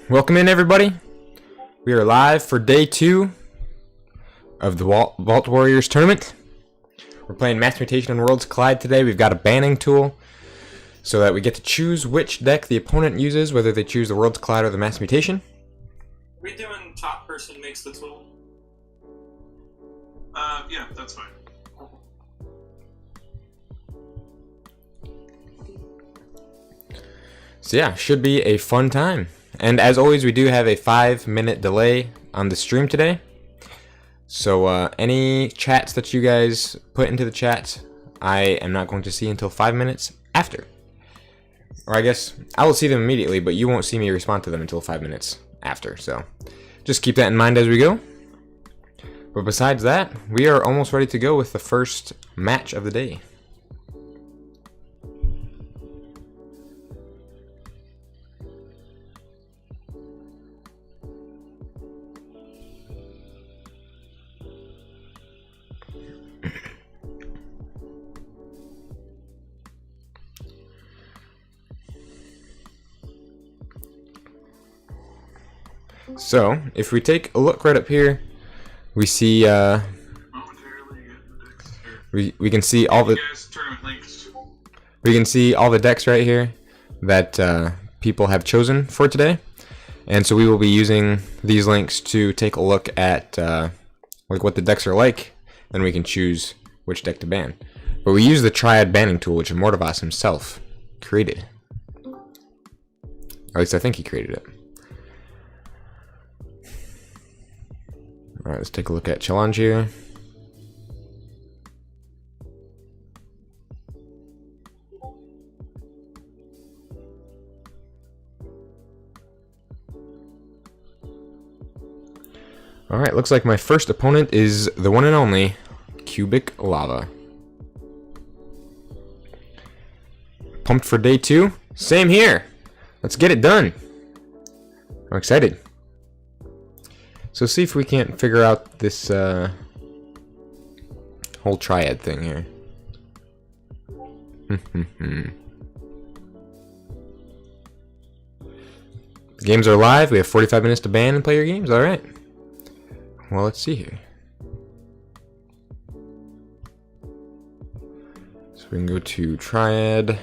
Welcome in, everybody. We are live for day 2 of the Vault Warriors tournament. We're playing Mass Mutation and Worlds Collide today. We've got a banning tool so that we get to choose which deck the opponent uses, whether they choose the Worlds Collide or the Mass Mutation. Are we doing top person makes the tool? Yeah, that's fine. So yeah, should be a fun time. And as always, we do have a 5-minute delay on the stream today. So any chats that you guys put into the chat, I am not going to see until 5 minutes after. Or I guess I will see them immediately, but you won't see me respond to them until 5 minutes after. So just keep that in mind as we go. But besides that, we are almost ready to go with the first match of the day. So, if we take a look right up here, we see we can see all the decks right here that people have chosen for today, and so we will be using these links to take a look at like what the decks are like, and we can choose which deck to ban. But we use the Triad banning tool, which Immortivas himself created. At least I think he created it. Alright, let's take a look at challenge here. Alright, looks like my first opponent is the one and only Cubic Lava. Pumped for day 2? Same here! Let's get it done! I'm excited. So see if we can't figure out this whole triad thing here. The games are live. We have 45 minutes to ban and play your games. Alright. Well, let's see here. So we can go to triad.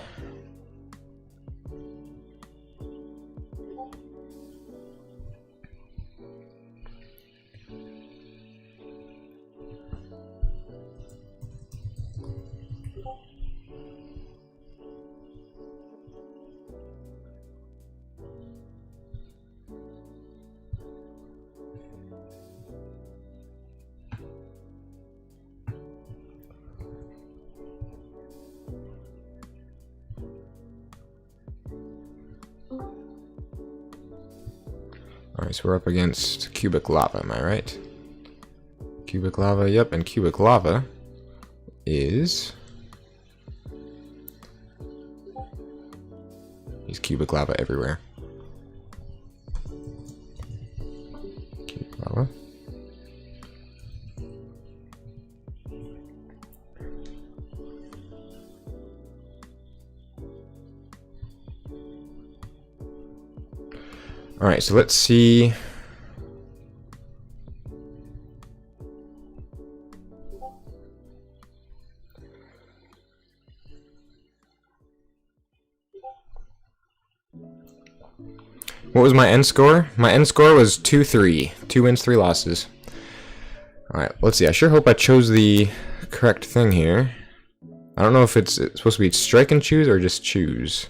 Alright, so we're up against Cubic Lava, am I right? Cubic Lava, yep, and Cubic Lava is... He's Cubic Lava everywhere. Cubic Lava. Alright, so let's see. What was my end score? My end score was 2-3. 2 wins, 3 losses. Alright, let's see. I sure hope I chose the correct thing here. I don't know if it's supposed to be strike and choose or just choose.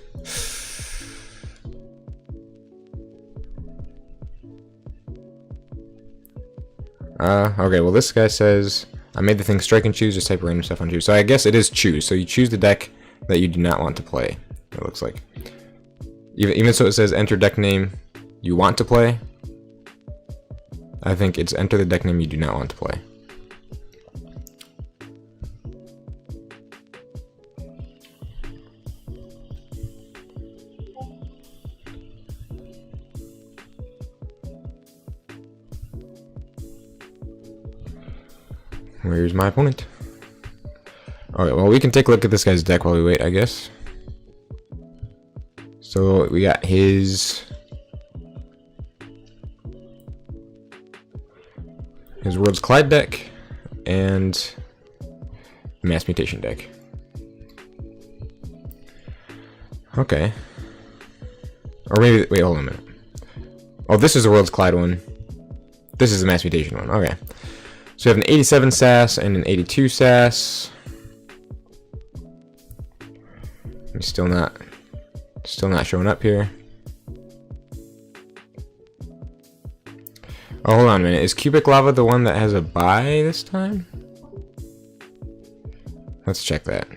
Okay, well this guy says, I made the thing strike and choose, just type random stuff on choose. So I guess it is choose, so you choose the deck that you do not want to play, it looks like. Even so it says enter deck name you want to play, I think it's enter the deck name you do not want to play. Where's my opponent? Alright, well we can take a look at this guy's deck while we wait, I guess. So we got his his Worlds Collide deck, and Mass Mutation deck. Okay. Or maybe, wait, hold on a minute. Oh, this is the Worlds Collide one. This is the Mass Mutation one. Okay. So we have an 87 SAS and an 82 SAS. He's still not showing up here. Oh, hold on a minute. Is Cubic Lava the one that has a buy this time? Let's check that.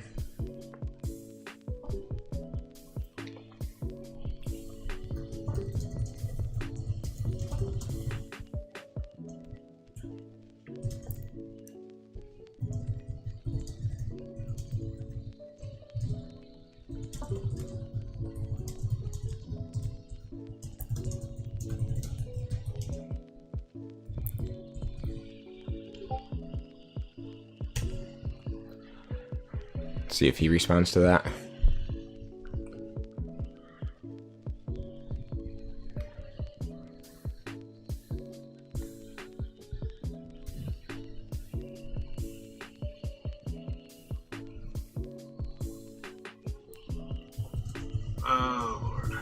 See if he responds to that. Oh, Lord.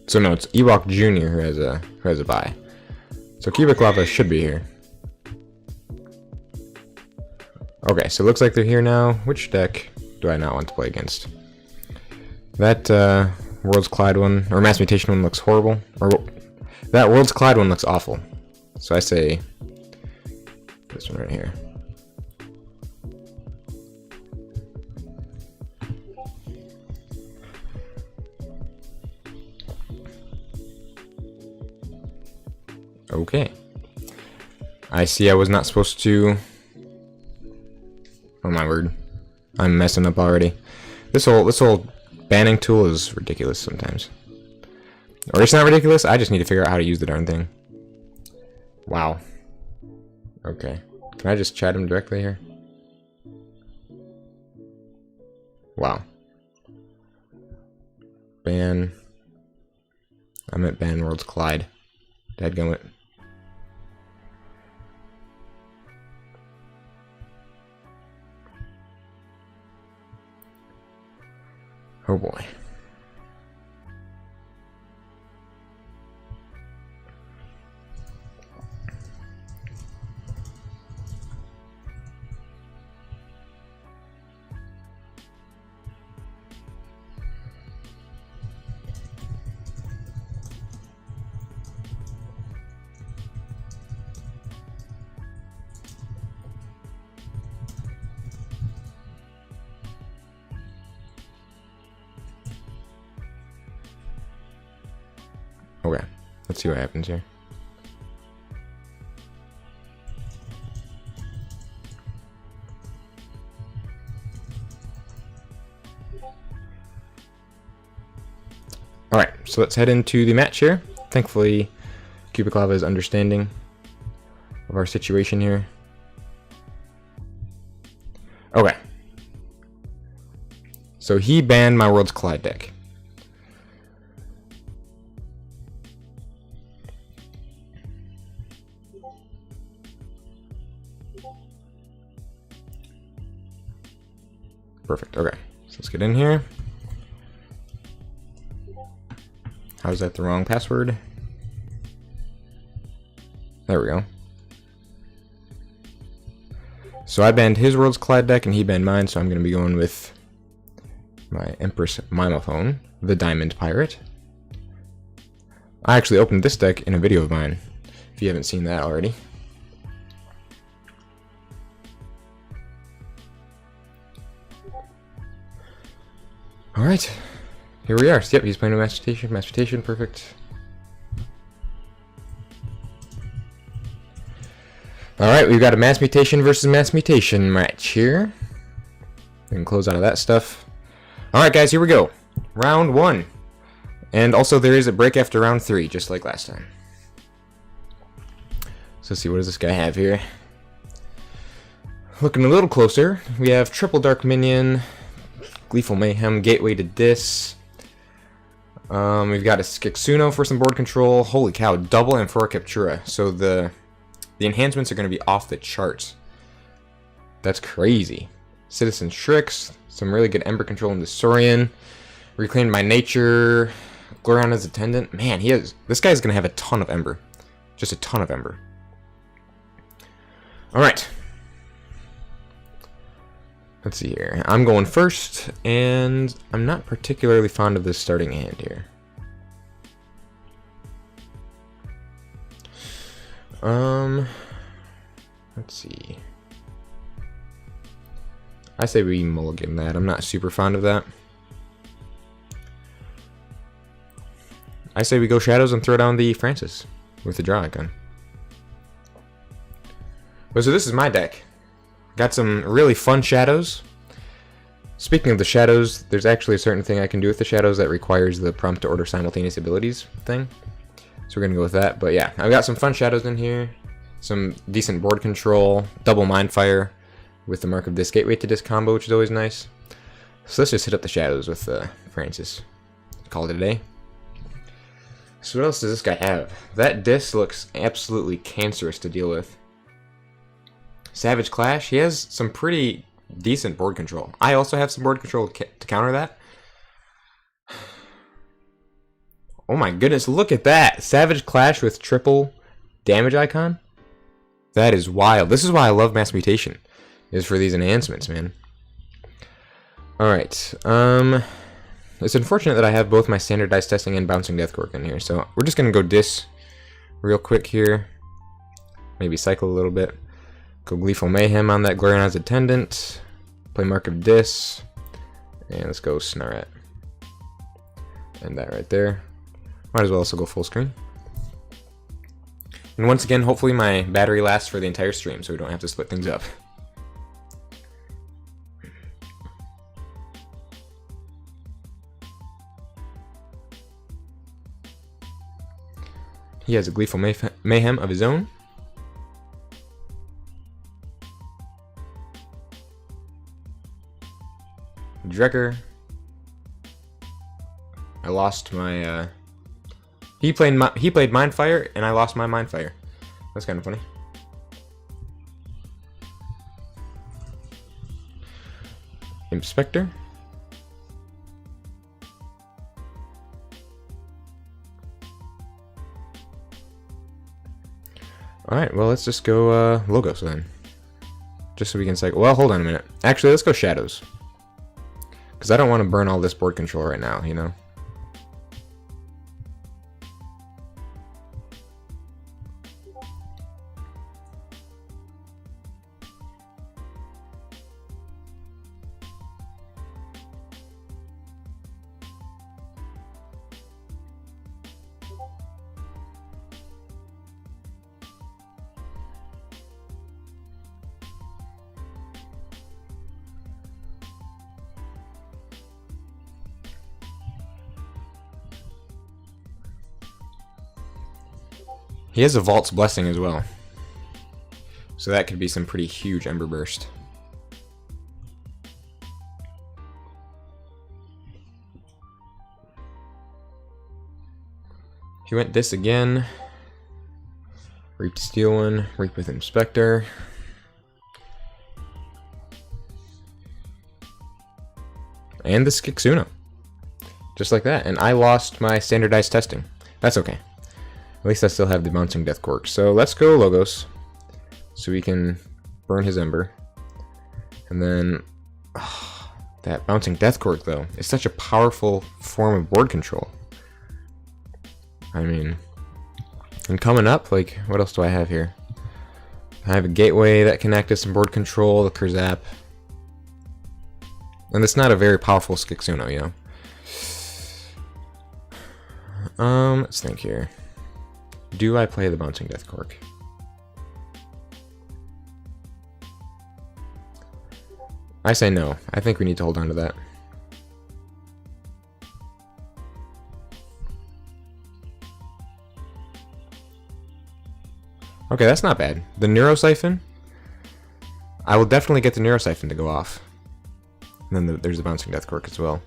So no, it's Ewok Jr. who has a buy. So Cubic Lava should be here. Okay, so it looks like they're here now. Which deck do I not want to play against? That Worlds Collide one, or Mass Mutation one looks horrible. Or that Worlds Collide one looks awful. So I say this one right here. Okay. I see I was not supposed to... Oh my word. I'm messing up already. This whole banning tool is ridiculous sometimes. Or it's not ridiculous, I just need to figure out how to use the darn thing. Wow. Okay. Can I just chat him directly here? Wow. Ban... I meant ban Worlds Collide. Dadgummit. Oh boy. Okay, let's see what happens here. Alright, so let's head into the match here. Thankfully, Cubic Lava is understanding of our situation here. Okay. So he banned my Worlds Collide deck. Perfect. Okay, so let's get in here. How's that the wrong password? There we go. So I banned his Worlds Collide deck and he banned mine, so I'm going to be going with my Empress Mimophone, the Diamond Pirate. I actually opened this deck in a video of mine, if you haven't seen that already. Alright, here we are. Yep, he's playing with Mass Mutation. Mass Mutation, perfect. Alright, we've got a Mass Mutation versus Mass Mutation match here. We can close out of that stuff. Alright guys, here we go. Round 1. And also there is a break after round 3, just like last time. So let's see, what does this guy have here? Looking a little closer, we have Triple Dark Minion, Gleeful Mayhem, Gateway to Dis, We've got a Skixuno for some board control. Holy cow, double Amphora Captura. So the enhancements are going to be off the charts. That's crazy. Citizen Shrix, some really good Ember control in the Saurian. Reclaimed My Nature. Gloriana's Attendant. Man, this guy's going to have a ton of Ember. Just a ton of Ember. Alright. Let's see here. I'm going first, and I'm not particularly fond of this starting hand here. Let's see. I say we mulligan that. I'm not super fond of that. I say we go Shadows and throw down the Francis with the draw icon. Well, so this is my deck. Got some really fun Shadows. Speaking of the Shadows, there's actually a certain thing I can do with the Shadows that requires the prompt to order simultaneous abilities thing. So we're going to go with that. But yeah, I've got some fun Shadows in here. Some decent board control. Double Mindfire with the Mark of Disc Gateway to Disc combo, which is always nice. So let's just hit up the Shadows with Francis. Call it a day. So what else does this guy have? That Disc looks absolutely cancerous to deal with. Savage Clash, he has some pretty decent board control. I also have some board control to counter that. Oh my goodness, look at that! Savage Clash with triple damage icon? That is wild. This is why I love Mass Mutation, is for these enhancements, man. Alright, it's unfortunate that I have both my standardized testing and bouncing Death Cork in here, so we're just gonna go Dis real quick here. Maybe cycle a little bit. Go Gleeful Mayhem on that Gloriana's Attendant. Play Mark of Dis. And let's go Snaret. And that right there. Might as well also go full screen. And once again, hopefully my battery lasts for the entire stream, so we don't have to split things up. He has a Gleeful Mayhem of his own. Drekker. I lost my he played Mindfire and I lost my Mindfire. That's kind of funny. Inspector. Alright, well let's just go Logos then. Just so we can cycle. Well, hold on a minute. Actually, let's go Shadows. Because I don't want to burn all this board control right now, you know? He has a Vault's Blessing as well. So that could be some pretty huge Ember Burst. He went this again. Reap to steal one. Reap with Inspector. And the Skixuno. Just like that. And I lost my standardized testing. That's okay. At least I still have the Bouncing Death Cork. So let's go Logos. So we can burn his Ember. And then... Oh, that Bouncing Death Cork, though, is such a powerful form of board control. I mean... And coming up, like, what else do I have here? I have a Gateway that can act as some board control, the Kurzap. And it's not a very powerful Skixuno, you know? Let's think here. Do I play the Bouncing Death Cork? I say no. I think we need to hold on to that. Okay, that's not bad. The Neurosiphon? I will definitely get the Neurosiphon to go off. And then there's the Bouncing Death Cork as well.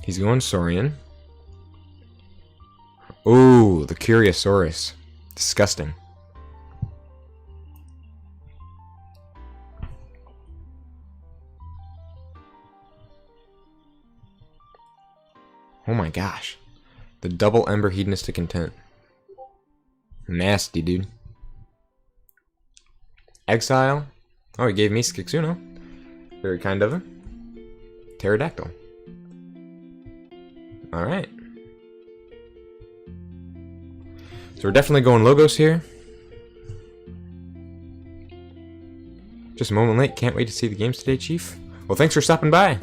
He's going Saurian. Ooh, the Curiosaurus. Disgusting. Oh my gosh. The double Ember Hedonistic Intent. Nasty, dude. Exile. Oh, he gave me Skixuno. Very kind of him. Pterodactyl. Alright. So we're definitely going Logos here. Just a moment late. Can't wait to see the games today, Chief. Well, thanks for stopping by.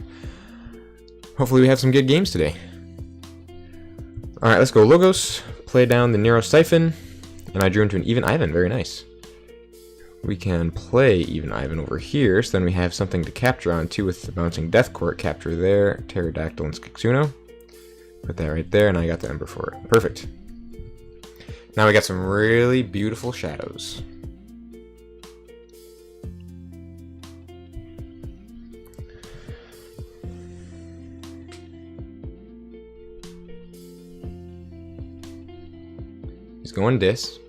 Hopefully we have some good games today. Alright, let's go Logos. Play down the Nero Siphon. And I drew into an Even Ivan. Very nice. We can play Even Ivan over here, so then we have something to capture on too with the Bouncing Death Court. Capture there, Pterodactyl and Skixuno. Put that right there, and I got the Ember for it. Perfect. Now we got some really beautiful shadows. He's going Dis.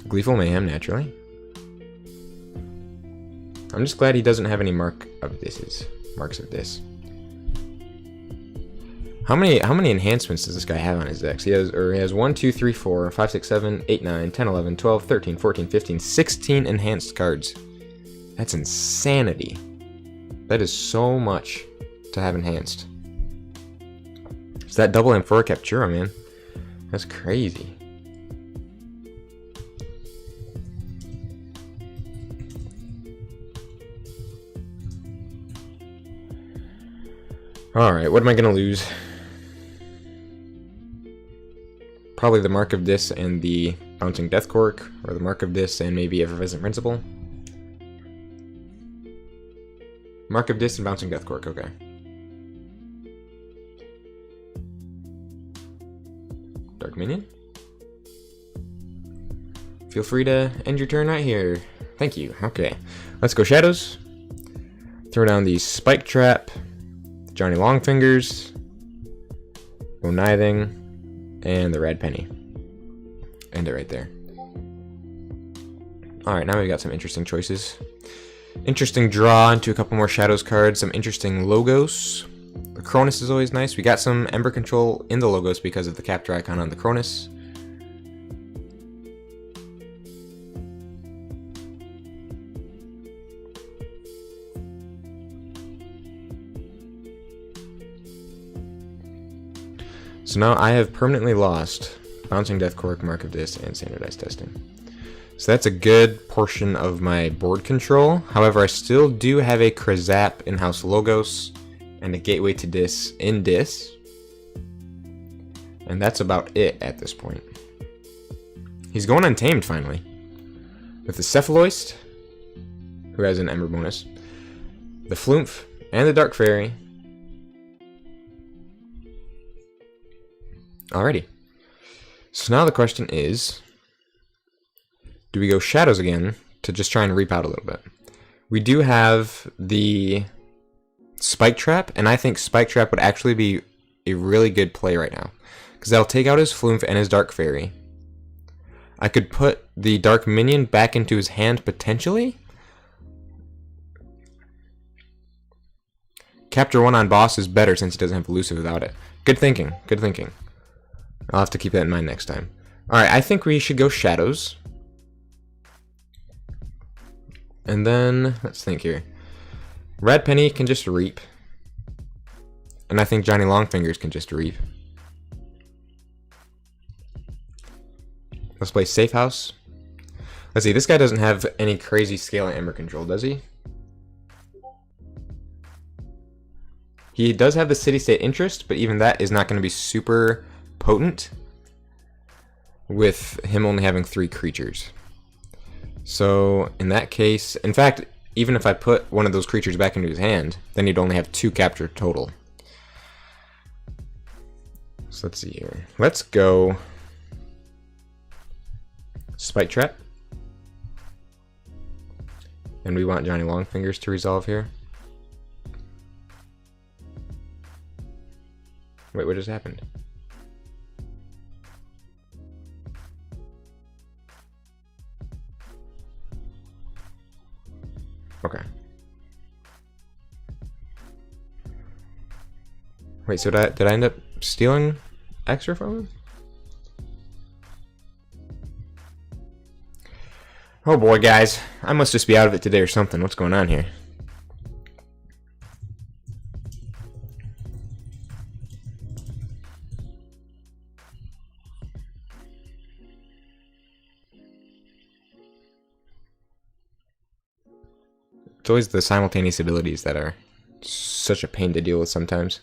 Gleeful Mayhem, naturally. I'm just glad he doesn't have any marks of Dis. How many enhancements does this guy have on his decks? He has 1, 2, 3, 4, 5, 6, 7, 8, 9, 10, 11, 12, 13, 14, 15, 16 enhanced cards. That's insanity. That is so much to have enhanced. It's that double Amphora Captura, man. That's crazy. Alright, what am I going to lose? Probably the Mark of Dis and the Bouncing Death Cork, or the Mark of Dis and maybe Effervescent Principle. Mark of Dis and Bouncing Death Cork, okay. Dark Minion. Feel free to end your turn right here. Thank you. Okay, let's go Shadows. Throw down the Spike Trap. Johnny Longfingers, Onithing, and the Red Penny. End it right there. Alright, now we've got some interesting choices. Interesting draw into a couple more Shadows cards, some interesting Logos. The Cronus is always nice. We got some Ember Control in the Logos because of the capture icon on the Cronus. So now I have permanently lost Bouncing Death Cork, Mark of Dis, and Standardized Testing. So that's a good portion of my board control. However, I still do have a Krazap in-house Logos and a Gateway to Dis in Dis. And that's about it at this point. He's going Untamed finally. With the Cephaloist, who has an Ember bonus, the Flumph, and the Dark Fairy. Alrighty. So now the question is, do we go Shadows again to just try and reap out a little bit? We do have the Spike Trap, and I think Spike Trap would actually be a really good play right now. Because that'll take out his Flumph and his Dark Fairy. I could put the Dark Minion back into his hand potentially. Capture 1 on boss is better since he doesn't have Elusive without it. Good thinking, good thinking. I'll have to keep that in mind next time. Alright, I think we should go Shadows. And then, let's think here. Red Penny can just reap. And I think Johnny Longfingers can just reap. Let's play Safe House. Let's see, this guy doesn't have any crazy scaling Ember control, does he? He does have the City-State Interest, but even that is not going to be super potent with him only having 3 creatures. So in that case, in fact, even if I put one of those creatures back into his hand, then he'd only have 2 capture total. So let's see here. Let's go Spike Trap. And we want Johnny Longfingers to resolve here. Wait, what just happened? Okay. Wait, so did I end up stealing extra from him? Oh boy, guys. I must just be out of it today or something. What's going on here? It's always the simultaneous abilities that are such a pain to deal with sometimes.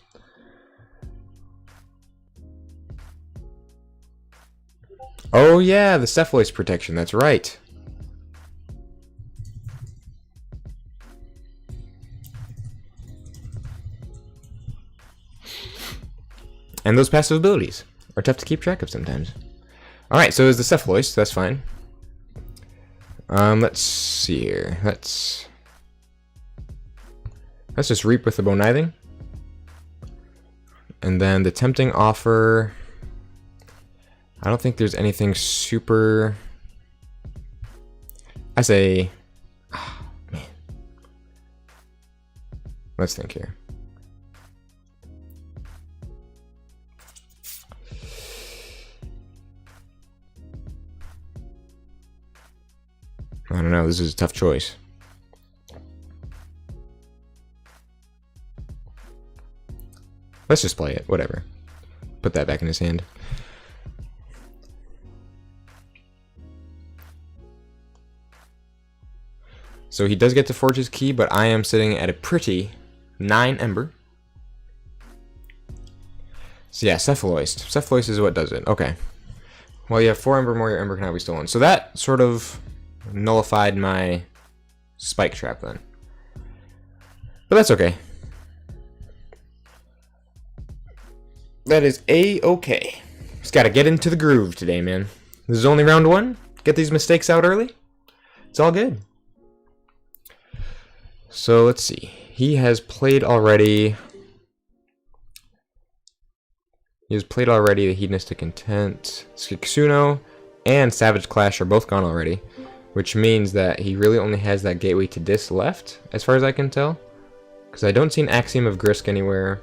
Oh yeah, the Cephalois protection, that's right. And those passive abilities are tough to keep track of sometimes. Alright, so is the Cephalois, that's fine. Let's see here. Let's just reap with the Bonithing. And then the tempting offer. I don't think there's anything super. I say, oh, man. Let's think here. I don't know. This is a tough choice. Let's just play it. Whatever. Put that back in his hand. So he does get to forge his key, but I am sitting at a pretty 9 ember. So yeah, Cephalois. Cephalois is what does it. Okay. Well, you have 4 ember more, your ember cannot be stolen. So that sort of nullified my spike trap then. But that's okay. That is A-okay. Just gotta get into the groove today, man. This is only round 1. Get these mistakes out early. It's all good. So let's see. He has played already. He has played already the Hedonistic Intent. Skixuno and Savage Clash are both gone already, which means that he really only has that Gateway to Dis left, as far as I can tell. Because I don't see an Axiom of Grisk anywhere,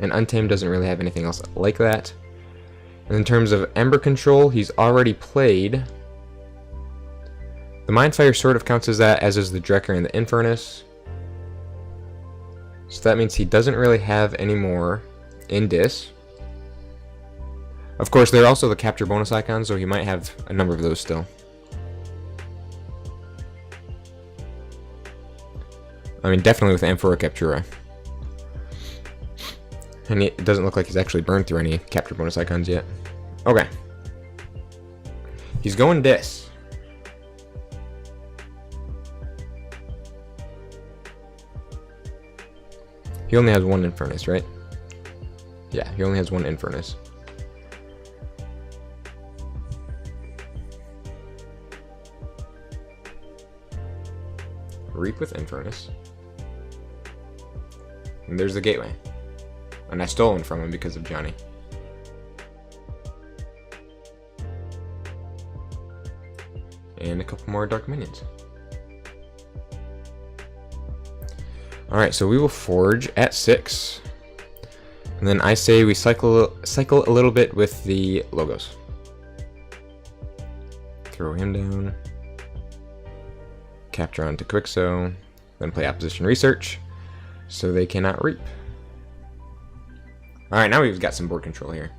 and Untamed doesn't really have anything else like that. And in terms of Ember Control, he's already played. The Mindfire sort of counts as that, as is the Drekker and the Infernus. So that means he doesn't really have any more in Dis. Of course, there are also the capture bonus icons, so he might have a number of those still. I mean, definitely with Amphora Captura. And it doesn't look like he's actually burned through any capture bonus icons yet. Okay. He's going Dis. He only has 1 Infernus, right? Yeah, he only has 1 Infernus. Reap with Infernus. And there's the Gateway. And I stole one from him because of Johnny. And a couple more Dark Minions. Alright, so we will forge at 6. And then I say we cycle a little bit with the logos. Throw him down. Capture onto Quixo. Then play Opposition Research. So they cannot reap. Alright, now we've got some board control here.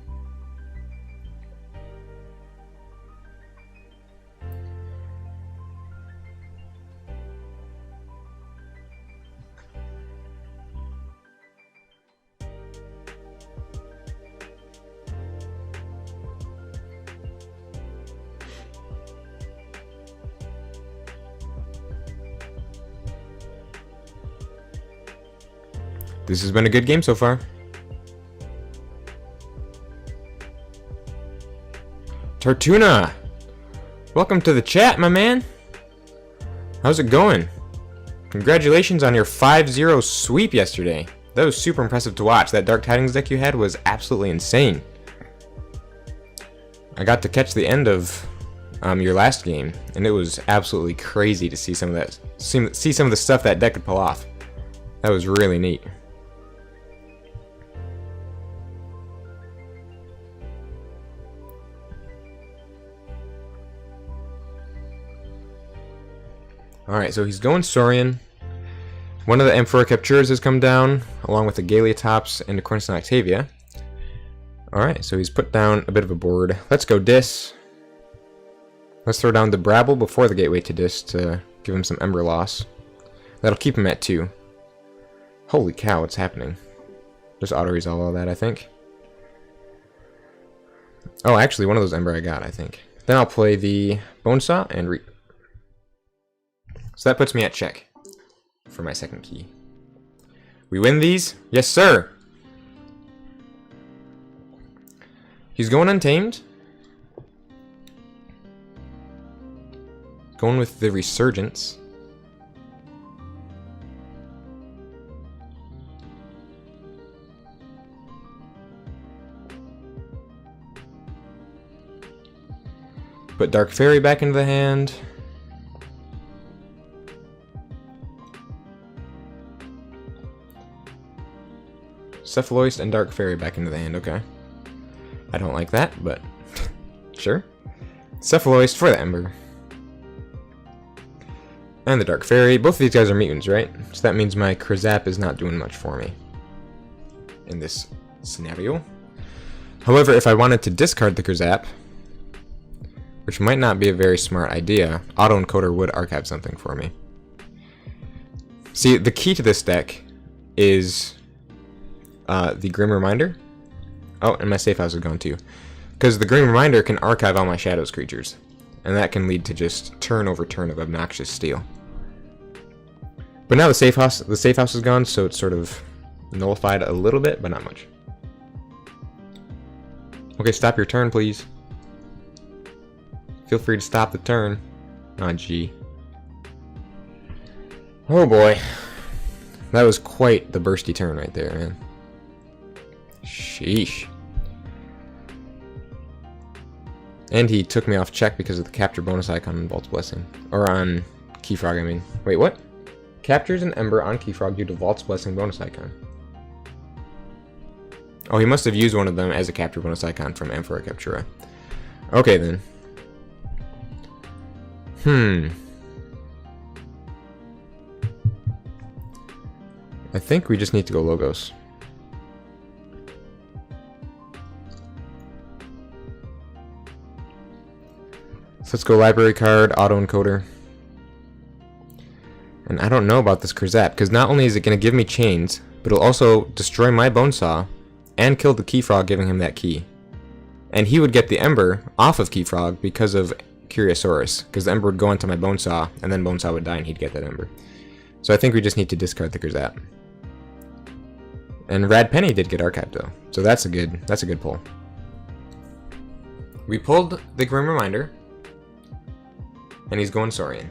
This has been a good game so far. Tartuna! Welcome to the chat, my man! How's it going? Congratulations on your 5-0 sweep yesterday. That was super impressive to watch. That Dark Tidings deck you had was absolutely insane. I got to catch the end of your last game, and it was absolutely crazy to see some of that, see some of the stuff that deck could pull off. That was really neat. Alright, so he's going Saurian. One of the Emperor Capturas has come down, along with the Galeatops and the Cornus and Octavia. Alright, so he's put down a bit of a board. Let's go Dis. Let's throw down the Brabble before the Gateway to Dis to give him some Ember loss. That'll keep him at 2. Holy cow, what's happening? Just auto-resolve all that, I think. Oh, actually, one of those Ember I got, I think. Then I'll play the Bonesaw and Reap. So that puts me at check for my second key. We win these? Yes, sir! He's going Untamed. Going with the Resurgence. Put Dark Fairy back into the hand. Cephaloist and Dark Fairy back into the hand, okay. I don't like that, but sure. Cephaloist for the Ember. And the Dark Fairy. Both of these guys are mutants, right? So that means my Krazap is not doing much for me in this scenario. However, if I wanted to discard the Krazap, which might not be a very smart idea, Auto-Encoder would archive something for me. See, the key to this deck is the Grim Reminder. Oh, and my safe house is gone too. Because the Grim Reminder can archive all my Shadows creatures. And that can lead to just turn over turn of obnoxious steal. But now the safe house is gone, so it's sort of nullified a little bit, but not much. Okay, stop your turn, please. Feel free to stop the turn. Oh, gee. Oh boy. That was quite the bursty turn right there, man. Sheesh. And he took me off check because of the capture bonus icon on Vault's Blessing. Or on Keyfrog, I mean. Wait, what? Captures an Ember on Keyfrog due to Vault's Blessing bonus icon. Oh, he must have used one of them as a capture bonus icon from Emperor Captura. Okay, then. I think we just need to go Logos. So let's go Library Card, Auto-Encoder. And I don't know about this Krazap, because not only is it going to give me chains, but it'll also destroy my Bonesaw and kill the Keyfrog, giving him that key. And he would get the Ember off of Keyfrog because of Curiosaurus, because the Ember would go into my Bonesaw, and then Bonesaw would die and he'd get that Ember. So I think we just need to discard the Krazap. And Rad Penny did get archived though, so that's a good pull. We pulled the Grim Reminder, and he's going Saurian.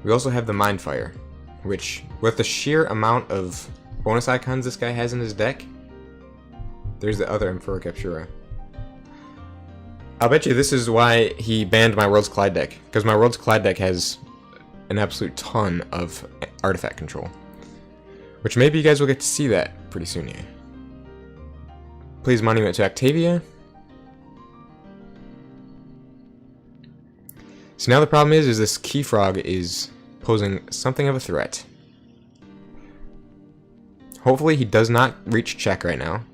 We also have the Mindfire, which, with the sheer amount of bonus icons this guy has in his deck, there's the other Emperor Captura. I'll bet you this is why he banned my World's Collide deck, because my World's Collide deck has an absolute ton of artifact control. Which maybe you guys will get to see that pretty soon here. Please Monument to Octavia. So now the problem is this Keyfrog is posing something of a threat. Hopefully he does not reach check right now,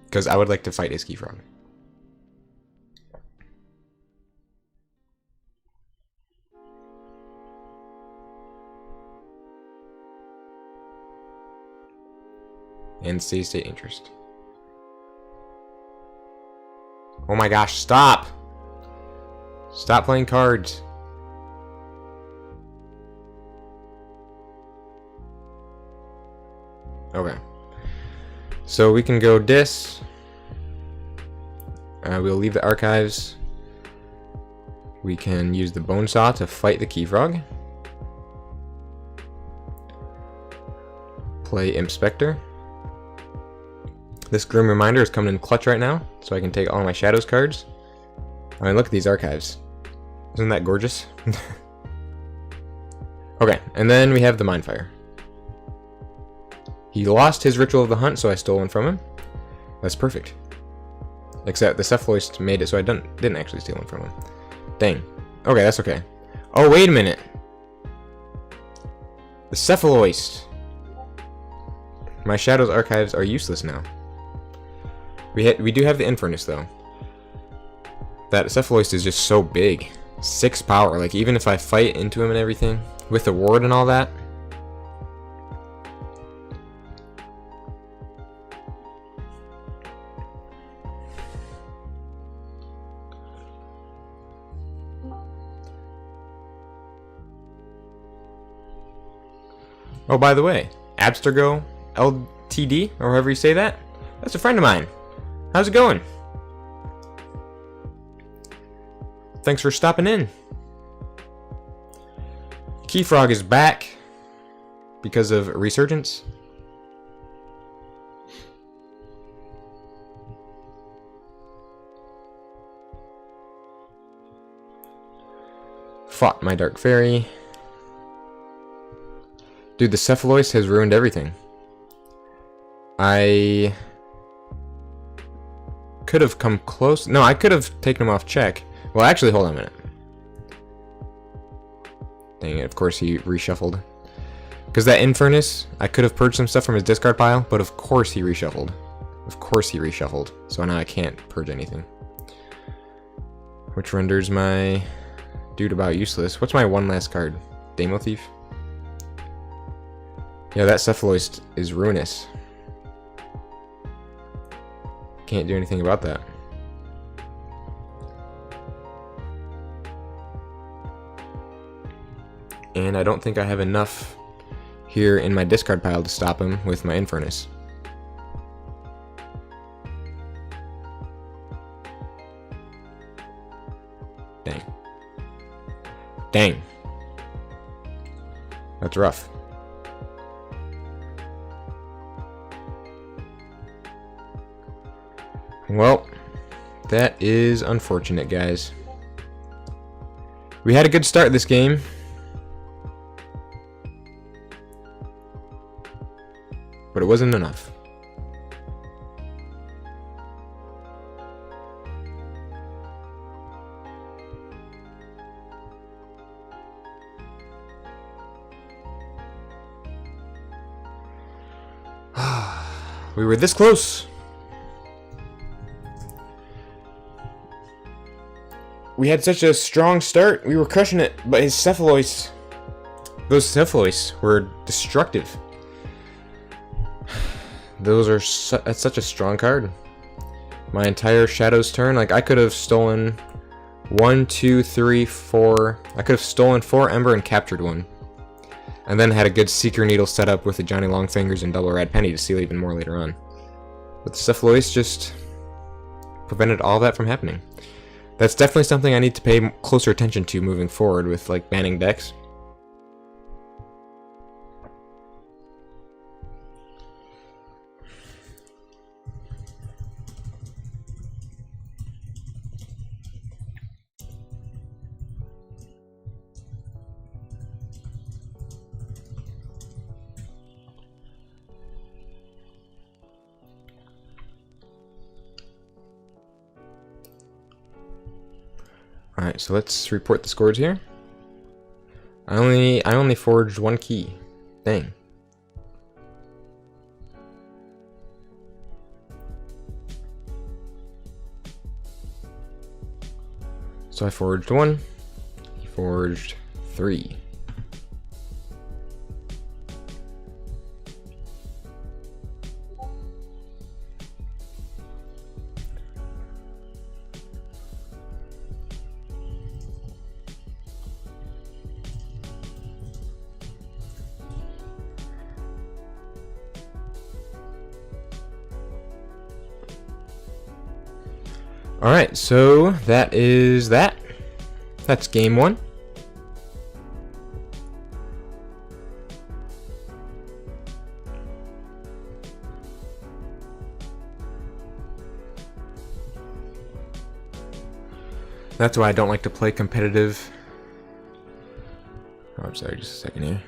because I would like to fight his Keyfrog. And steady state interest. Oh my gosh, stop! Stop playing cards. Okay. So we can go Dis. We'll leave the archives. We can use the bone saw to fight the key frog. Play Inspector. This Grim Reminder is coming in clutch right now, so I can take all my Shadows cards. I mean, look at these archives. Isn't that gorgeous? Okay, and then we have the Mindfire. He lost his Ritual of the Hunt, so I stole one from him. That's perfect. Except the Cephaloist made it so I didn't actually steal one from him. Dang. Okay, that's okay. Oh, wait a minute. The Cephaloist. My Shadows archives are useless now. We do have the Infernus, though. That Cephaloist is just so big. 6 power. Like, even if I fight into him and everything, with the ward and all that. Oh, by the way, Abstergo LTD, or however you say that, that's a friend of mine. How's it going? Thanks for stopping in. Key Frog is back because of Resurgence. Fought my Dark Fairy. Dude, the Cephaloist has ruined everything. I could have come close. No, I could have taken him off check. Well, actually, hold on a minute. Dang it, of course he reshuffled. Because that Infernus, I could have purged some stuff from his discard pile, but of course he reshuffled. Of course he reshuffled. So now I can't purge anything. Which renders my dude about useless. What's my one last card? Demo Thief? Yeah, that Cephaloist is ruinous. Can't do anything about that. And I don't think I have enough here in my discard pile to stop him with my Infernus. Dang. Dang. That's rough. Well, that is unfortunate, guys. We had a good start this game. But it wasn't enough. We were this close. We had such a strong start. We were crushing it, but his Cephaloists, those Cephaloists were destructive. Those are that's such a strong card. My entire Shadows turn, like I could have stolen 1, 2, 3, 4. I could have stolen 4 Ember and captured one, and then had a good Seeker Needle set up with the Johnny Longfingers and Double Red Penny to steal even more later on. But the Cephaloist just prevented all that from happening. That's definitely something I need to pay closer attention to moving forward with like banning decks. Alright, so let's report the scores here. I only forged 1 key. Dang. So I forged 1. He forged 3. Alright, so that is that. That's game one. That's why I don't like to play competitive. Oh, I'm sorry, just a second here.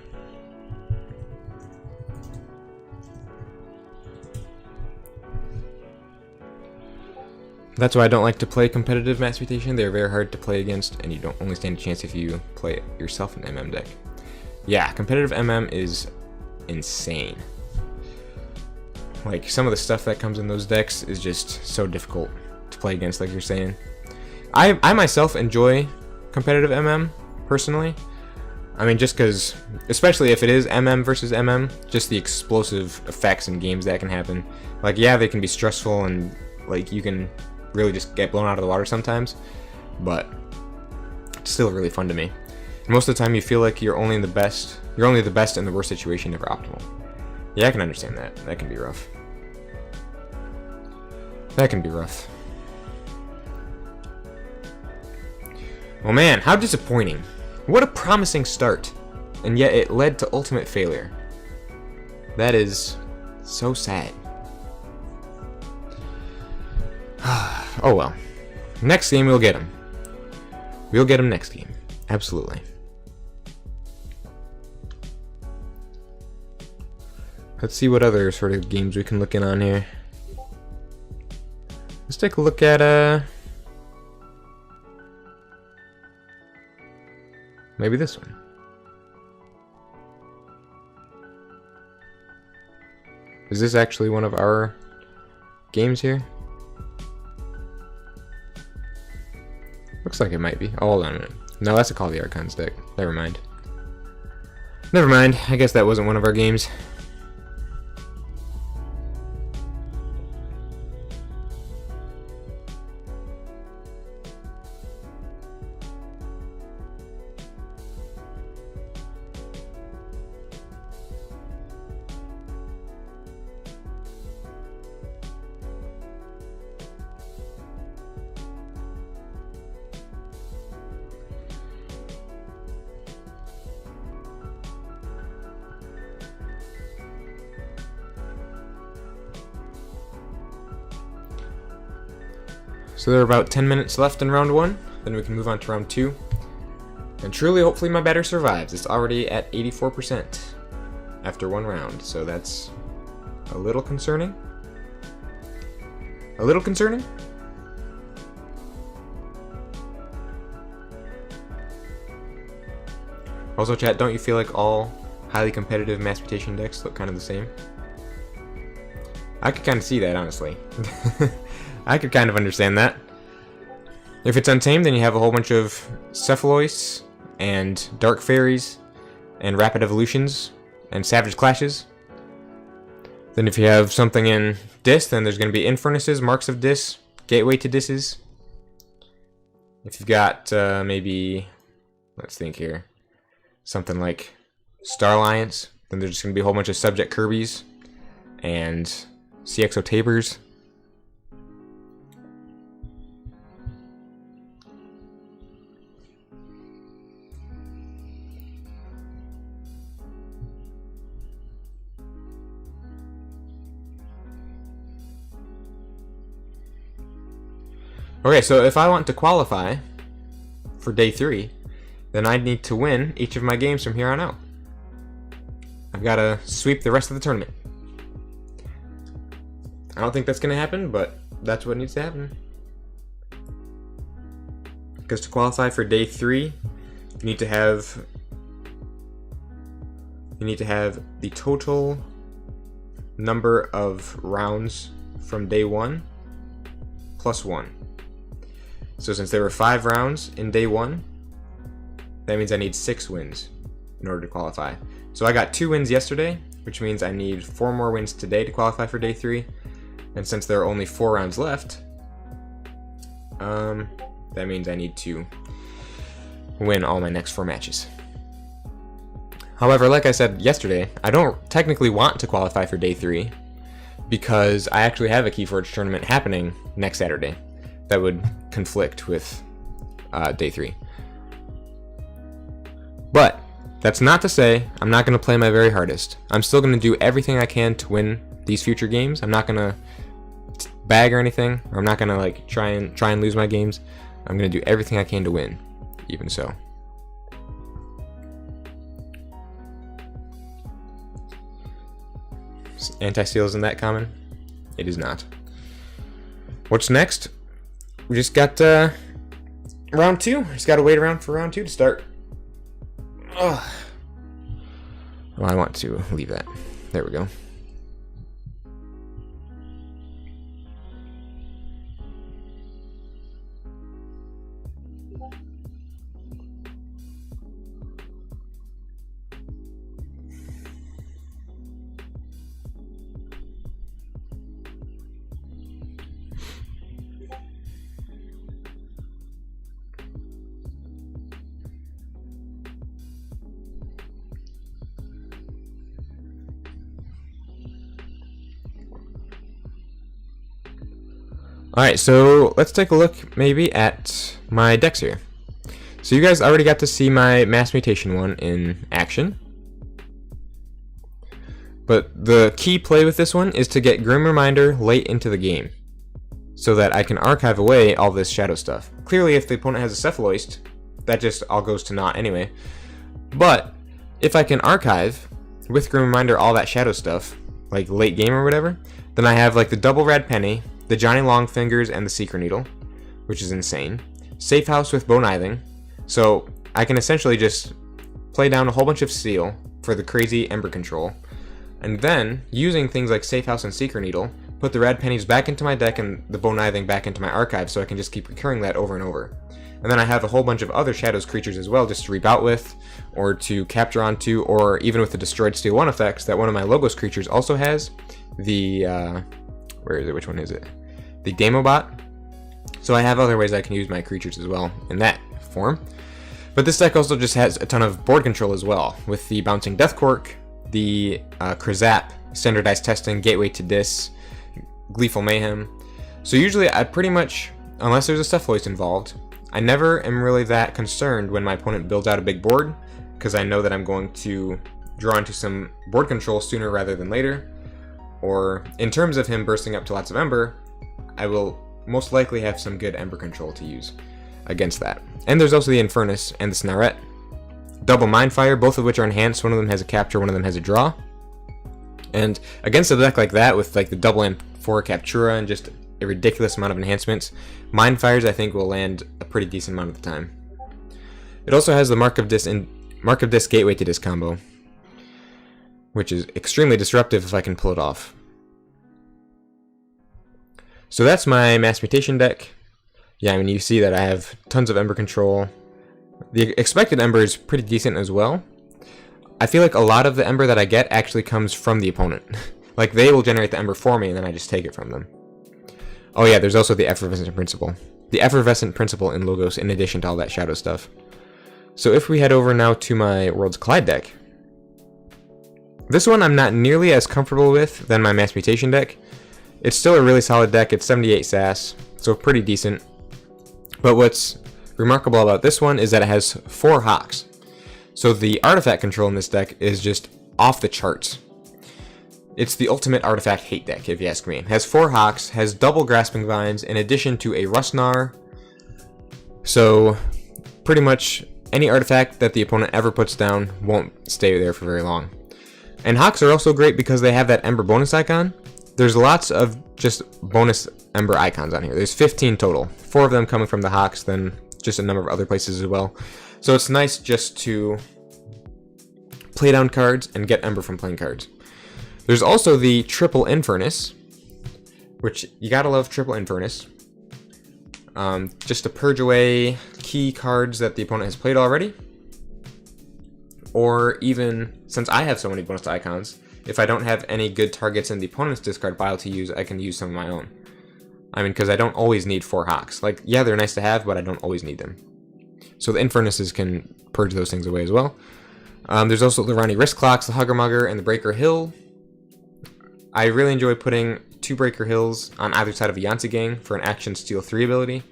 That's why I don't like to play competitive Mass Mutation. They're very hard to play against, and you don't only stand a chance if you play yourself an MM deck. Yeah, competitive MM is insane. Like, some of the stuff that comes in those decks is just so difficult to play against, like you're saying. I myself enjoy competitive MM, personally. I mean, just because, especially if it is MM versus MM, just the explosive effects in games that can happen. Like, yeah, they can be stressful, and, like, you can really just get blown out of the water sometimes, but it's still really fun to me. And most of the time you feel like you're only the best in the worst situation, never optimal. Yeah, I can understand that. That can be rough. That can be rough. Oh man, how disappointing. What a promising start, and yet it led to ultimate failure. That is so sad. Oh well. Next game we'll get him. We'll get him next game. Absolutely. Let's see what other sort of games we can look in on here. Let's take a look at maybe this one. Is this actually one of our games here? Looks like it might be. Oh, hold on a minute. No, that's a Call of the Archons deck. Never mind. Never mind. I guess that wasn't one of our games. So there are about 10 minutes left in round 1, then we can move on to round 2. And truly, hopefully my batter survives. It's already at 84% after 1 round, so that's a little concerning. A little concerning? Also, chat, don't you feel like all highly competitive Mass Mutation decks look kind of the same? I could kind of see that, honestly. I could kind of understand that. If it's Untamed, then you have a whole bunch of Cephaloids, and Dark Fairies, and Rapid Evolutions, and Savage Clashes. Then if you have something in Dis, then there's going to be Infurnaces, Marks of Dis, Gateway to Disses. If you've got, maybe, let's think here, something like Star Alliance, then there's just going to be a whole bunch of Subject Kirby's, and CXO Tabers. Okay, so if I want to qualify for day 3, then I need to win each of my games from here on out. I've got to sweep the rest of the tournament. I don't think that's going to happen, but that's what needs to happen. Because to qualify for day 3, you need to have the total number of rounds from day 1 plus 1. So since there were 5 rounds in day 1, that means I need 6 wins in order to qualify. So I got 2 wins yesterday, which means I need 4 more wins today to qualify for day 3. And since there are only 4 rounds left, that means I need to win all my next 4 matches. However, like I said yesterday, I don't technically want to qualify for day 3 because I actually have a Keyforge tournament happening next Saturday. that would conflict with day 3. But that's not to say I'm not going to play my very hardest. I'm still going to do everything I can to win these future games. I'm not going to bag or anything, or I'm not going to like try and lose my games. I'm going to do everything I can to win, even so. Anti-steal isn't that common? It is not. What's next? We just got round 2. Just gotta wait around for round 2 to start. Ugh. Well, I want to leave that. There we go. Alright, so let's take a look maybe at my decks here. So you guys already got to see my Mass Mutation one in action. But the key play with this one is to get Grim Reminder late into the game, so that I can archive away all this shadow stuff. Clearly, if the opponent has a Cephaloist, that just all goes to naught anyway. But if I can archive with Grim Reminder all that shadow stuff, like late game or whatever, then I have like the double Red Penny, the Johnny Longfingers, and the Secret Needle, which is insane. Safe House with Bonithing, so I can essentially just play down a whole bunch of Seal for the crazy Ember control, and then, using things like Safe House and Secret Needle, put the Red Pennies back into my deck and the Bonithing back into my archive, so I can just keep recurring that over and over. And then I have a whole bunch of other Shadows creatures as well, just to rebout with, or to capture onto, or even with the Destroyed Steel 1 effects that one of my Logos creatures also has, the, where is it, which one is it? The Demobot. So I have other ways I can use my creatures as well in that form. But this deck also just has a ton of board control as well, with the Bouncing Death Cork, the Krazap, Standardized Testing, Gateway to Dis, Gleeful Mayhem. So usually I pretty much, unless there's a Cephaloist involved, I never am really that concerned when my opponent builds out a big board, because I know that I'm going to draw into some board control sooner rather than later. Or in terms of him bursting up to lots of Ember, I will most likely have some good Ember control to use against that. And there's also the Infernus and the Snarette. Double Mindfire, both of which are enhanced. One of them has a capture, one of them has a draw. And against a deck like that, with like the double M4 Captura and just a ridiculous amount of enhancements, Mindfires I think will land a pretty decent amount of the time. It also has the Mark of Dis Gateway to Dis combo, which is extremely disruptive if I can pull it off. So that's my Mass Mutation deck. Yeah, I mean, you see that I have tons of Ember control. The expected Ember is pretty decent as well. I feel like a lot of the Ember that I get actually comes from the opponent. Like, they will generate the Ember for me, and then I just take it from them. Oh yeah, there's also the Effervescent Principle. The Effervescent Principle in Logos, in addition to all that shadow stuff. So if we head over now to my Worlds Collide deck. This one I'm not nearly as comfortable with than my Mass Mutation deck. It's still a really solid deck. It's 78 SAS, so pretty decent. But what's remarkable about this one is that it has 4 Hawks. So the artifact control in this deck is just off the charts. It's the ultimate artifact hate deck, if you ask me. It has 4 Hawks, has double Grasping Vines, in addition to a Rustnar. So pretty much any artifact that the opponent ever puts down won't stay there for very long. And Hawks are also great because they have that Ember bonus icon. There's lots of just bonus Ember icons on here. There's 15 total. 4 of them coming from the Hawks, then just a number of other places as well. So it's nice just to play down cards and get Ember from playing cards. There's also the Triple Infernus, which you gotta love Triple Infernus. Just to purge away key cards that the opponent has played already. Or even, since I have so many bonus icons, if I don't have any good targets in the opponent's discard pile to use, I can use some of my own. I mean, because I don't always need 4 Hawks. Like, yeah, they're nice to have, but I don't always need them. So the Infernuses can purge those things away as well. There's also the Ronnie Wrist Clocks, the Hugger Mugger, and the Breaker Hill. I really enjoy putting 2 Breaker Hills on either side of a Yanzi Gang for an Action Steal 3 ability.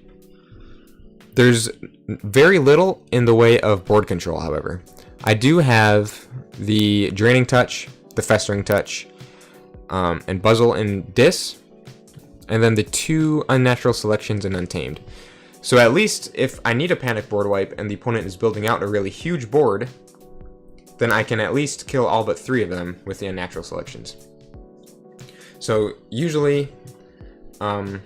There's very little in the way of board control, however. I do have the Draining Touch, the Festering Touch, and Buzzle and Dis, and then the 2 Unnatural Selections and Untamed. So at least if I need a Panic board wipe and the opponent is building out a really huge board, then I can at least kill all but 3 of them with the Unnatural Selections. So usually, them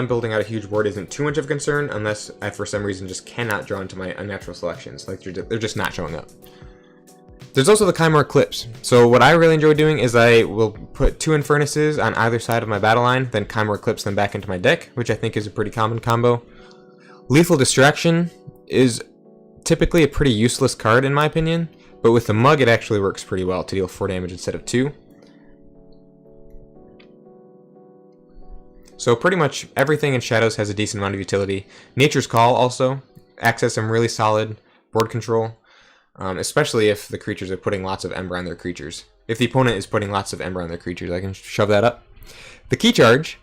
building out a huge board isn't too much of a concern unless I for some reason just cannot draw into my Unnatural Selections. Like they're just not showing up. There's also the Chimera Eclipse. So what I really enjoy doing is I will put 2 Infernuses on either side of my battle line, then Chimera Eclipse them back into my deck, which I think is a pretty common combo. Lethal Distraction is typically a pretty useless card in my opinion, but with the Mug it actually works pretty well to deal 4 damage instead of 2. So pretty much everything in Shadows has a decent amount of utility. Nature's Call also acts as some really solid board control, especially if the creatures are putting lots of Ember on their creatures. If the opponent is putting lots of Ember on their creatures, I can shove that up. The Key Charge.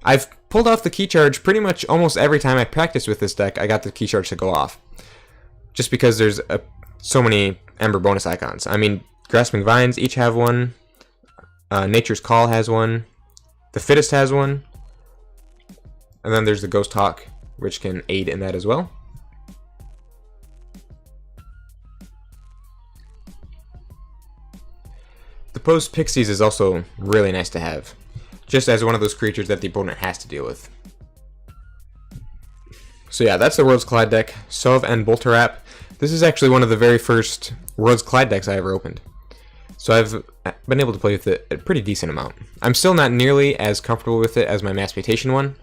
I've pulled off the Key Charge pretty much almost every time I practice with this deck. I got the Key Charge to go off. Just because there's so many Ember bonus icons. I mean, Grasping Vines each have one. Nature's Call has one. The Fittest has one. And then there's the Ghost Hawk, which can aid in that as well. The Post Pixies is also really nice to have, just as one of those creatures that the opponent has to deal with. So yeah, that's the Worlds Collide deck, Sov and Bolterap. This is actually one of the very first Worlds Collide decks I ever opened. So I've been able to play with it a pretty decent amount. I'm still not nearly as comfortable with it as my Mass Mutation one.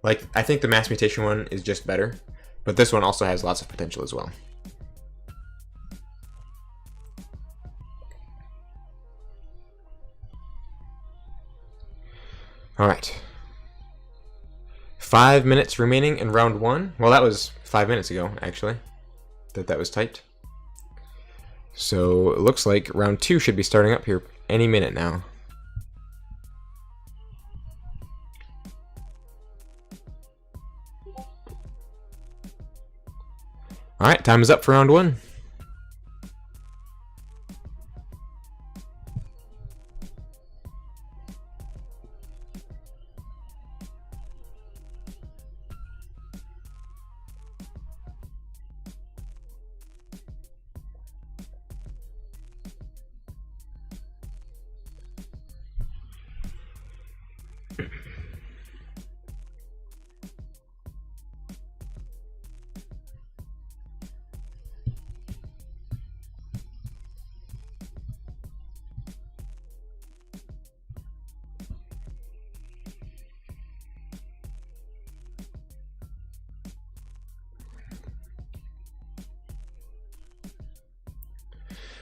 Like, I think the Mass Mutation one is just better, but this one also has lots of potential as well. Alright. 5 minutes remaining in round 1. Well, that was 5 minutes ago, actually, that was typed. So, it looks like round 2 should be starting up here any minute now. Alright, time is up for round 1.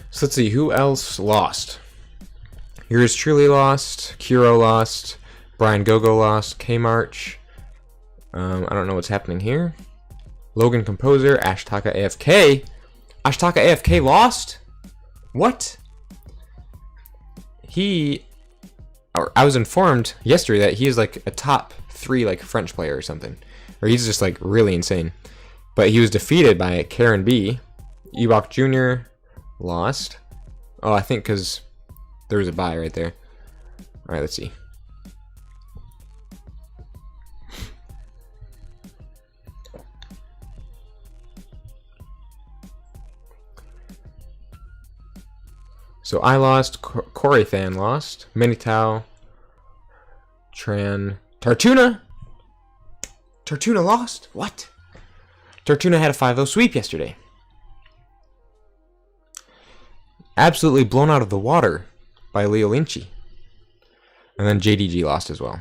So let's see, who else lost? Yours truly lost, Kuro lost, Brian Gogo lost, K-March. I don't know what's happening here. Logan Composer, Ashtaka AFK. Ashtaka AFK lost? What? I was informed yesterday that he is like a top 3 like French player or something. Or he's just like really insane. But he was defeated by Karen B. Ewok Jr. lost. Oh, I think because there was a bye right there. Alright, let's see. So I lost, Corey Than lost, Minitao, Tran, Tartuna lost? What? Tartuna had a 5-0 sweep yesterday. Absolutely blown out of the water by Leo Lynchie. And then JDG lost as well.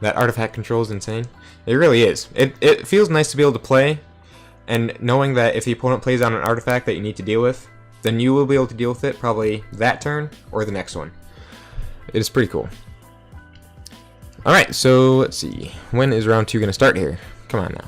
That artifact control is insane. It really is. It feels nice to be able to play, and knowing that if the opponent plays on an artifact that you need to deal with, then you will be able to deal with it probably that turn or the next one. It is pretty cool. Alright, so let's see. When is round 2 gonna start here? Come on now.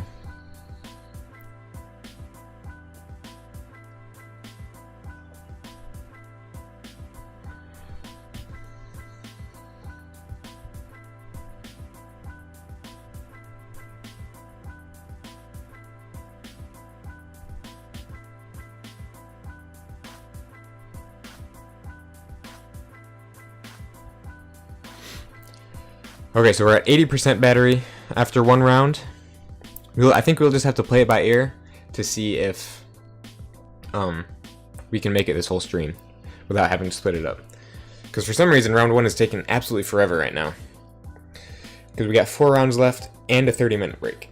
Okay, so we're at 80% battery after one round. I think we'll just have to play it by ear to see if we can make it this whole stream without having to split it up. Because for some reason, round 1 is taking absolutely forever right now. Because we got 4 rounds left and a 30-minute break.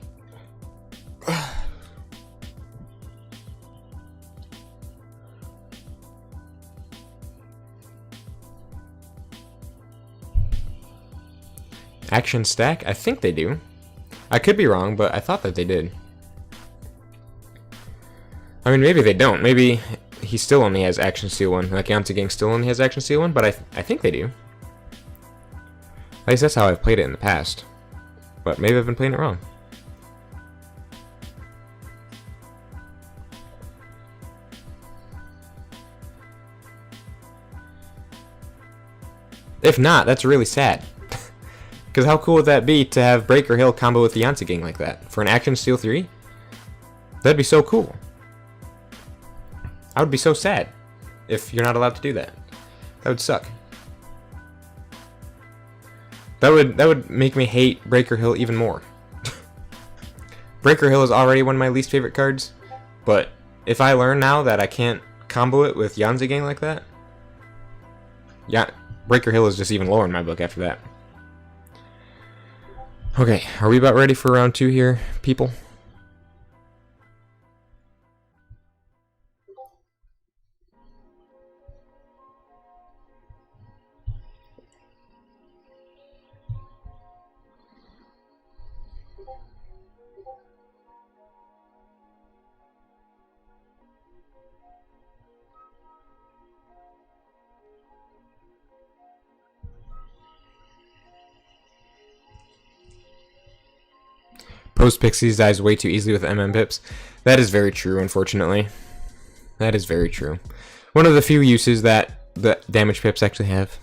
Action stack? I think they do. I could be wrong, but I thought that they did. I mean, maybe they don't. Maybe he still only has Action Steal 1. Like, Yance Gang still only has Action Steal 1, but I think they do. At least that's how I've played it in the past. But maybe I've been playing it wrong. If not, that's really sad. Because how cool would that be to have Breaker Hill combo with the Yance Gang like that? For an Action Steal 3? That'd be so cool. I would be so sad if you're not allowed to do that. That would suck. That would make me hate Breaker Hill even more. Breaker Hill is already one of my least favorite cards, but if I learn now that I can't combo it with Yance Gang like that, yeah, Breaker Hill is just even lower in my book after that. Okay, are we about ready for round 2 here, people? Post Pixies dies way too easily with MM pips. That is very true, unfortunately. That is very true. One of the few uses that the damage pips actually have.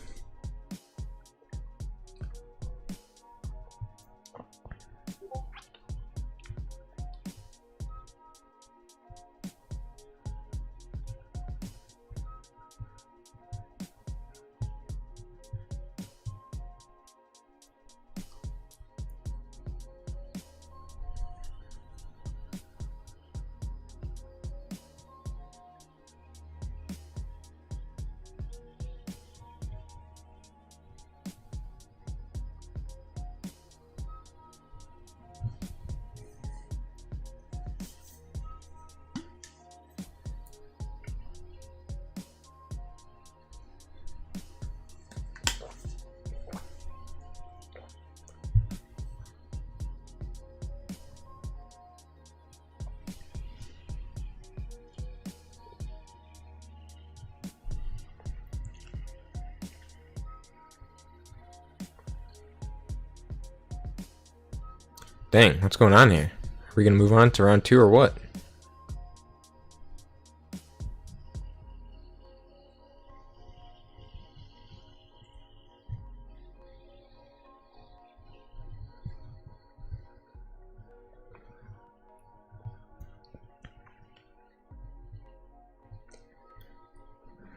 Dang, what's going on here? Are we going to move on to round 2 or what?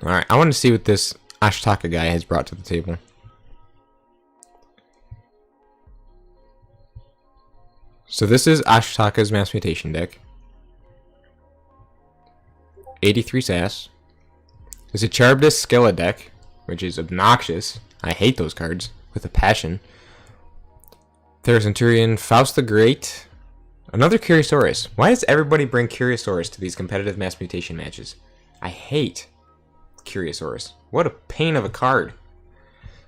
Alright, I want to see what this Ashtaka guy has brought to the table. So this is Ashtaka's Mass Mutation deck. 83 Sass. It's a Charybdis Skella deck, which is obnoxious. I hate those cards with a passion. Therazenturion, Faust the Great. Another Curiosaurus. Why does everybody bring Curiosaurus to these competitive Mass Mutation matches? I hate Curiosaurus. What a pain of a card.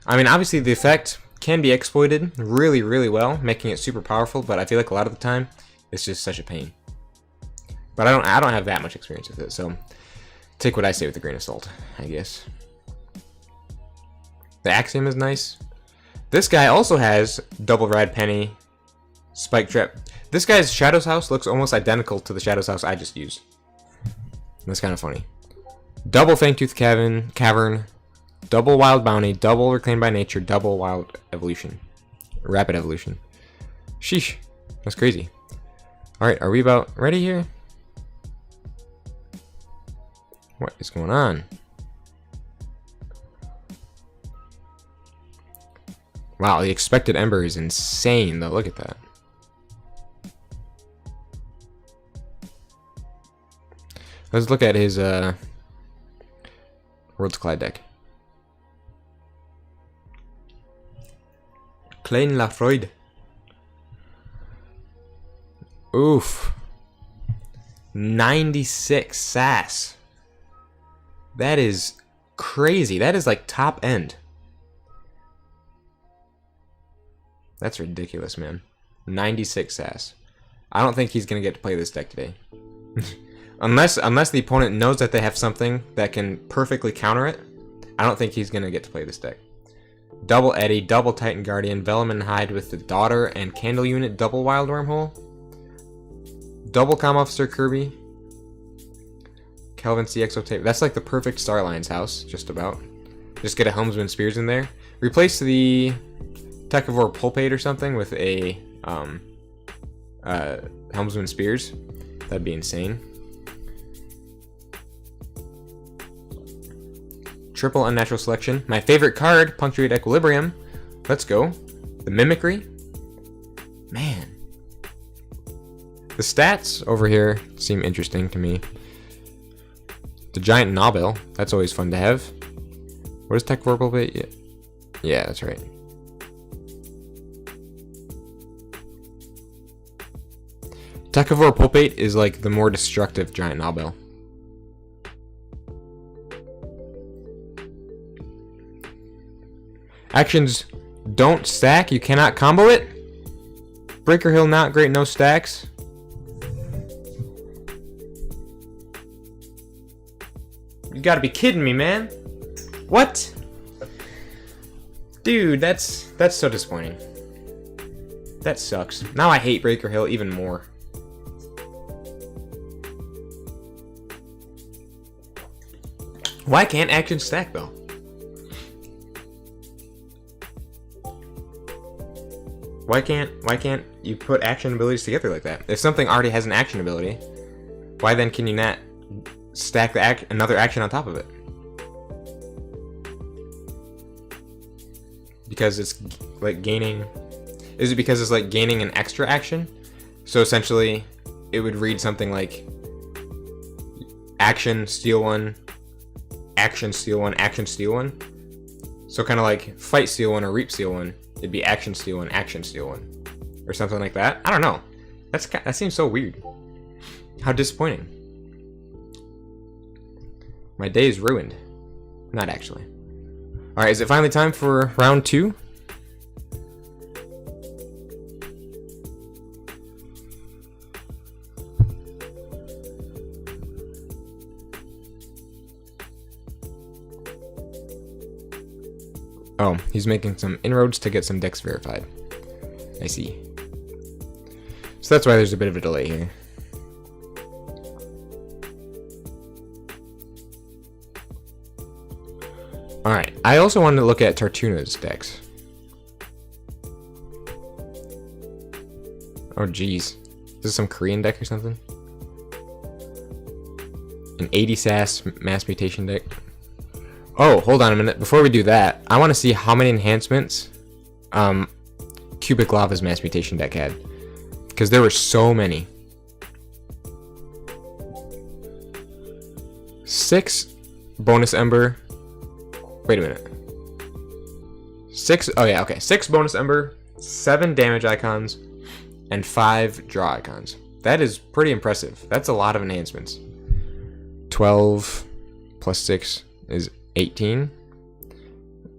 I mean, obviously the effect can be exploited really, really well, making it super powerful, but I feel like a lot of the time it's just such a pain. But I don't have that much experience with it, so take what I say with a grain of salt, I guess. The Axiom is nice. This guy also has double rad penny, spike trap. This guy's Shadow's House looks almost identical to the Shadow's House I just used. That's kind of funny. Double Fangtooth Cavern, double Wild Bounty, double Reclaimed by Nature, double Wild Evolution. Rapid Evolution. Sheesh. That's crazy. Alright, are we about ready here? What is going on? Wow, the expected Ember is insane though. Look at that. Let's look at his World's Collide deck. Klein Lafroid. Oof. 96 sass. That is crazy. That is like top end. That's ridiculous, man. 96 sass. I don't think he's gonna get to play this deck today. unless the opponent knows that they have something that can perfectly counter it. I don't think he's gonna get to play this deck. Double Eddy, double Titan Guardian, Vellum and Hide with the Daughter and Candle Unit, double Wild Wormhole. Double Comm Officer Kirby. Kelvin CXO Tape. That's like the perfect Starline's house, just about. Just get a Helmsman Spears in there. Replace the Techivore Pulpate or something with a Helmsman Spears. That'd be insane. Triple Unnatural Selection. My favorite card, Punctuate Equilibrium. Let's go. The Mimicry. Man. The stats over here seem interesting to me. The Giant Nobel. That's always fun to have. What is Techivore Pulpate? Yeah, that's right. Techivore Pulpate is like the more destructive Giant Nobel. Actions don't stack. You cannot combo it. Breaker Hill not great. No stacks. You gotta be kidding me, man. What? Dude, that's so disappointing. That sucks. Now I hate Breaker Hill even more. Why can't action stack though? Why can't you put action abilities together like that? If something already has an action ability, why then can you not stack the another action on top of it? Because it's like gaining. Is it because it's like gaining an extra action? So essentially, it would read something like action steal one, action steal one, action steal one. So kind of like fight steal one or reap steal one. It'd be action steal one, action steal one, or something like that. I don't know. That seems so weird. How disappointing. My day is ruined. Not actually. All right, is it finally time for round 2? Oh, he's making some inroads to get some decks verified. I see. So that's why there's a bit of a delay here. Alright, I also wanted to look at Tartuna's decks. Oh geez. This is some Korean deck or something? An 80 sass mass mutation deck. Oh, hold on a minute. Before we do that, I want to see how many enhancements Cubic Lava's mass mutation deck had. Because there were so many. 6 bonus Ember. Wait a minute. 6, oh yeah, okay. 6 bonus Ember, 7 damage icons, and 5 draw icons. That is pretty impressive. That's a lot of enhancements. 12 plus 6 is 18.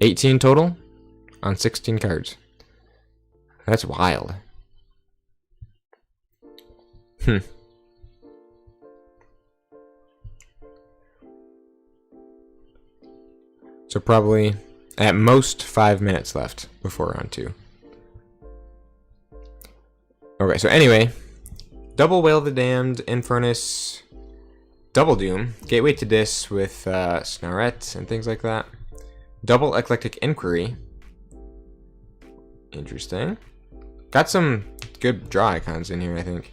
18 total on 16 cards. That's wild. So probably At most 5 minutes left before round 2. Okay, so anyway, Double Whale of the Damned, Infernus, Double Doom, Gateway to Dis with Snarret and things like that. Double Eclectic Inquiry. Interesting. Got some good draw icons in here, I think.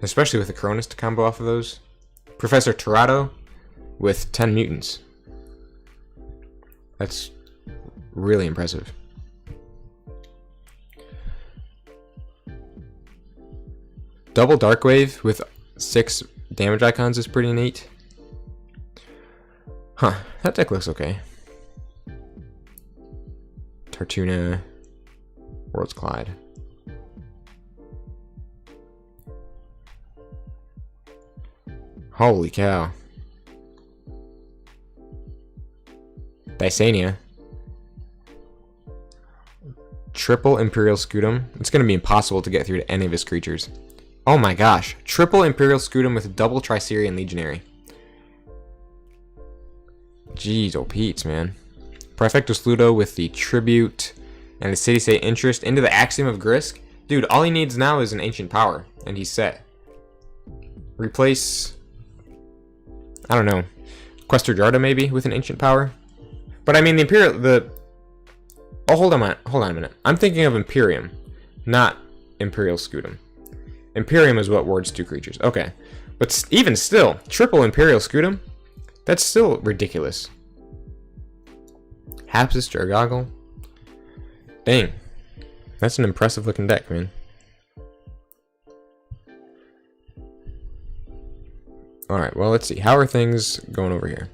Especially with the Cronus to combo off of those. Professor Torado with 10 mutants. That's really impressive. Double Darkwave with 6 damage icons is pretty neat. Huh, that deck looks okay. Tartuna, Worlds Collide. Holy cow. Dysania. Triple Imperial Scutum. It's going to be impossible to get through to any of his creatures. Oh my gosh. Triple Imperial Scutum with double Tricerian Legionary. Jeez, oh Pete's, man. Prefectus Ludo with the Tribute and the City State Interest into the Axiom of Grisk. Dude, all he needs now is an Ancient Power, and he's set. Replace, I don't know, Questor Jarda maybe with an Ancient Power. But I mean the Imperial, oh, hold on a minute. I'm thinking of Imperium, not Imperial Scutum. Imperium is what wards 2 creatures. Okay, but even still, triple Imperial Scutum, that's still ridiculous. Hapsis Jargoggle. Dang, that's an impressive looking deck, man. Alright, well, let's see. How are things going over here?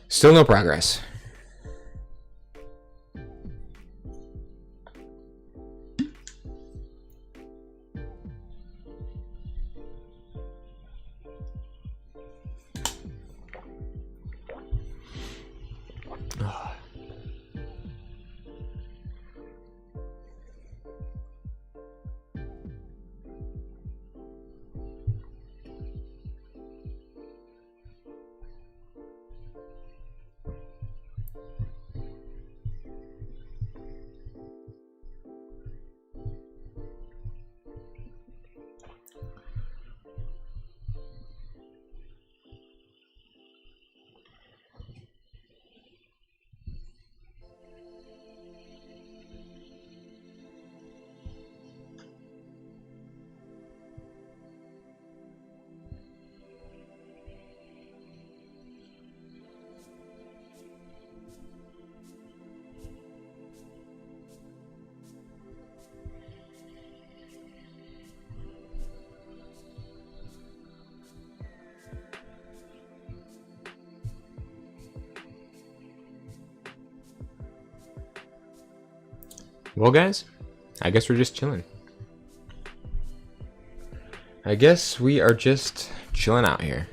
Still no progress. Well, guys, I guess we're just chilling. I guess we are just chilling out here.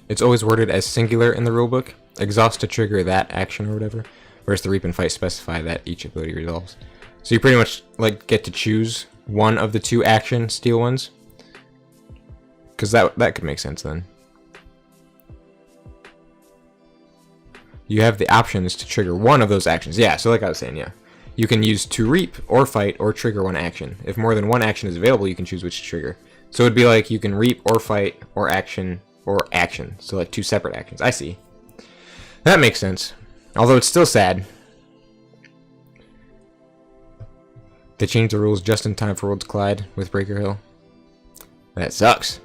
It's always worded as singular in the rulebook. Exhaust to trigger that action or whatever. Whereas the Reap and Fight specify that each ability resolves. So you pretty much like get to choose one of the 2 action steal ones. Because that could make sense then. You have the options to trigger one of those actions. Yeah, so like I was saying, yeah. You can use to Reap or Fight or trigger one action. If more than one action is available, you can choose which to trigger. So it'd be like you can Reap or Fight or action. Or action, so like 2 separate actions. I see. That makes sense. Although it's still sad. They changed the rules just in time for Worlds Collide with Breaker Hill. That sucks.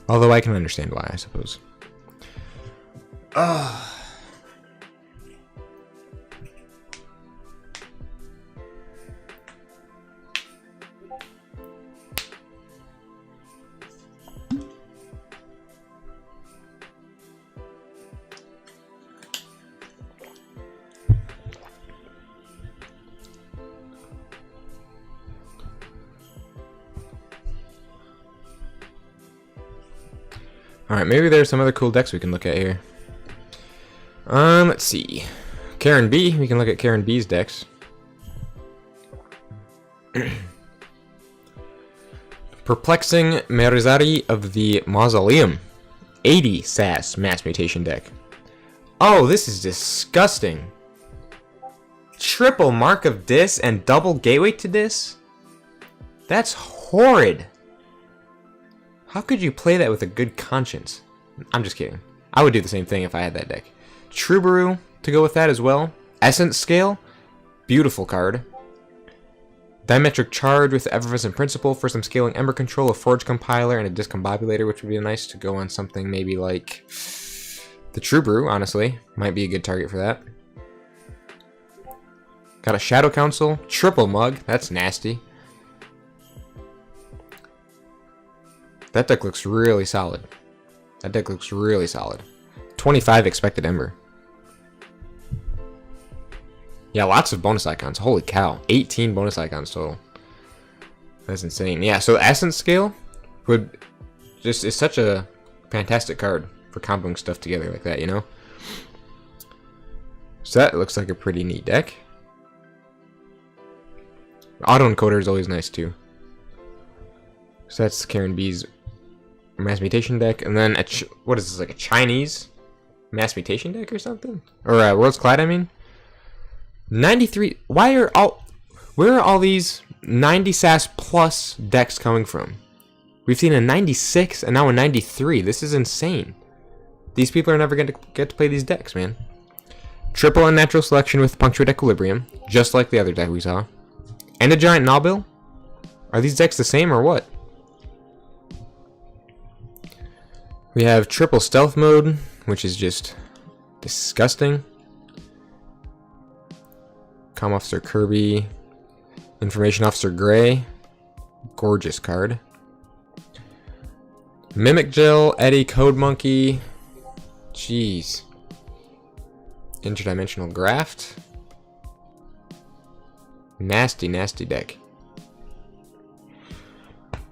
Although I can understand why, I suppose. Alright, maybe there's some other cool decks we can look at here. Let's see. Karen B, we can look at Karen B's decks. Perplexing Merizari of the Mausoleum. 80 SAS Mass Mutation deck. Oh, this is disgusting. Triple Mark of Dis and double Gateway to Dis? That's horrid. How could you play that with a good conscience? I'm just kidding. I would do the same thing if I had that deck. Trubaru to go with that as well. Essence Scale. Beautiful card. Diametric Charge with Effervescent Principle for some scaling Ember Control, a Forge Compiler, and a Discombobulator, which would be nice to go on something maybe like the Trubaru, honestly. Might be a good target for that. Got a Shadow Council. Triple Mug. That's nasty. That deck looks really solid. That deck looks really solid. 25 expected Ember. Yeah, lots of bonus icons. Holy cow. 18 bonus icons total. That's insane. Yeah, so Essence Scale would just is such a fantastic card for comboing stuff together like that, you know? So that looks like a pretty neat deck. Auto Encoder is always nice too. So that's Karen B's Mass Mutation deck. And then, what is this, like a Chinese Mass Mutation deck or something? Or World's Collide, I mean? 93. Where are all these 90 SAS plus decks coming from? We've seen a 96 and now a 93. This is insane. These people are never going to get to play these decks, man. Triple Unnatural Selection with Punctuate Equilibrium, just like the other deck we saw. And a Giant Nobble? Are these decks the same or what? We have Triple Stealth Mode, which is just disgusting. Comm Officer Kirby. Information Officer Gray. Gorgeous card. Mimic Gel, Eddie, Code Monkey. Jeez. Interdimensional Graft. Nasty, nasty deck.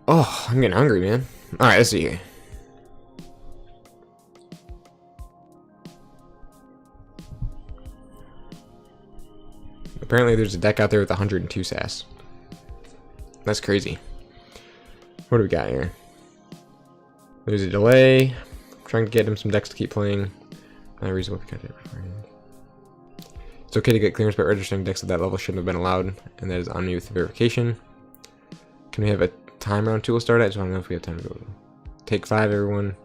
Oh, I'm getting hungry, man. Alright, let's see here. Apparently there's a deck out there with 102 SAS. That's crazy. What do we got here? There's a delay. I'm trying to get him some decks to keep playing. Not reasonable because it's okay to get clearance, but registering decks at that level shouldn't have been allowed, and that is on me with the verification. Can we have a time round 2 will start at? I just want to know if we have time to go. Take 5, everyone.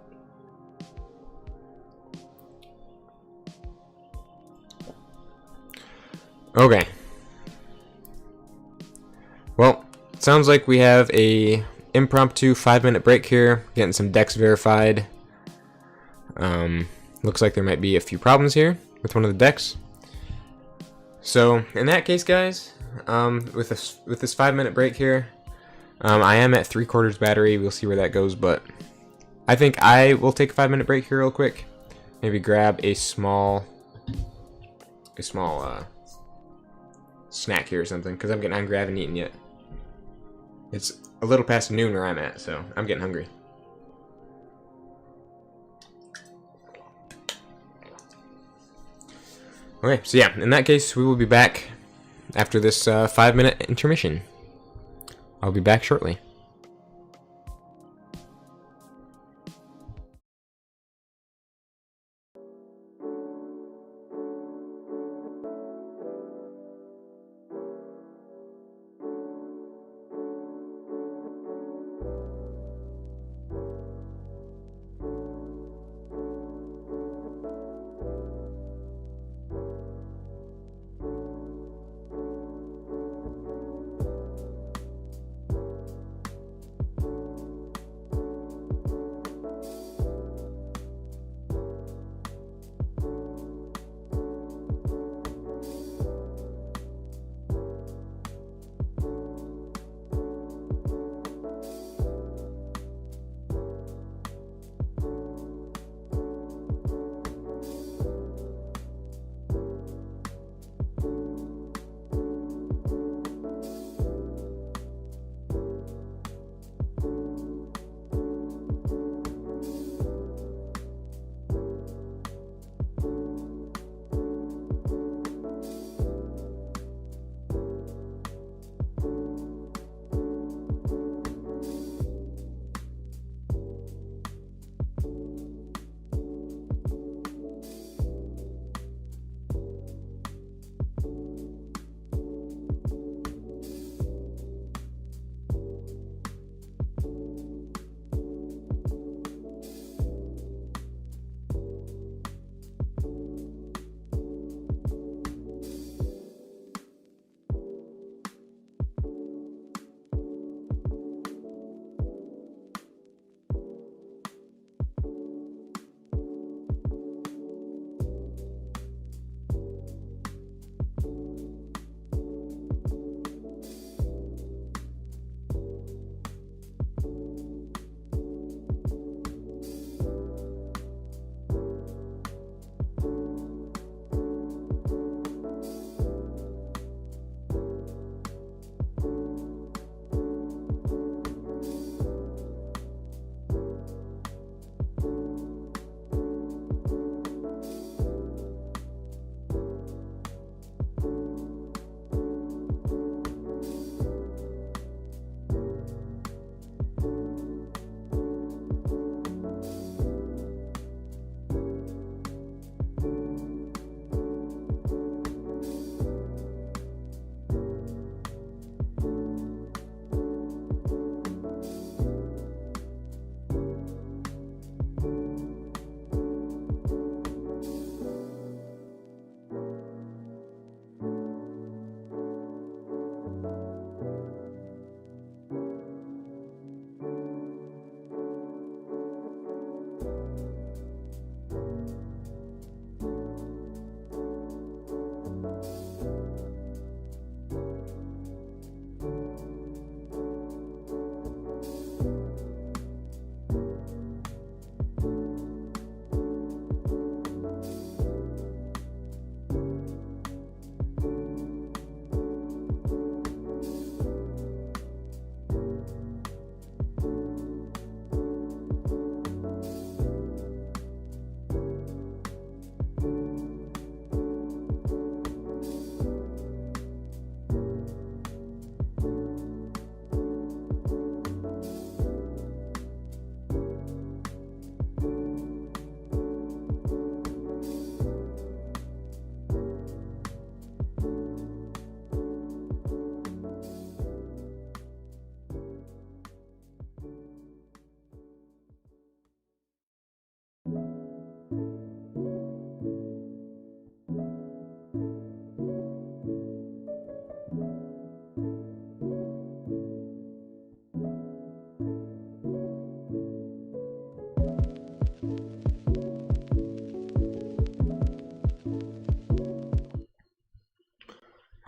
Okay. Well, it sounds like we have a impromptu 5-minute break here, getting some decks verified. Looks like there might be a few problems here with one of the decks. So in that case, guys, with this 5-minute break here, I am at 3/4 battery. We'll see where that goes, but I think I will take a 5-minute break here real quick. Maybe grab a small snack here or something, because I'm getting hungry. I haven't eaten yet. It's a little past noon where I'm at, so I'm getting hungry. Okay, so yeah, in that case, we will be back after this 5-minute intermission. I'll be back shortly.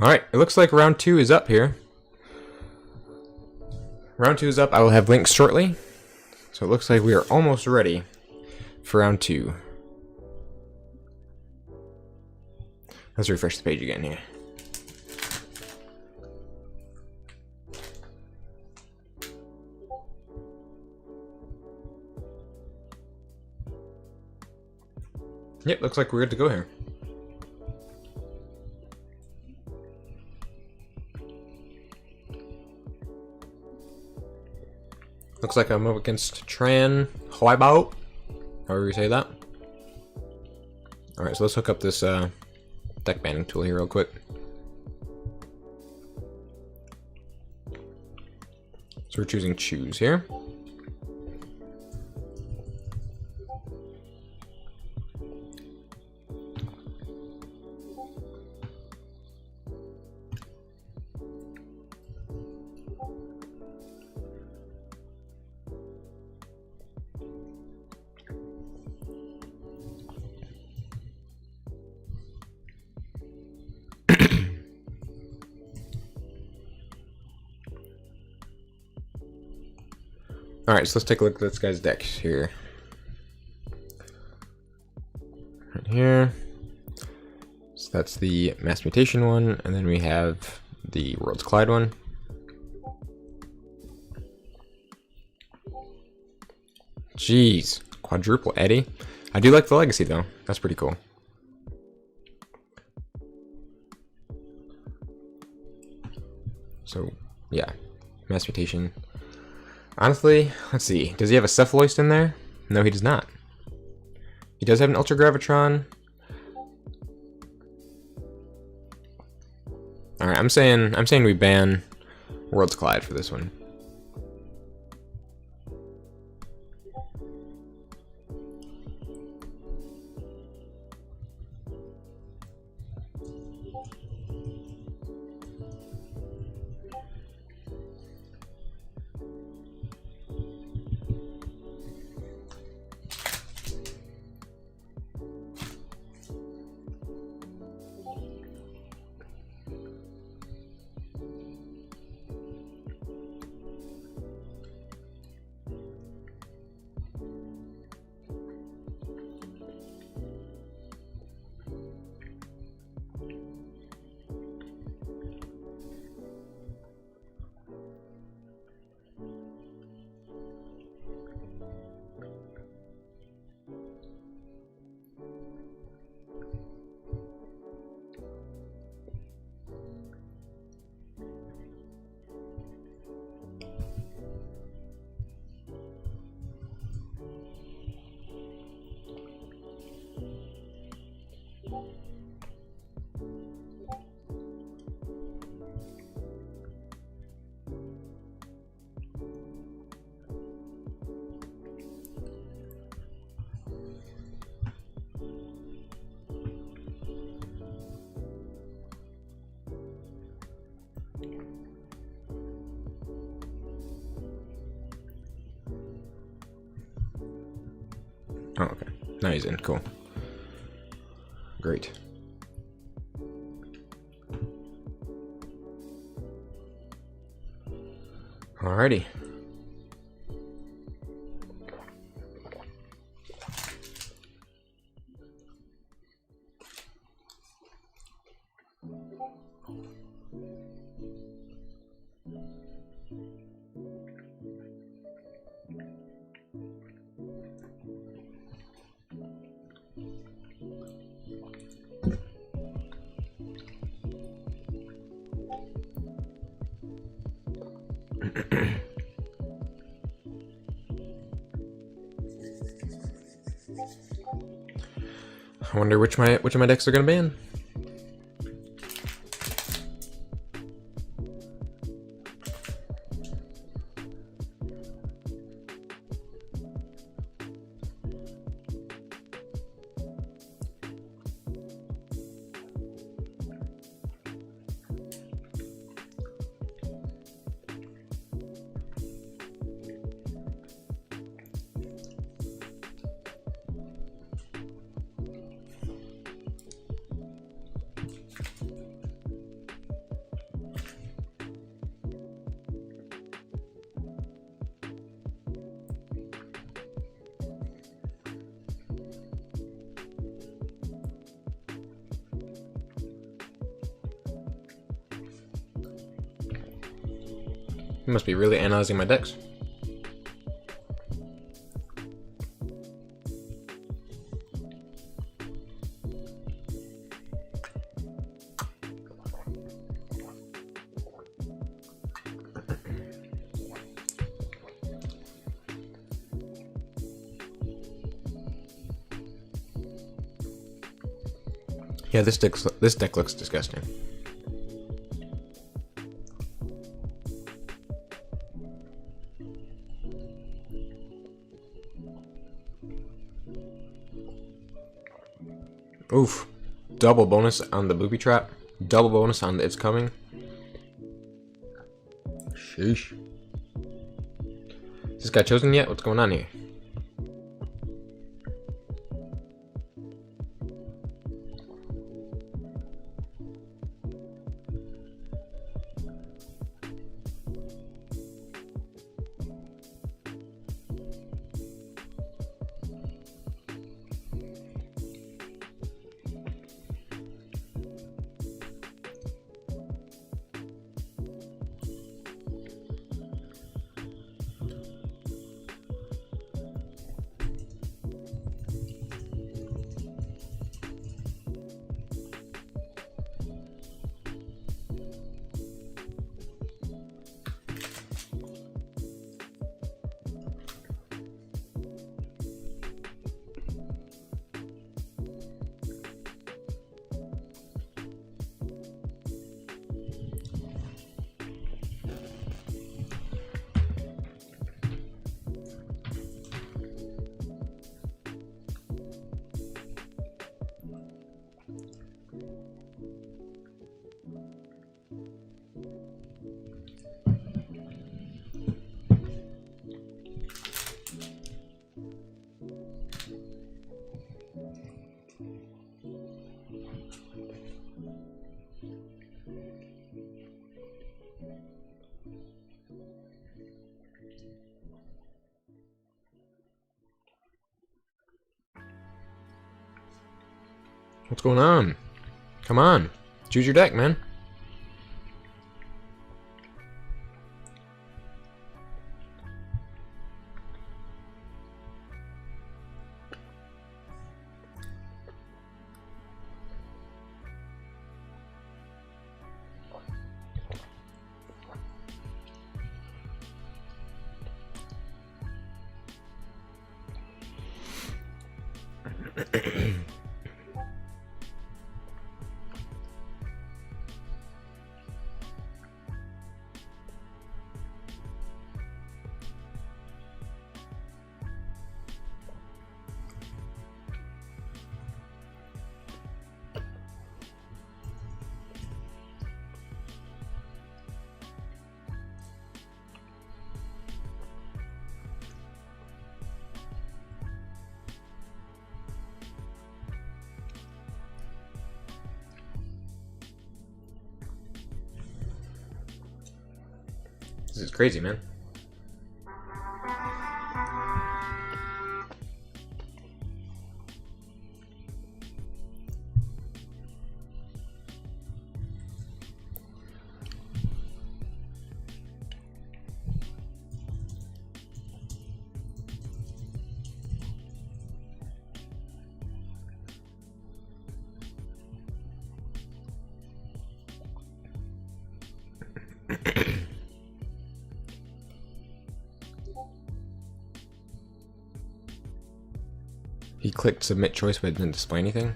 Alright, it looks like round 2 is up here. Round 2 is up. I will have links shortly. So it looks like we are almost ready for round 2. Let's refresh the page again here. Yep, looks like we're good to go here. Looks like I'm up against Tran Huaibao, however you say that. Alright, so let's hook up this deck banding tool here real quick. So we're choosing choose here. Alright, so let's take a look at this guy's deck here. Right here. So that's the Mass Mutation one, and then we have the Worlds Collide one. Jeez, quadruple Eddie. I do like the Legacy though. That's pretty cool. So, yeah, Mass Mutation. Honestly, let's see. Does he have a Cephaloist in there? No, he does not. He does have an Ultra Gravitron. Alright, I'm saying we ban Worlds Collide for this one. Oh, okay. Now he's in. Cool. Great. Alrighty. I wonder which of my decks are gonna ban. You must be really analyzing my decks. Yeah, this deck looks disgusting. Oof. Double bonus on the booby trap. Double bonus on the it's coming. Sheesh. Is this guy chosen yet? What's going on here? What's going on? Come on. Choose your deck, man. This is crazy, man. He clicked submit choice but it didn't display anything.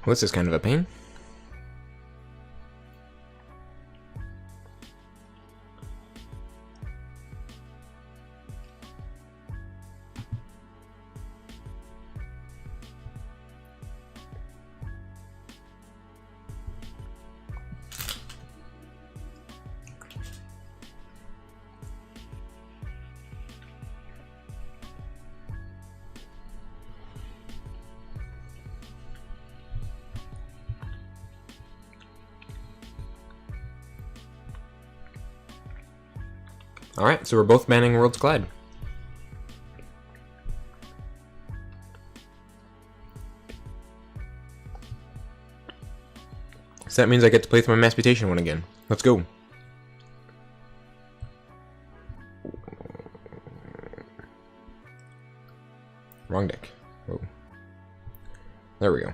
Well, this is kind of a pain. Alright, so we're both banning Worlds Collide. So that means I get to play through my Mass Mutation one again. Let's go. Wrong deck. Whoa. There we go.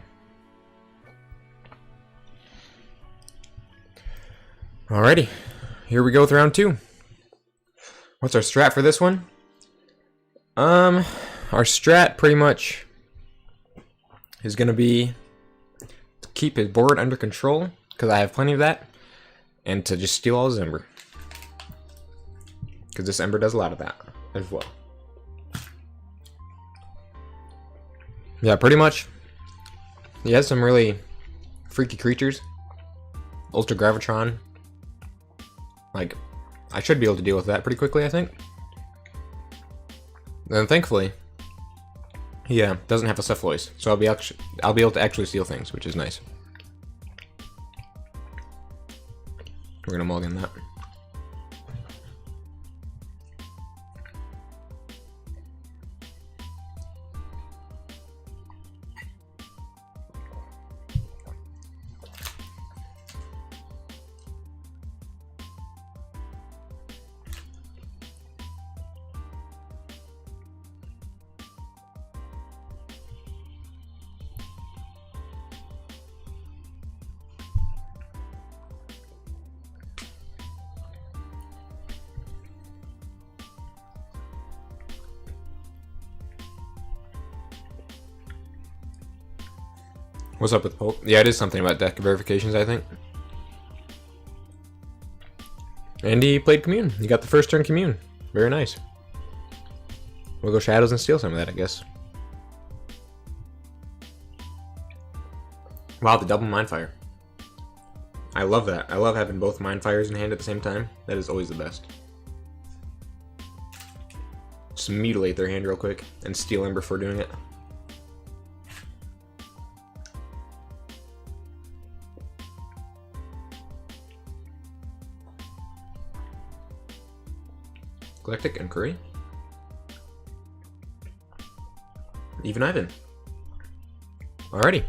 Alrighty, here we go with round 2. What's our strat for this one? Our strat pretty much is gonna be to keep his board under control, because I have plenty of that, and to just steal all his Ember. Because this Ember does a lot of that as well. Yeah, pretty much. He has some really freaky creatures. Ultra Gravitron. Like, I should be able to deal with that pretty quickly, I think. And thankfully, he doesn't have a Cephalois, so I'll be able to actually steal things, which is nice. We're gonna mulligan that. What's up with Pope? Yeah, it is something about deck verifications, I think. And he played Commune. He got the first turn Commune. Very nice. We'll go Shadows and steal some of that, I guess. Wow, the double Mindfire. I love that. I love having both Mindfires in hand at the same time. That is always the best. Just mutilate their hand real quick and steal Ember before doing it. Galactic and Curry. Even Ivan. Alrighty.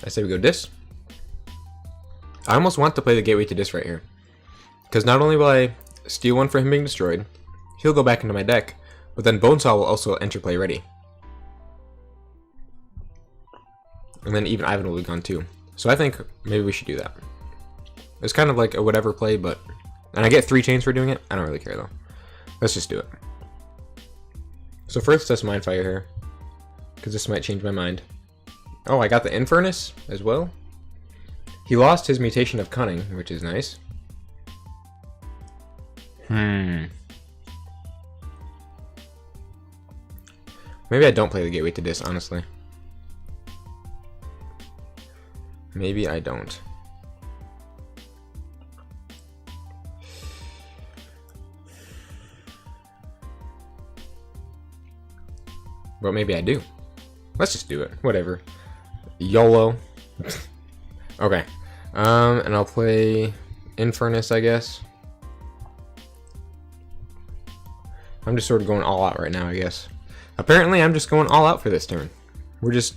I say we go Dis. I almost want to play the Gateway to Dis right here. Because not only will I steal one for him being destroyed, he'll go back into my deck, but then Bonesaw will also enter play ready. And then even Ivan will be gone too. So I think maybe we should do that. It's kind of like a whatever play, but... And I get 3 chains for doing it. I don't really care, though. Let's just do it. So first, let's Mindfire here. Because this might change my mind. Oh, I got the Infernus as well. He lost his Mutation of Cunning, which is nice. Maybe I don't play the Gateway to Dis, honestly. Maybe I don't. But maybe I do. Let's just do it. Whatever. YOLO. Okay. And I'll play Infernus, I guess. I'm just sort of going all out right now, I guess. Apparently, I'm just going all out for this turn. We're just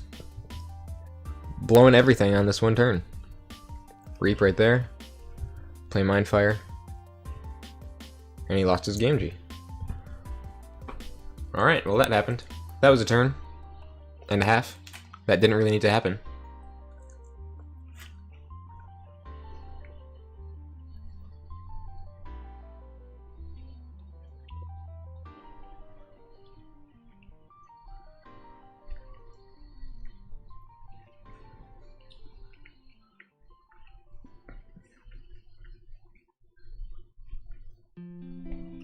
blowing everything on this one turn. Reap right there. Play Mindfire. And he lost his Gamgee. Alright, well that happened. That was a turn and a half. That didn't really need to happen.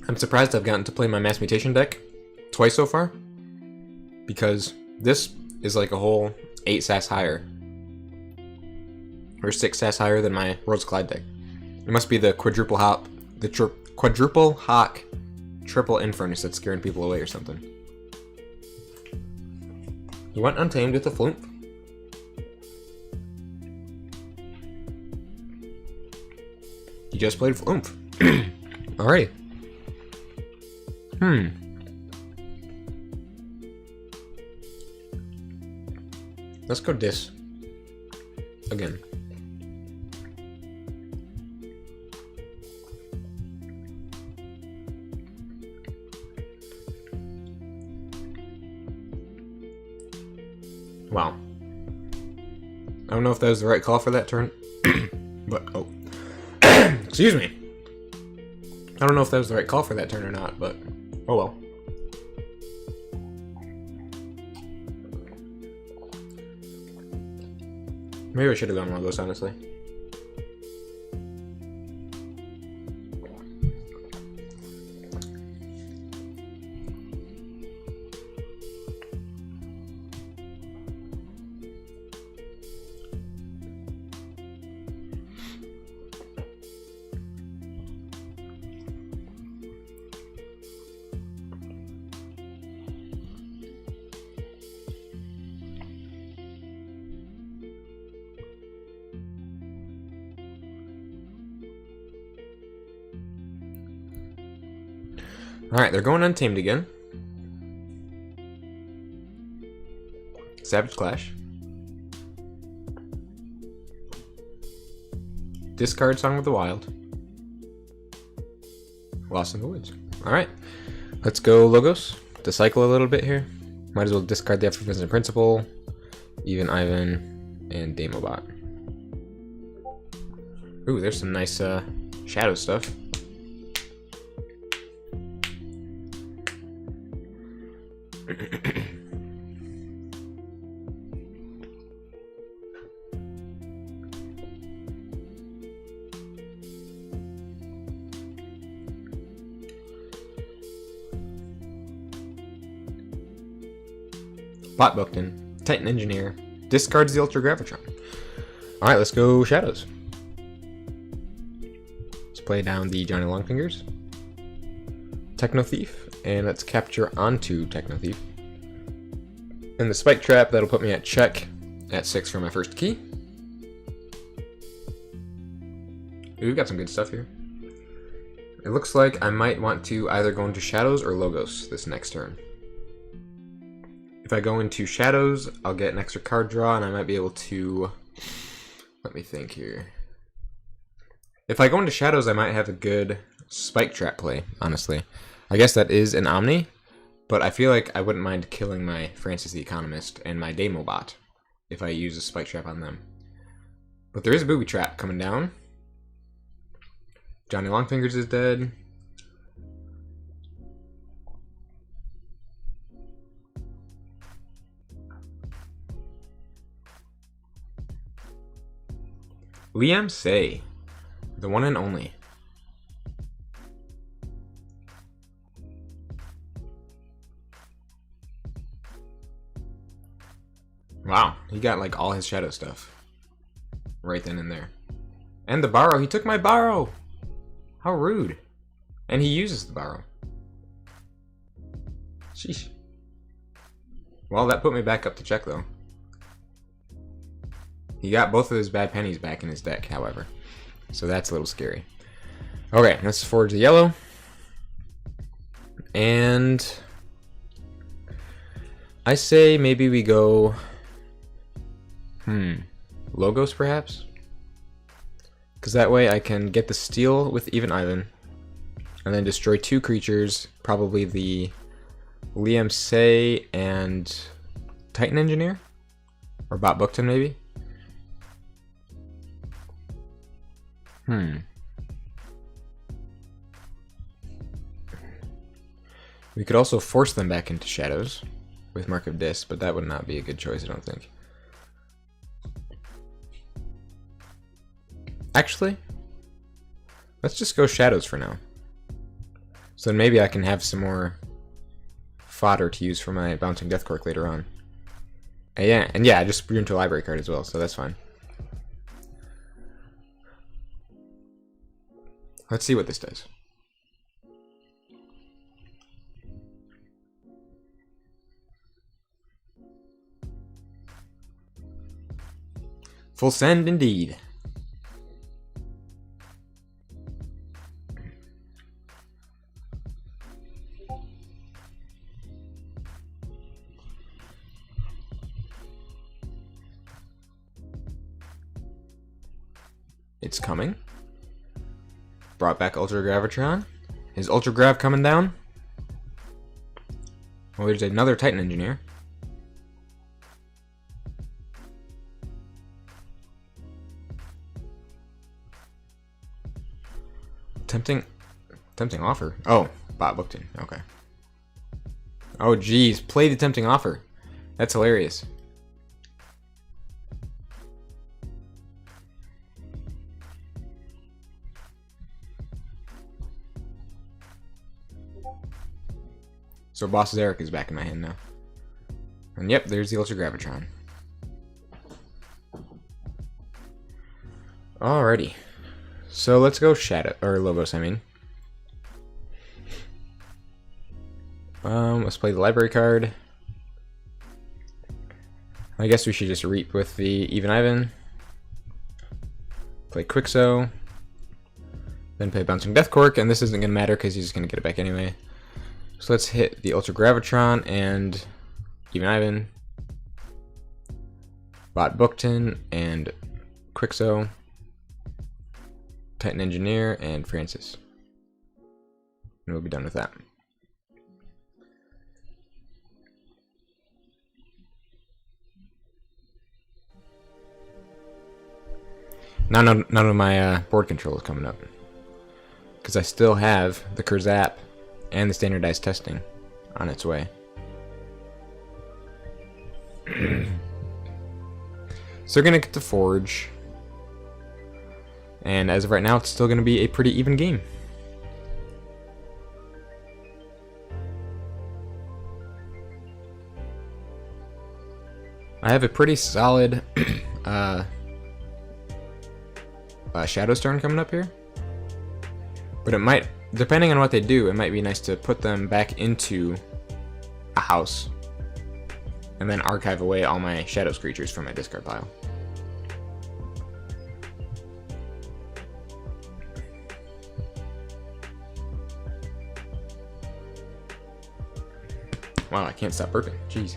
I'm surprised I've gotten to play my Mass Mutation deck twice so far, because this is like a whole 8 sass higher, or 6 sass higher than my World's Collide deck. It must be the quadruple hawk, triple Infernus that's scaring people away or something. You went Untamed with a Floomp. You just played Floomp. Alright. Let's go Dis. Again. Wow. I don't know if that was the right call for that turn, but oh. Excuse me. I don't know if that was the right call for that turn or not, but oh well. Maybe I should have gone one of those, honestly. Alright, they're going Untamed again. Savage Clash. Discard Song of the Wild. Lost in the Woods. Alright, let's go Logos to cycle a little bit here. Might as well discard the Effervescent Principle, Even Ivan, and Damobot. Ooh, there's some nice shadow stuff. Bot Bookton, Titan Engineer, discards the Ultra Gravitron. Alright, let's go Shadows. Let's play down the Johnny Longfingers, Techno Thief, and let's capture onto Techno Thief. And the Spike Trap, that'll put me at check at 6 for my first key. Ooh, we've got some good stuff here. It looks like I might want to either go into Shadows or Logos this next turn. If I go into Shadows, I'll get an extra card draw, and I might be able to... Let me think here. If I go into Shadows, I might have a good Spike Trap play, honestly. I guess that is an Omni, but I feel like I wouldn't mind killing my Francis the Economist and my Damobot if I use a Spike Trap on them. But there is a Booby Trap coming down. Johnny Longfingers is dead. Liam Say, the one and only. Wow, he got like all his shadow stuff right then and there. And the borrow, he took my borrow! How rude. And he uses the borrow. Sheesh. Well, that put me back up to check though. He got both of his bad pennies back in his deck, however. So that's a little scary. Okay, let's forge the yellow. And I say maybe we go... Logos, perhaps? Because that way I can get the steal with Even Ivan. And then destroy 2 creatures. Probably the Liam Say and Titan Engineer? Or Bot Bookton, maybe? We could also force them back into Shadows with Mark of Dis, but that would not be a good choice, I don't think. Actually, let's just go Shadows for now. So So then maybe I can have some more fodder to use for my bouncing death cork later on. And yeah, I just grew into a library card as well, so that's fine. Let's see what this does. Full send indeed. It's coming. Brought back Ultra Gravitron. Is Ultra Grav coming down? Well, there's another Titan Engineer. Tempting offer. Oh, Bot Bookton. Okay. Oh, geez. Play the tempting offer. That's hilarious. So Boss Zarek is back in my hand now. And yep, there's the Ultra Gravitron. Alrighty. So let's go Shadow, or Lobos, I mean. Let's play the library card. I guess we should just Reap with the Even Ivan. Play Quixo. Then play Bouncing Death Cork, and this isn't going to matter because he's just going to get it back anyway. So let's hit the Ultra Gravitron and Even Ivan. Bot Bookton and Quixo. Titan Engineer and Francis. And we'll be done with that. None of my board control is coming up. Because I still have the Kurzap and the standardized testing on its way. So we're going to get the Forge. And as of right now, it's still going to be a pretty even game. I have a pretty solid Shadow Stone coming up here. But it might, depending on what they do, it might be nice to put them back into a house. And then archive away all my Shadows creatures from my discard pile. Wow, I can't stop burping. Jeez.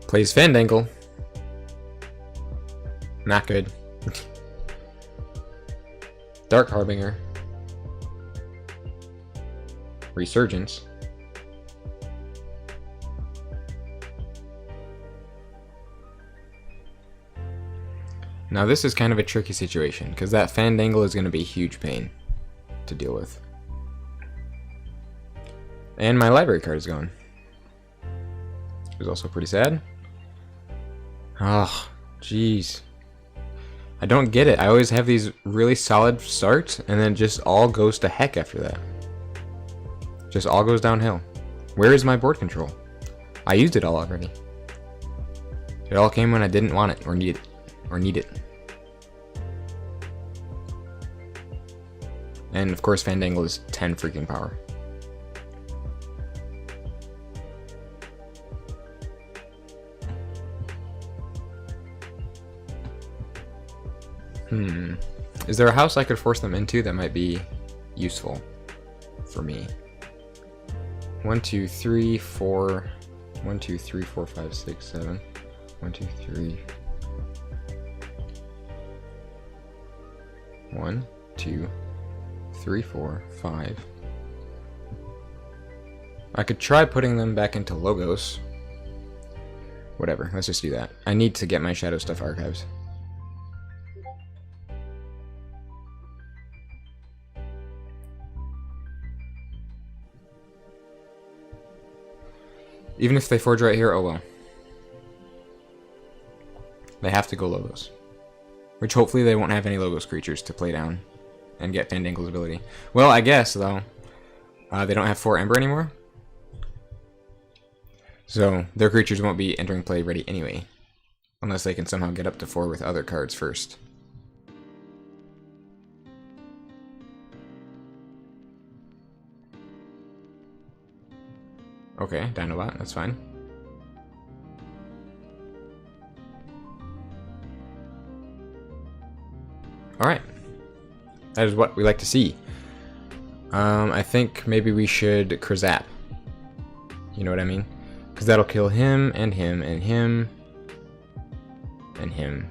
Plays Fandangle. Not good. Dark Harbinger. Resurgence. Now this is kind of a tricky situation, because that Fandangle is going to be a huge pain to deal with. And my library card is gone. Which is also pretty sad. Oh, jeez. I don't get it. I always have these really solid starts, and then just all goes to heck after that. Just all goes downhill. Where is my board control? I used it all already. It all came when I didn't want it, or need it. And of course Fandangle is 10 freaking power. Is there a house I could force them into that might be useful for me? 1, 2, 3, 4. 1, 2, 3, 4, 5, 6, 7. 1, 2, 3. 1, 2, 3, 4, 5. I could try putting them back into Logos. Whatever, let's just do that. I need to get my shadow stuff archives. Even if they forge right here, oh well. They have to go Logos. Which hopefully they won't have any Logos creatures to play down and get Fandangle's ability. Well, I guess, though. They don't have 4 Ember anymore. So, their creatures won't be entering play ready anyway. Unless they can somehow get up to 4 with other cards first. Okay, Dinobot, that's fine. Alright. That is what we like to see. I think maybe we should Krazap. You know what I mean? Because that'll kill him, and him, and him, and him.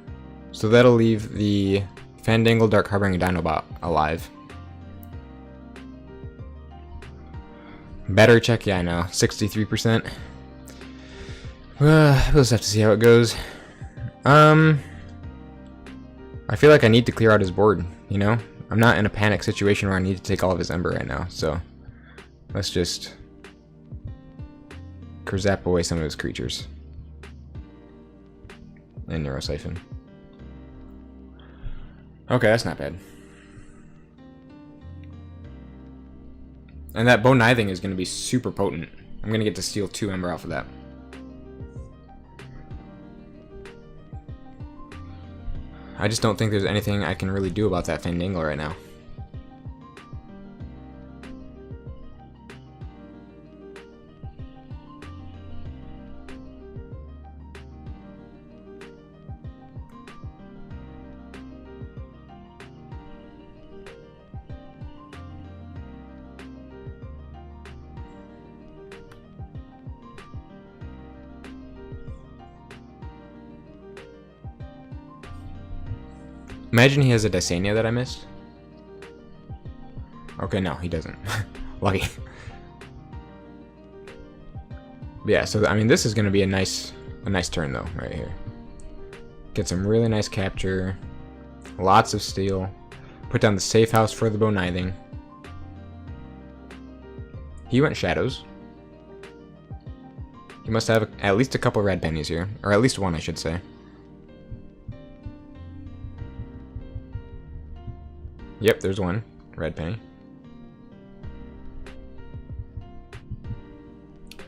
So that'll leave the Fandangle Dark Harboring Dinobot alive. Battery check? Yeah, I know. 63%. We'll just have to see how it goes. I feel like I need to clear out his board, you know? I'm not in a panic situation where I need to take all of his Ember right now, so let's just Krazap away some of his creatures. And Neurosiphon. Okay, that's not bad. And that Bone Nithing is going to be super potent. I'm going to get to steal 2 Ember off of that. I just don't think there's anything I can really do about that Fandangle right now. Imagine he has a Dysania that I missed. Okay, no, he doesn't. Lucky. But yeah, so I mean, this is going to be a nice turn though, right here. Get some really nice capture, lots of steal. Put down the safe house for the Bone Nithing. He went Shadows. He must have at least a couple red pennies here, or at least one, I should say. Yep, there's one red penny.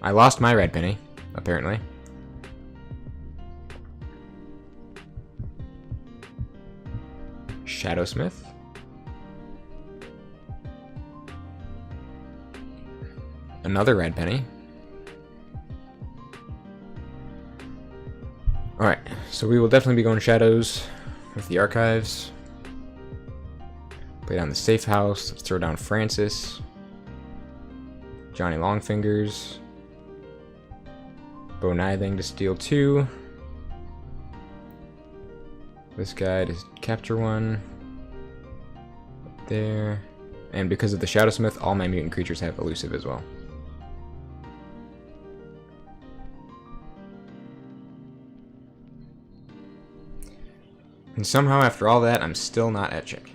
I lost my red penny, apparently. Shadowsmith. Another red penny. Alright, so we will definitely be going Shadows with the archives. Play down the safe house. Let's throw down Francis. Johnny Longfingers. Bone Nithing to steal 2. This guy to capture 1. There. And because of the Shadowsmith, all my mutant creatures have elusive as well. And somehow after all that, I'm still not at check.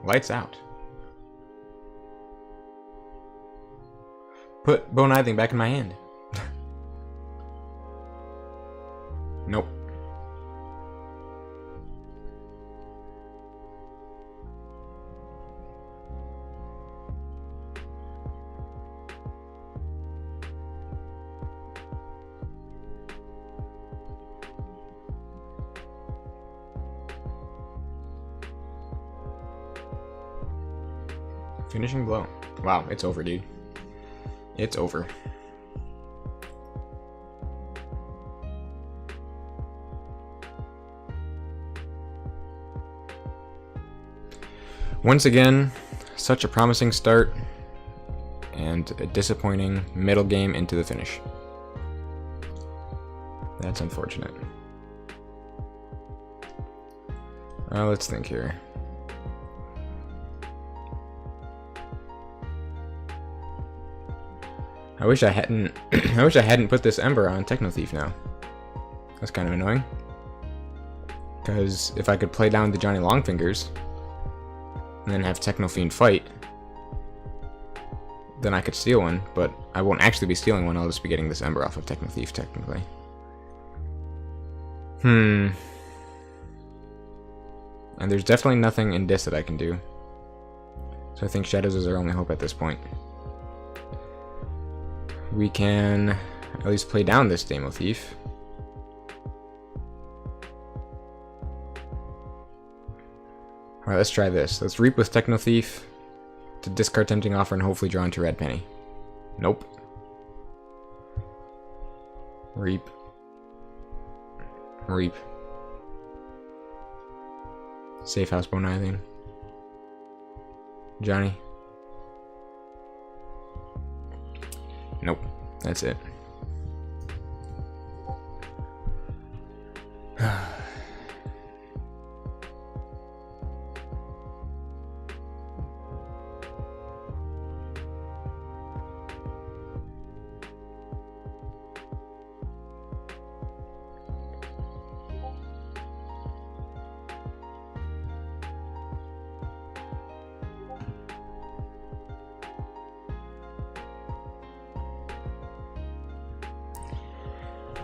Lights out. Put Bone Nithing back in my hand. Nope. Finishing blow. Wow, it's over, dude. It's over. Once again, such a promising start. And and a disappointing middle game into the finish. That's unfortunate. Let's think here. I wish I hadn't I wish I hadn't put this Ember on Techno Thief now. That's kind of annoying. Because if I could play down the Johnny Longfingers and then have Techno Fiend fight, then I could steal one, but I won't actually be stealing one, I'll just be getting this Ember off of Techno Thief technically. And there's definitely nothing in this that I can do. So I think Shadows is our only hope at this point. We can at least play down this Demo Thief. Alright, let's try this. Let's Reap with Techno Thief to discard Tempting Offer and hopefully draw into Red Penny. Nope. Reap. Reap. Safe House Bonizing. Johnny. Nope. That's it.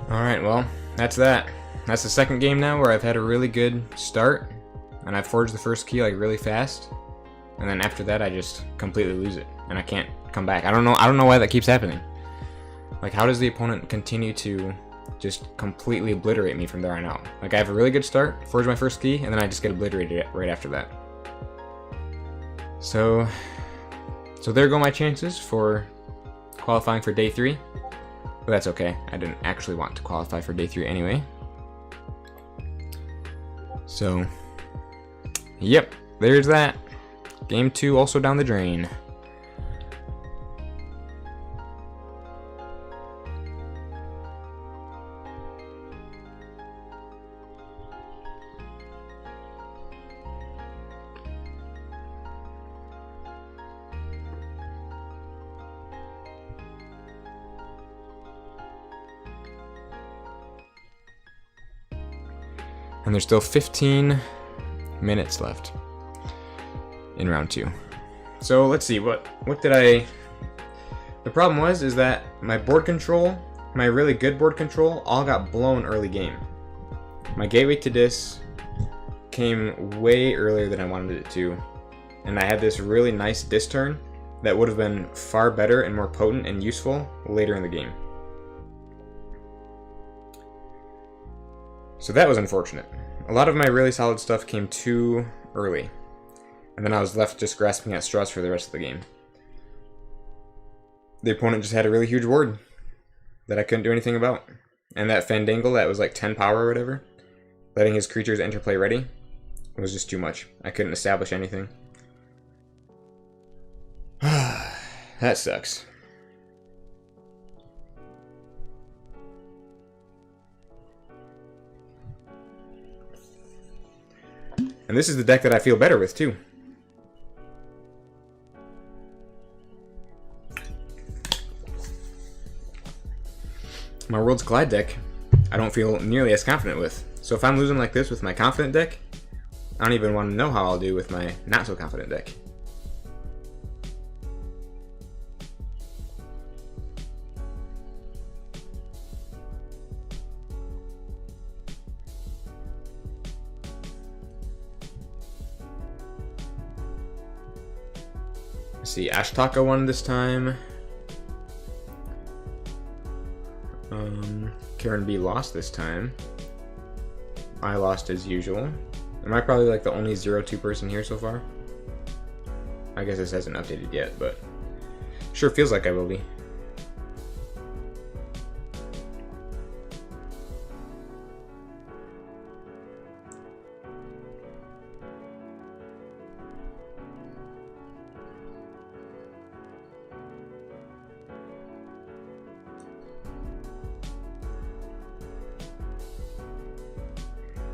Alright, well, that's that. That's the second game now where I've had a really good start, and I forged the first key like really fast, and then after that I just completely lose it, and I can't come back. I don't know why that keeps happening. Like, how does the opponent continue to just completely obliterate me from there on out? Like, I have a really good start, forge my first key, and then I just get obliterated right after that. So there go my chances for qualifying for day 3. But that's okay. I didn't actually want to qualify for day 3 anyway. So, yep, there's that. Game 2 also down the drain. And there's still 15 minutes left in round 2. So let's see, what did I... The problem is that my board control, my really good board control, all got blown early game. My gateway to this came way earlier than I wanted it to. And I had this really nice dis turn that would have been far better and more potent and useful later in the game. So that was unfortunate. A lot of my really solid stuff came too early, and then I was left just grasping at straws for the rest of the game. The opponent just had a really huge board that I couldn't do anything about. And that Fandangle that was like 10 power or whatever, letting his creatures enter play ready, was just too much. I couldn't establish anything. That sucks. And this is the deck that I feel better with, too. My World's Collide deck, I don't feel nearly as confident with. So if I'm losing like this with my confident deck, I don't even want to know how I'll do with my not-so-confident deck. Let's see, Ashtaka won this time. Karen B lost this time. I lost as usual. Am I probably like the only 0-2 person here so far? I guess this hasn't updated yet, but sure feels like I will be.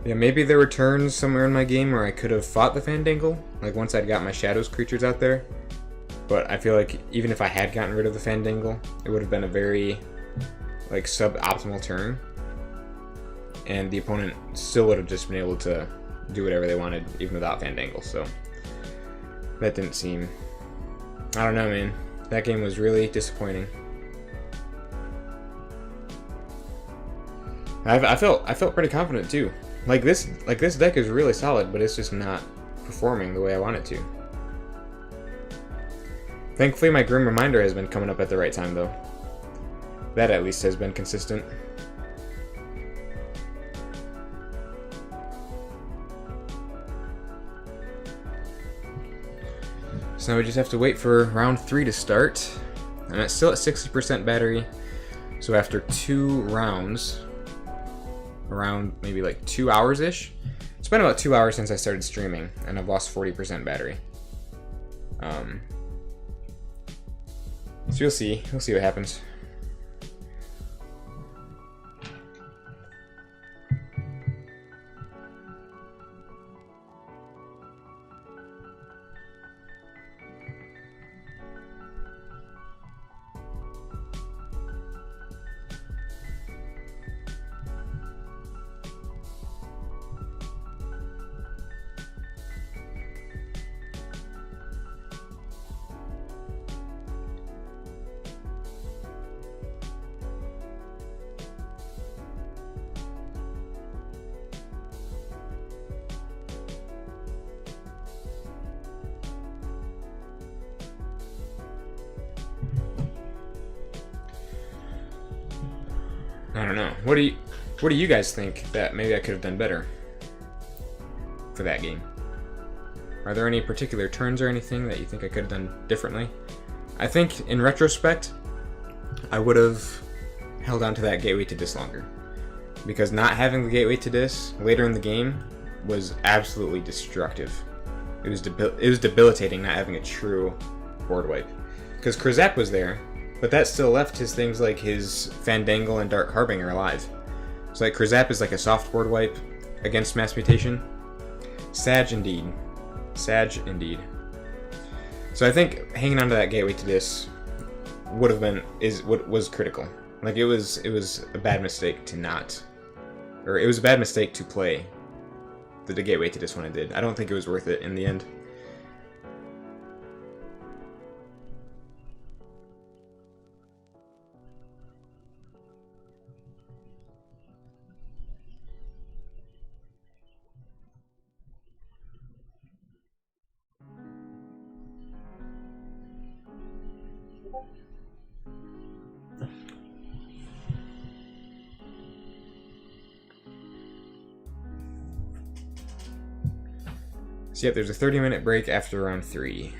Yeah, maybe there were turns somewhere in my game where I could have fought the Fandangle, like once I'd got my Shadows creatures out there. But I feel like even if I had gotten rid of the Fandangle, it would have been a very, like, suboptimal turn. And the opponent still would have just been able to do whatever they wanted, even without Fandangle, so that didn't seem... I don't know, man. That game was really disappointing. I felt pretty confident too. Like this deck is really solid, but it's just not performing the way I want it to. Thankfully, my Grim Reminder has been coming up at the right time, though. That at least has been consistent. So now we just have to wait for round 3 to start. I'm still at 60% battery, so after 2 rounds, around maybe like 2 hours-ish. It's been about 2 hours since I started streaming, and I've lost 40% battery. So we'll see what happens. I don't know. What do you guys think that maybe I could have done better for that game? Are there any particular turns or anything that you think I could have done differently? I think in retrospect, I would have held on to that gateway to dis longer, because not having the gateway to dis later in the game was absolutely destructive. It was debilitating not having a true board wipe, because Krazap was there. But that still left his things like his Fandangle and Dark Harbinger alive. So like Krazap is like a soft board wipe against Mass Mutation. Sag indeed. Sag indeed. So I think hanging on to that gateway to this would have been was critical. Like it was a bad mistake to not, or it was a bad mistake to play the gateway to this one I did. I don't think it was worth it in the end. So yeah, there's a 30-minute break after round 3.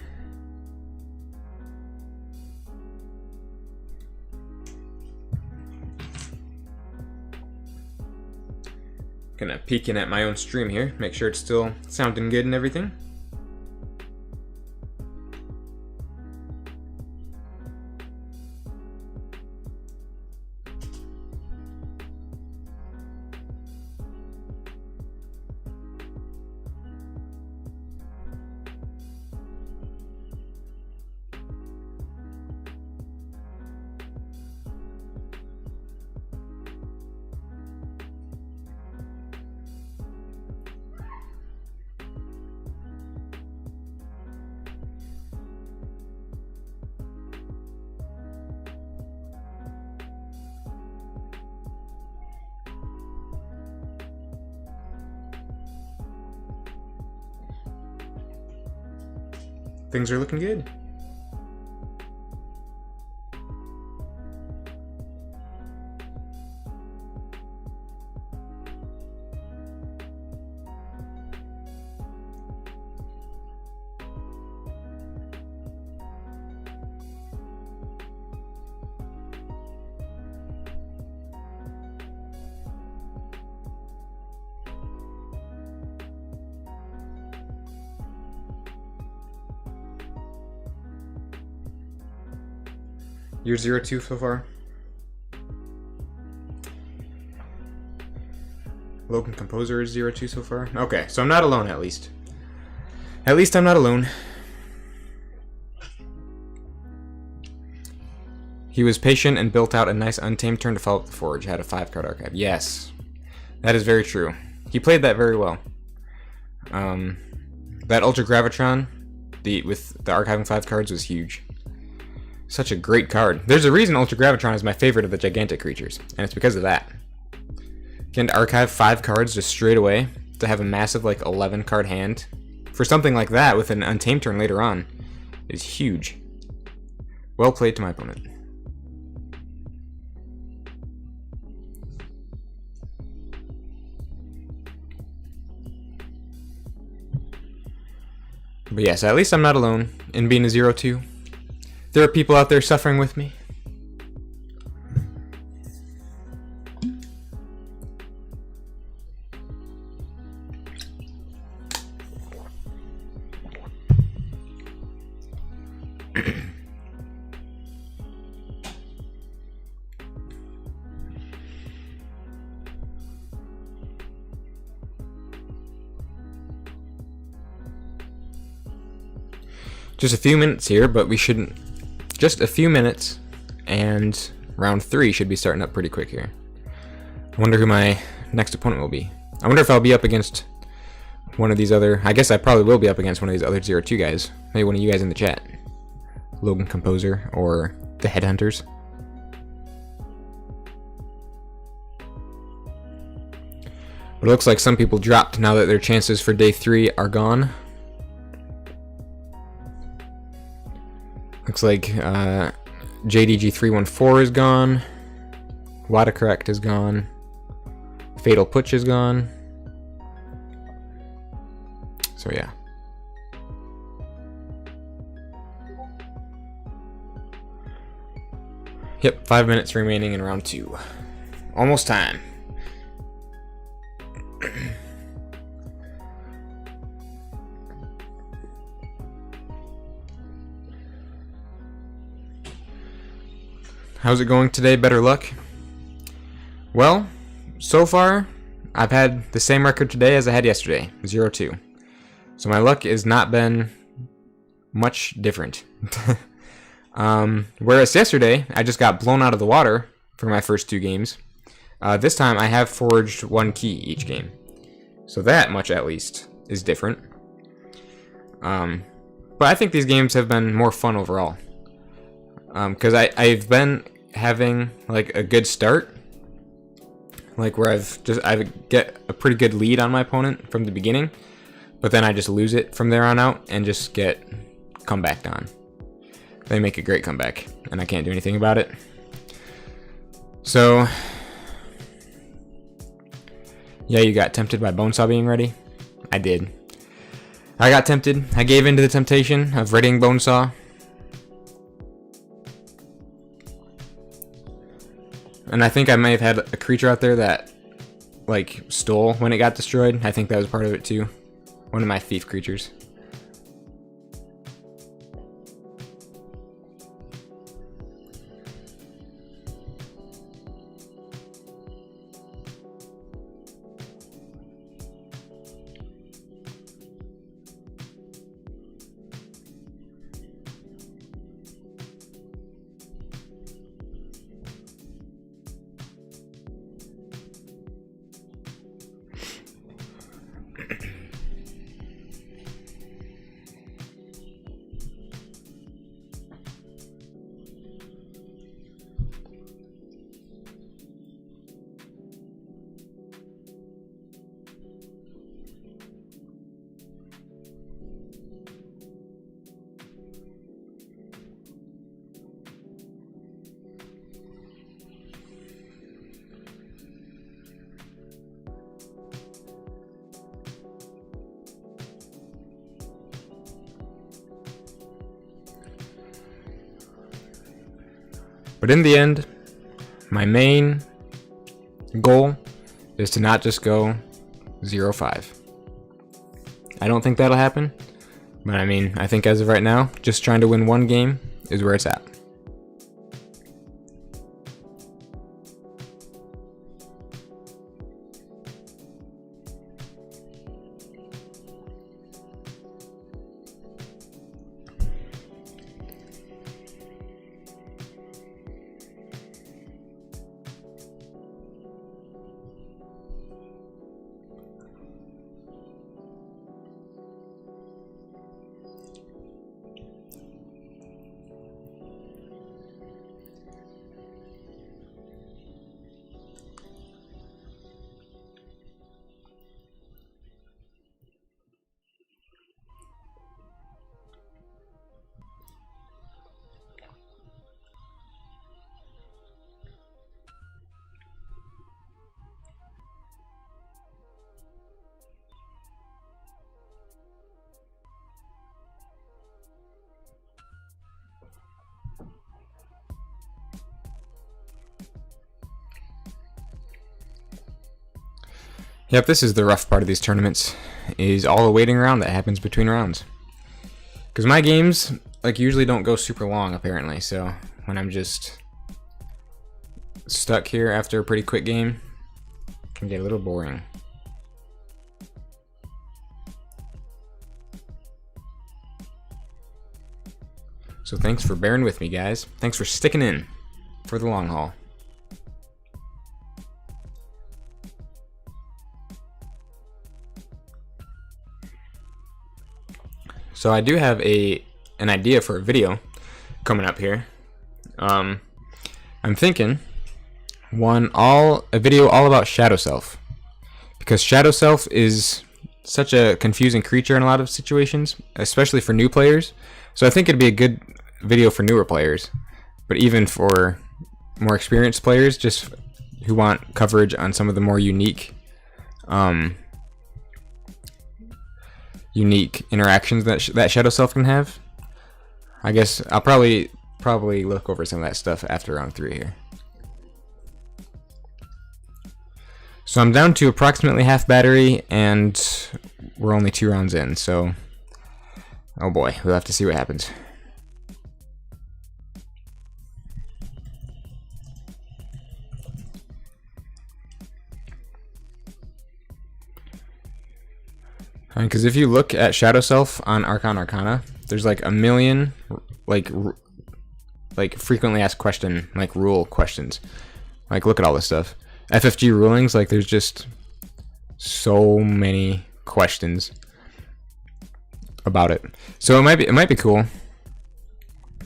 Gonna peek in at my own stream here, make sure it's still sounding good and everything. Things are looking good. You're 0-2 so far? Logan Composer is 0-2 so far. Okay, so I'm not alone at least. At least I'm not alone. He was patient and built out a nice Untamed turn to follow up the Forge. Had a 5-card archive. Yes, that is very true. He played that very well. That Ultra Gravitron, with the archiving 5 cards, was huge. Such a great card. There's a reason Ultra Gravitron is my favorite of the gigantic creatures, and it's because of that. Again, to archive 5 cards just straight away, to have a massive, like, 11-card hand, for something like that with an Untamed turn later on, is huge. Well played to my opponent. But yes, at least I'm not alone in being a 0-2. There are people out there suffering with me. Just a few minutes here, but we shouldn't. Just a few minutes, and round 3 should be starting up pretty quick here. I wonder who my next opponent will be. I wonder if I'll be up against one of these other. I guess I probably will be up against one of these other 0-2 guys. Maybe one of you guys in the chat. Logan Composer or the Headhunters. But it looks like some people dropped now that their chances for day 3 are gone. Looks like JDG314 is gone. Wada Correct is gone. Fatal Putsch is gone. So yeah. Yep, 5 minutes remaining in round 2. Almost time. How's it going today? Better luck? Well, so far, I've had the same record today as I had yesterday, 0-2. So my luck has not been much different. Whereas yesterday, I just got blown out of the water for my first 2 games. This time, I have forged 1 key each game. So that much, at least, is different. But I think these games have been more fun overall. Because I've been having like a good start, like where I get a pretty good lead on my opponent from the beginning, but then I just lose it from there on out and just get comebacked on. They make a great comeback, and I can't do anything about it. So yeah, you got tempted by Bonesaw being ready? I did. I got tempted. I gave in to the temptation of readying Bonesaw. And I think I may have had a creature out there that, like, stole when it got destroyed. I think that was part of it, too. One of my thief creatures. But in the end, my main goal is to not just go 0-5. I don't think that'll happen, but I mean, I think as of right now, just trying to win 1 game is where it's at. Yep, this is the rough part of these tournaments, is all the waiting around that happens between rounds. Because my games, like, usually don't go super long, apparently, so when I'm just stuck here after a pretty quick game, it can get a little boring. So thanks for bearing with me, guys. Thanks for sticking in for the long haul. So I do have an idea for a video coming up here. I'm thinking a video all about Shadow Self, because Shadow Self is such a confusing creature in a lot of situations, especially for new players. So I think it'd be a good video for newer players, but even for more experienced players, just who want coverage on some of the more unique interactions that Shadow Self can have. I guess I'll probably look over some of that stuff after round 3 here. So I'm down to approximately half battery, and we're only 2 rounds in, so oh boy, we'll have to see what happens. Because if you look at Shadow Self on Archon Arcana, there's like a million like frequently asked question, like rule questions. Like, look at all this stuff. FFG rulings, like there's just so many questions about it. So it might be cool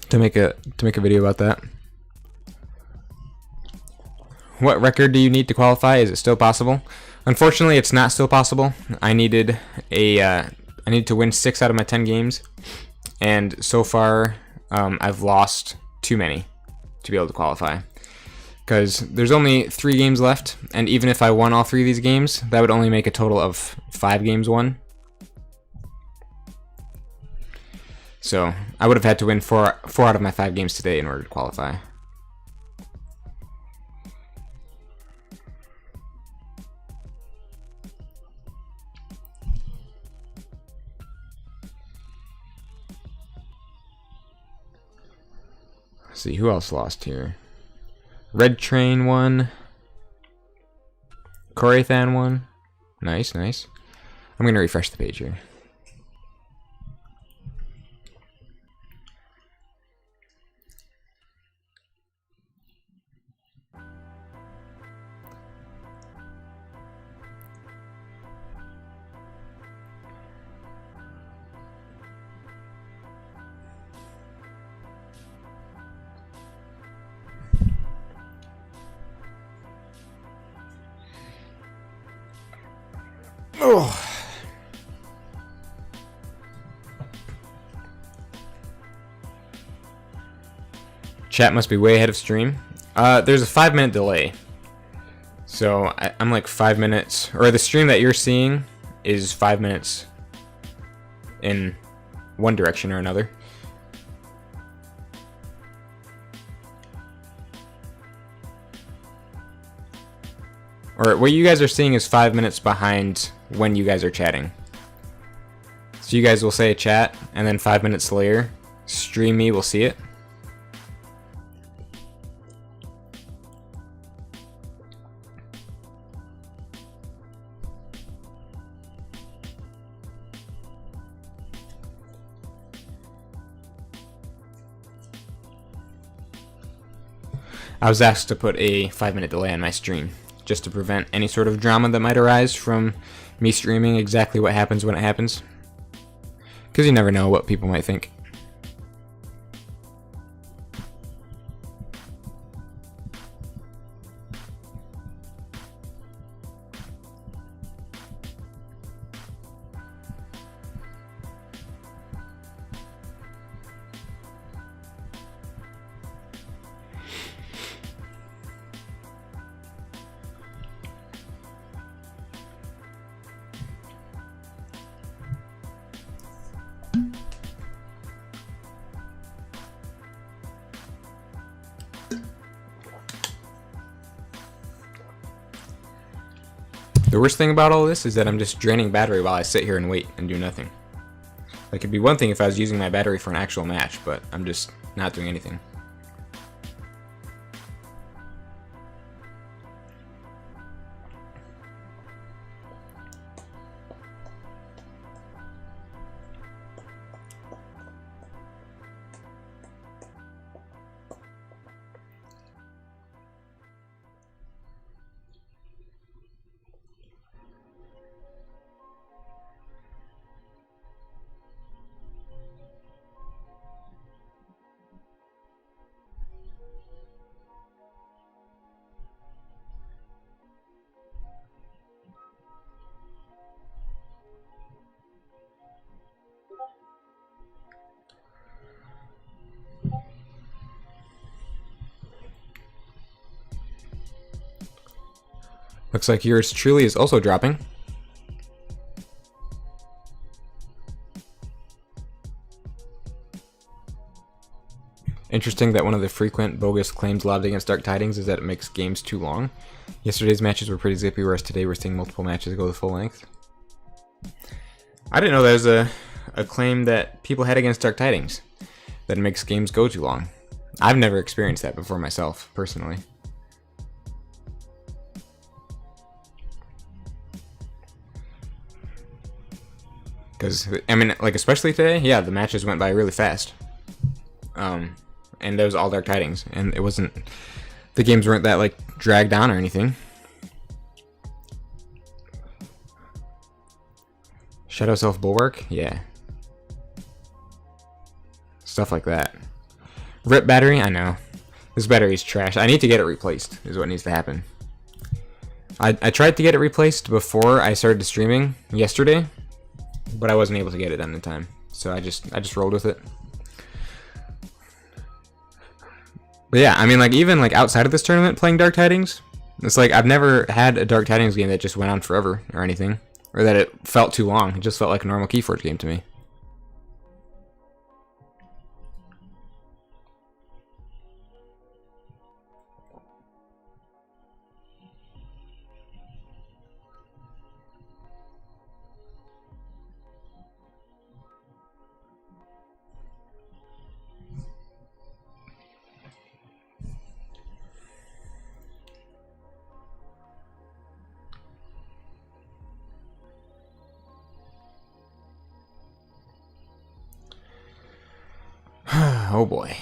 to make a video about that. What record do you need to qualify? Is it still possible? Unfortunately, it's not still possible. I need to win 6 out of my 10 games, and so far I've lost too many to be able to qualify. Because there's only 3 games left, and even if I won all 3 of these games, that would only make a total of 5 games won. So I would have had to win 4 out of my 5 games today in order to qualify. Let's see, who else lost here? Red Train won. Korathan won. Nice, nice. I'm going to refresh the page here. Oh. Chat must be way ahead of stream. There's a 5-minute delay. So I'm like 5 minutes, or the stream that you're seeing is 5 minutes in one direction or another. Or what you guys are seeing is 5 minutes behind when you guys are chatting. So you guys will say a chat, and then 5 minutes later, Stream Me will see it. I was asked to put a 5-minute delay on my stream, just to prevent any sort of drama that might arise from me streaming exactly what happens when it happens. Because you never know what people might think. The worst thing about all this is that I'm just draining battery while I sit here and wait and do nothing. Like, it'd be one thing if I was using my battery for an actual match, but I'm just not doing anything. Looks like yours truly is also dropping. Interesting that one of the frequent bogus claims lobbed against Dark Tidings is that it makes games too long. Yesterday's matches were pretty zippy, whereas today we're seeing multiple matches go the full length. I didn't know that was a claim that people had against Dark Tidings, that it makes games go too long. I've never experienced that before myself, personally. Because, I mean, like, especially today, yeah, the matches went by really fast. And that was all Dark Tidings. And it wasn't, the games weren't that, like, dragged on or anything. Shadow Self Bulwark? Yeah. Stuff like that. Rip battery? I know. This battery's trash. I need to get it replaced, is what needs to happen. I tried to get it replaced before I started streaming yesterday, but I wasn't able to get it done in time, so I just rolled with it. But yeah, I mean, like, even like outside of this tournament playing Dark Tidings, it's like I've never had a Dark Tidings game that just went on forever or anything, or that it felt too long. It just felt like a normal Keyforge game to me. Oh boy.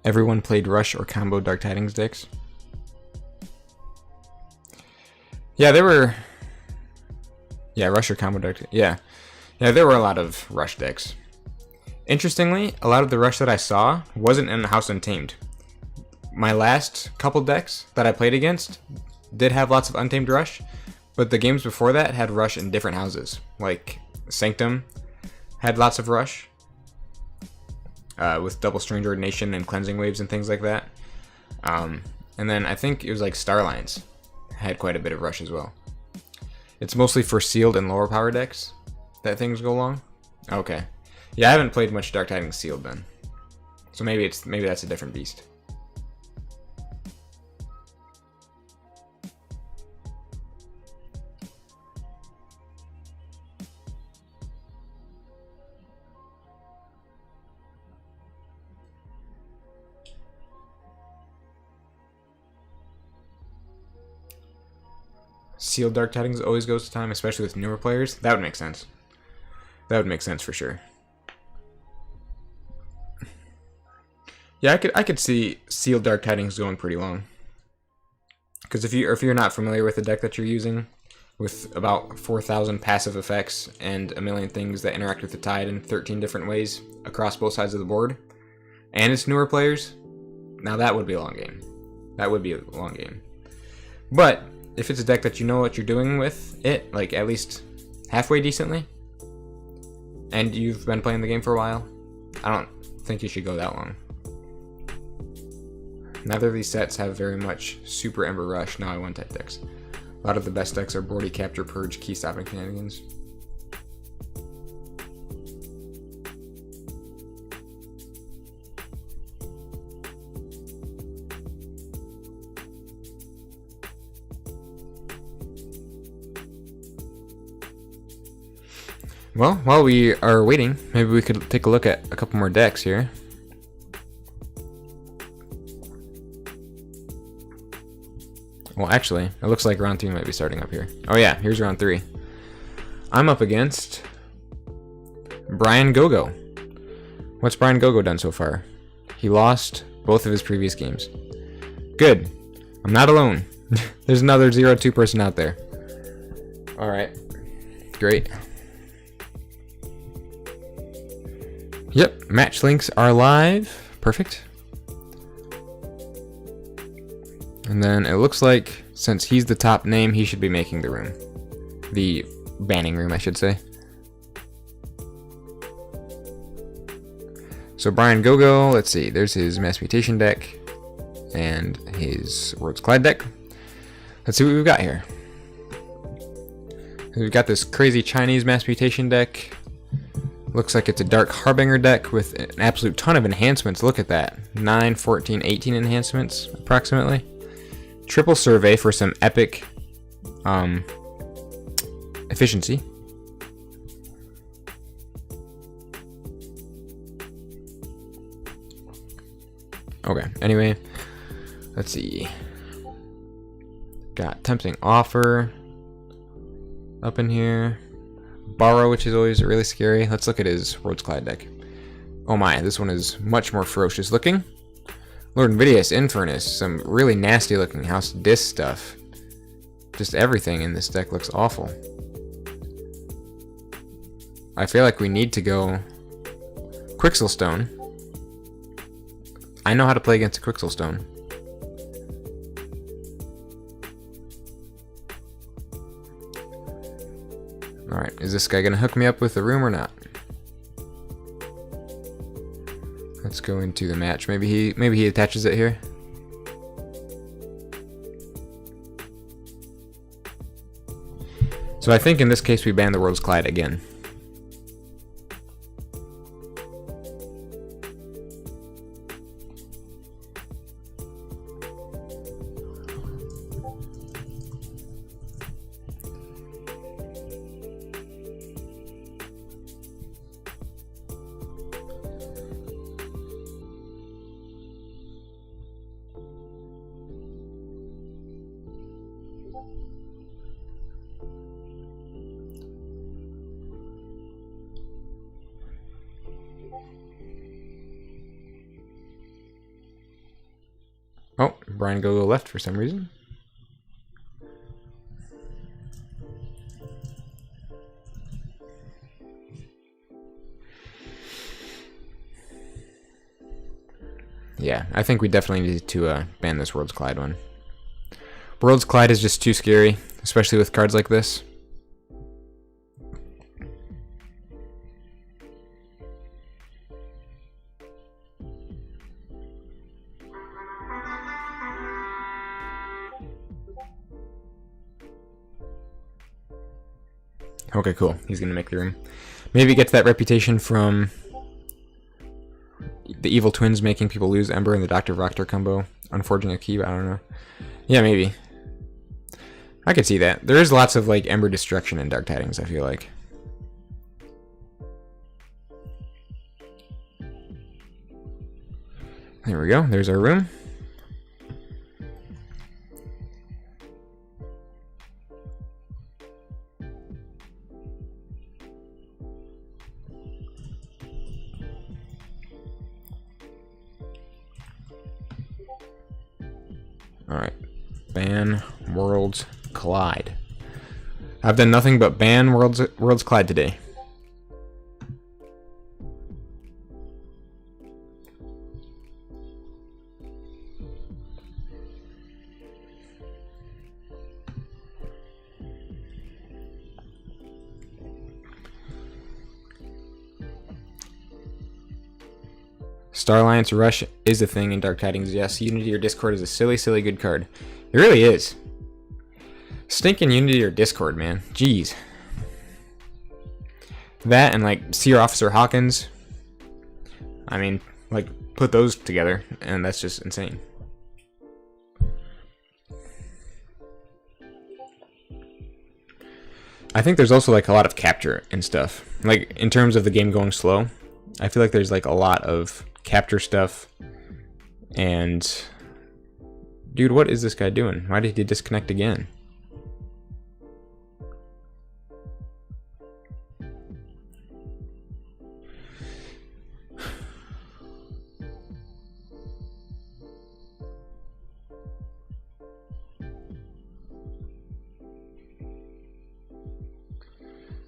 Everyone played Rush or combo Dark Tidings decks. Yeah, there were... Yeah, Rush or combo Dark... Yeah, there were a lot of Rush decks. Interestingly, a lot of the Rush that I saw wasn't in House Untamed. My last couple decks that I played against did have lots of Untamed Rush, but the games before that had Rush in different houses. Like, Sanctum had lots of Rush, with Double Strange Ordination and Cleansing Waves and things like that. And then I think it was like Starlines had quite a bit of Rush as well. It's mostly for sealed and lower power decks that things go long. Okay. Yeah, I haven't played much Dark Tidings sealed then. So maybe that's a different beast. Sealed Dark Tidings always goes to time, especially with newer players. That would make sense. That would make sense for sure. Yeah, I could see Sealed Dark Tidings going pretty long. Because if you're not familiar with the deck that you're using, with about 4,000 passive effects and a million things that interact with the tide in 13 different ways across both sides of the board, and it's newer players, now that would be a long game. That would be a long game. But if it's a deck that you know what you're doing with it, like at least halfway decently, and you've been playing the game for a while, I don't think you should go that long. Neither of these sets have very much Super Ember Rush, now I want type decks. A lot of the best decks are Boardy Capture, Purge, Key Stopping shenanigans. Well, while we are waiting, maybe we could take a look at a couple more decks here. Well, actually, it looks like round 3 might be starting up here. Oh yeah, here's round 3. I'm up against Brian Gogo. What's Brian Gogo done so far? He lost both of his previous games. Good. I'm not alone. There's another 0-2 person out there. Alright. Great. Yep, match links are live. Perfect. And then it looks like, since he's the top name, he should be making the room. The banning room, I should say. So Brian Gogo, let's see, there's his Mass Mutation deck and his Worlds Collide deck. Let's see what we've got here. We've got this crazy Chinese Mass Mutation deck. Looks like it's a Dark Harbinger deck with an absolute ton of enhancements. Look at that. 9, 14, 18 enhancements, approximately. Triple Survey for some epic efficiency. Okay, anyway, let's see. Got Tempting Offer up in here. Borrow, which is always really scary. Let's look at his Worlds Collide deck. Oh my, this one is much more ferocious looking. Lord Invidious, Infernus, some really nasty looking House Dis stuff. Just everything in this deck looks awful. I feel like we need to go Quixelstone. I know how to play against a Quixelstone. Alright, is this guy gonna hook me up with the room or not? Let's go into the match. Maybe he attaches it here. So I think in this case we ban the Worlds Collide again. Oh, Brian Gogo left for some reason. Yeah, I think we definitely need to ban this Worlds Collide one. Worlds Collide is just too scary, especially with cards like this. Okay, cool. He's gonna make the room. Maybe he gets that reputation from the Evil Twins making people lose Ember and the Dr. Proctor combo. Unfortunate key, but I don't know. Yeah, maybe. I could see that. There is lots of like Ember destruction in Dark Tidings, I feel like. There we go. There's our room. Alright, ban Worlds Collide. I've done nothing but ban Worlds Collide today. Star Alliance Rush is a thing in Dark Tidings, yes. Unity or Discord is a silly, silly good card. It really is. Stinking Unity or Discord, man. Jeez. That and like Seer Officer Hawkins. I mean, like, put those together, and that's just insane. I think there's also like a lot of capture and stuff. Like in terms of the game going slow, I feel like there's like a lot of capture stuff. And dude, what is this guy doing? Why did he disconnect again?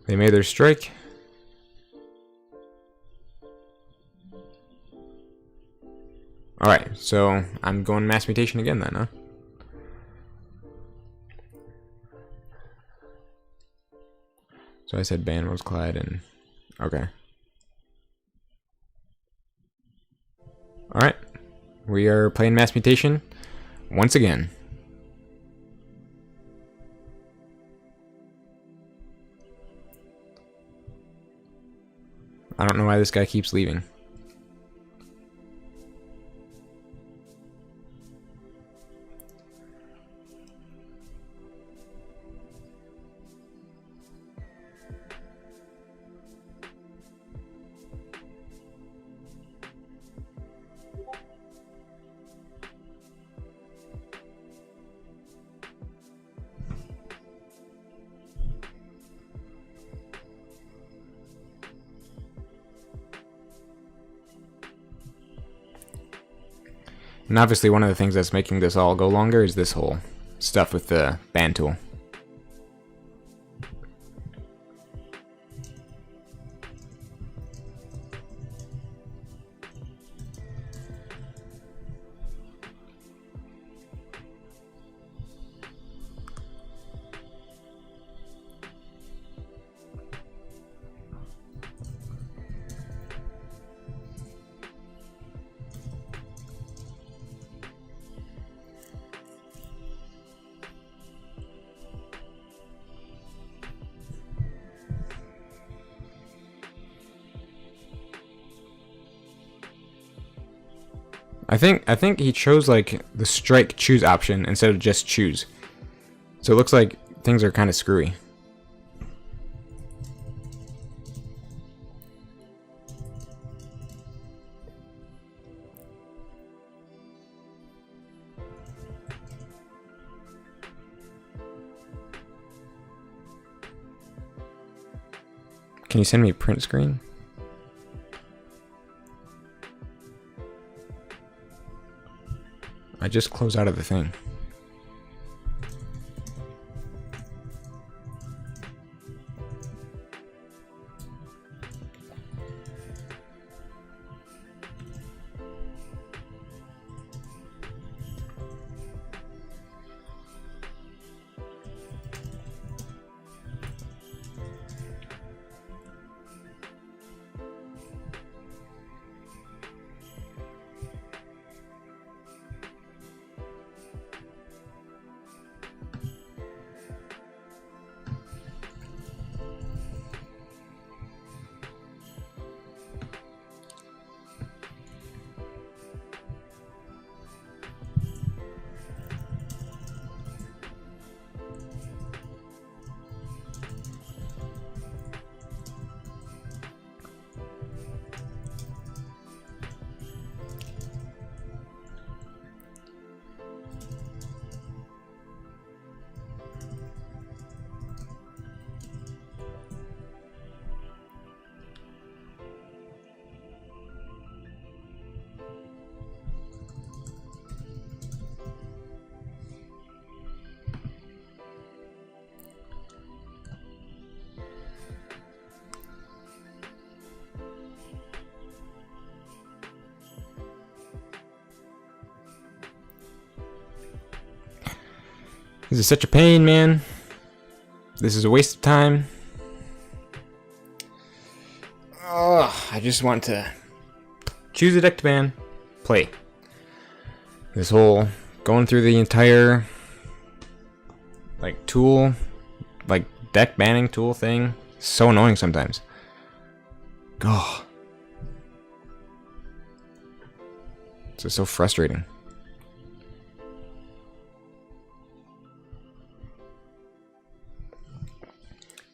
They made their strike. Alright, so I'm going mass mutation again then, huh? So I said ban Rose Clyde and... okay. Alright. We are playing mass mutation once again. I don't know why this guy keeps leaving. And obviously one of the things that's making this all go longer is this whole stuff with the ban tool. I think he chose like the strike choose option instead of just choose. So it looks like things are kind of screwy. Can you send me a print screen? I just closed out of the thing. This is such a pain, man. This is a waste of time. Oh, I just want to choose a deck to ban, play. This whole going through the entire like tool, like deck banning tool thing, so annoying sometimes. Oh. It's just so frustrating.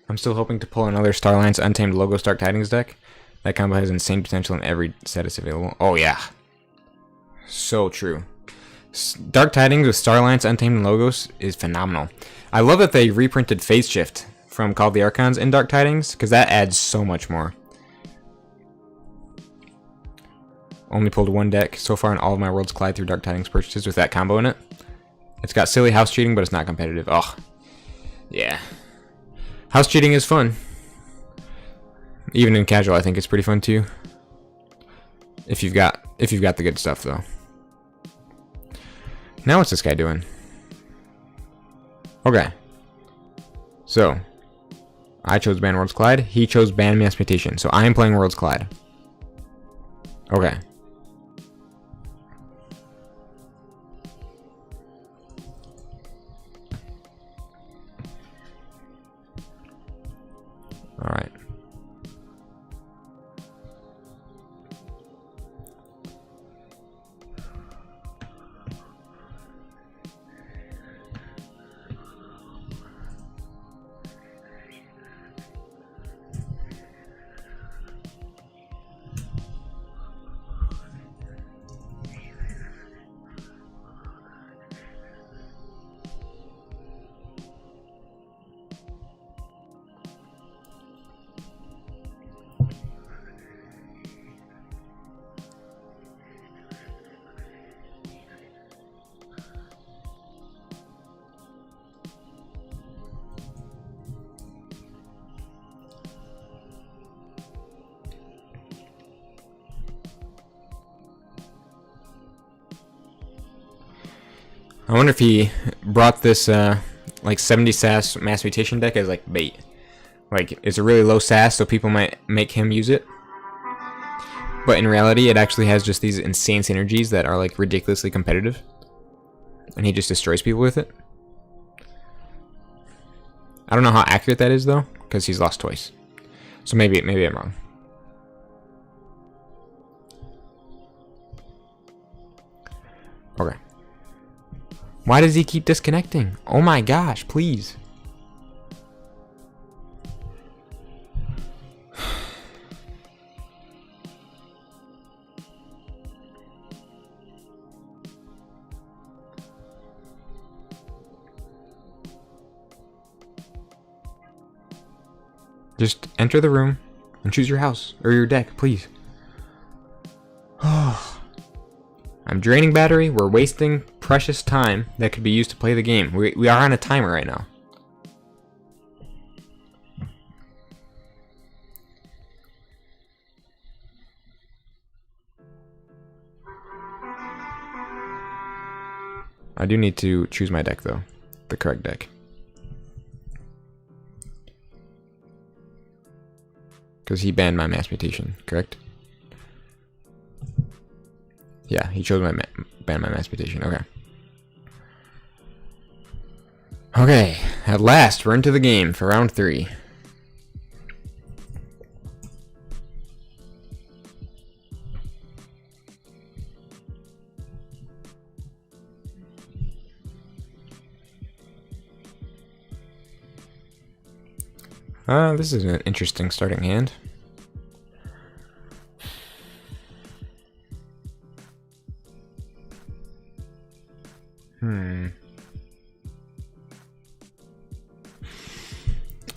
I'm still hoping to pull another Starline's Untamed Logos Dark Tidings deck. That combo has insane potential in every set it's available. Oh yeah. So true. Dark Tidings with Starline's Untamed and Logos is phenomenal. I love that they reprinted Phase Shift from Call of the Archons in Dark Tidings, because that adds so much more. Only pulled one deck so far in all of my Worlds Collide through Dark Tidings purchases with that combo in it. It's got silly house cheating, but it's not competitive. Oh, yeah. House cheating is fun. Even in casual, I think it's pretty fun too. If you've got the good stuff, though. Now what's this guy doing? Okay. So, I chose Ban Worlds Collide. He chose Ban Mass Mutation. So I am playing Worlds Collide. Okay. Alright. I wonder if he brought this like 70 SAS Mass Mutation deck as like bait. Like it's a really low SAS, so people might make him use it. But in reality, it actually has just these insane synergies that are like ridiculously competitive, and he just destroys people with it. I don't know how accurate that is though, because he's lost twice. So maybe I'm wrong. Okay. Why does he keep disconnecting? Oh my gosh, please. Just enter the room and choose your house or your deck, please. I'm draining battery. We're wasting precious time that could be used to play the game. We are on a timer right now. I do need to choose my deck though. The correct deck. Because he banned my Mass Mutation, correct? Yeah, he chose ban my Mass Mutation. Okay. Okay, at last, we're into the game for round 3. This is an interesting starting hand.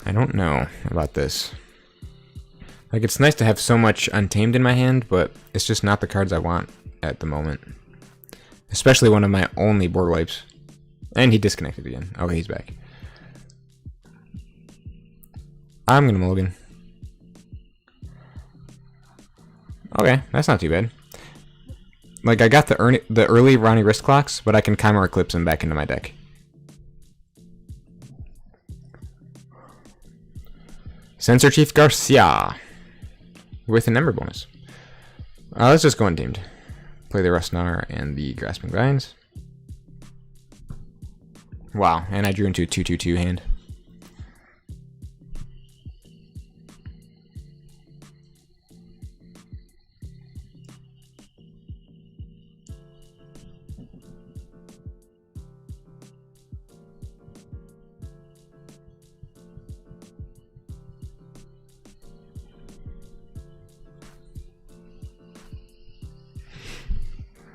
I don't know about this. Like, it's nice to have so much Untamed in my hand, but it's just not the cards I want at the moment. Especially one of my only board wipes. And he disconnected again. Okay, he's back. I'm gonna mulligan. Okay, that's not too bad. Like, I got the early Ronnie wrist clocks, but I can Chimera Eclipse him back into my deck. Sensor Chief Garcia with an Ember bonus. Let's just go Untamed. Play the Rustnar and the Grasping Vines. Wow, and I drew into a 2/2/2 hand.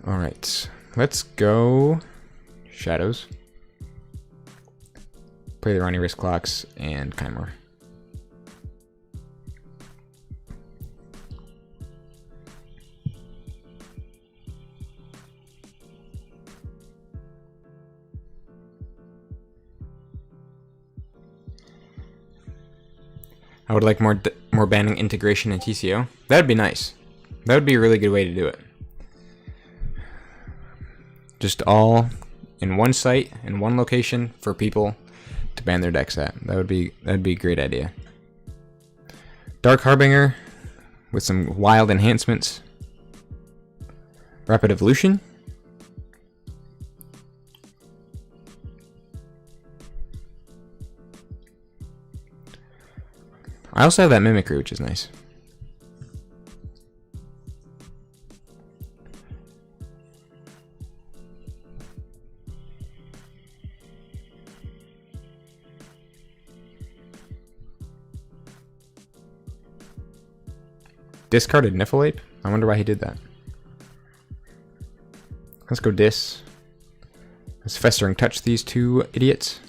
Alright, let's go Shadows. Play the Ronnie Wrist Clocks and Kymor. I would like more banding integration in TCO. That'd be nice. That would be a really good way to do it. Just all in one site, in one location for people to ban their decks at. That'd be a great idea. Dark Harbinger with some wild enhancements. Rapid Evolution. I also have that Mimicry, which is nice. Discarded Niffleape? I wonder why he did that. Let's go Dis. Let's Festering Touch these two idiots.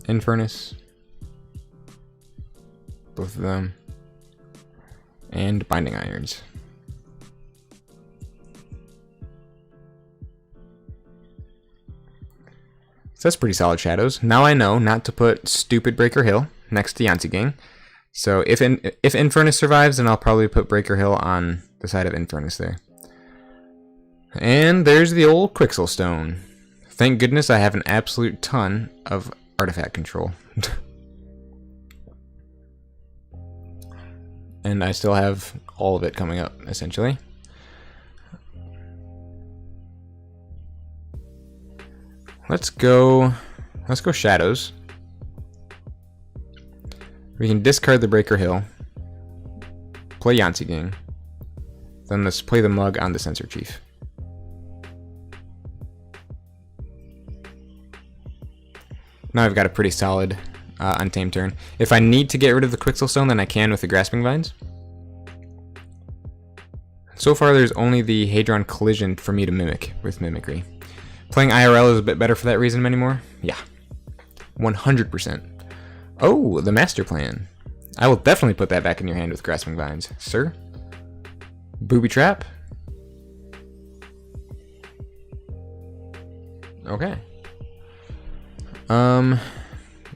Infernus. Both of them. And Binding Irons. So that's pretty solid Shadows. Now I know not to put stupid Breaker Hill next to Yantzee Gang. So if Infernus survives, then I'll probably put Breaker Hill on the side of Infernus there. And there's the old Quixel Stone. Thank goodness I have an absolute ton of artifact control. And I still have all of it coming up, essentially. Let's go Shadows. We can discard the Breaker Hill, play Yantzee Gang, then let's play the Mug on the Censor Chief. Now I've got a pretty solid Untamed turn. If I need to get rid of the Quixel Stone, then I can with the Grasping Vines. So far there's only the Hadron Collision for me to mimic with Mimicry. Playing IRL is a bit better for that reason anymore. Yeah, 100%. Oh, the Master Plan. I will definitely put that back in your hand with Grasping Vines, sir. Booby Trap. Okay.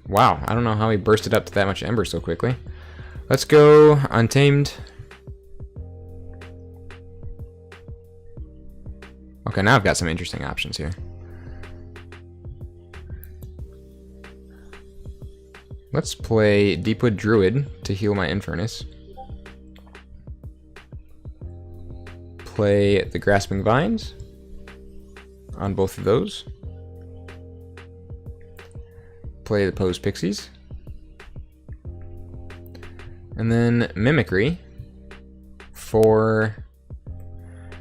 Wow, I don't know how he bursted up to that much Ember so quickly. Let's go Untamed. Okay, now I've got some interesting options here. Let's play Deepwood Druid to heal my Infernus. Play the Grasping Vines on both of those. Play the Pose Pixies. And then Mimicry for...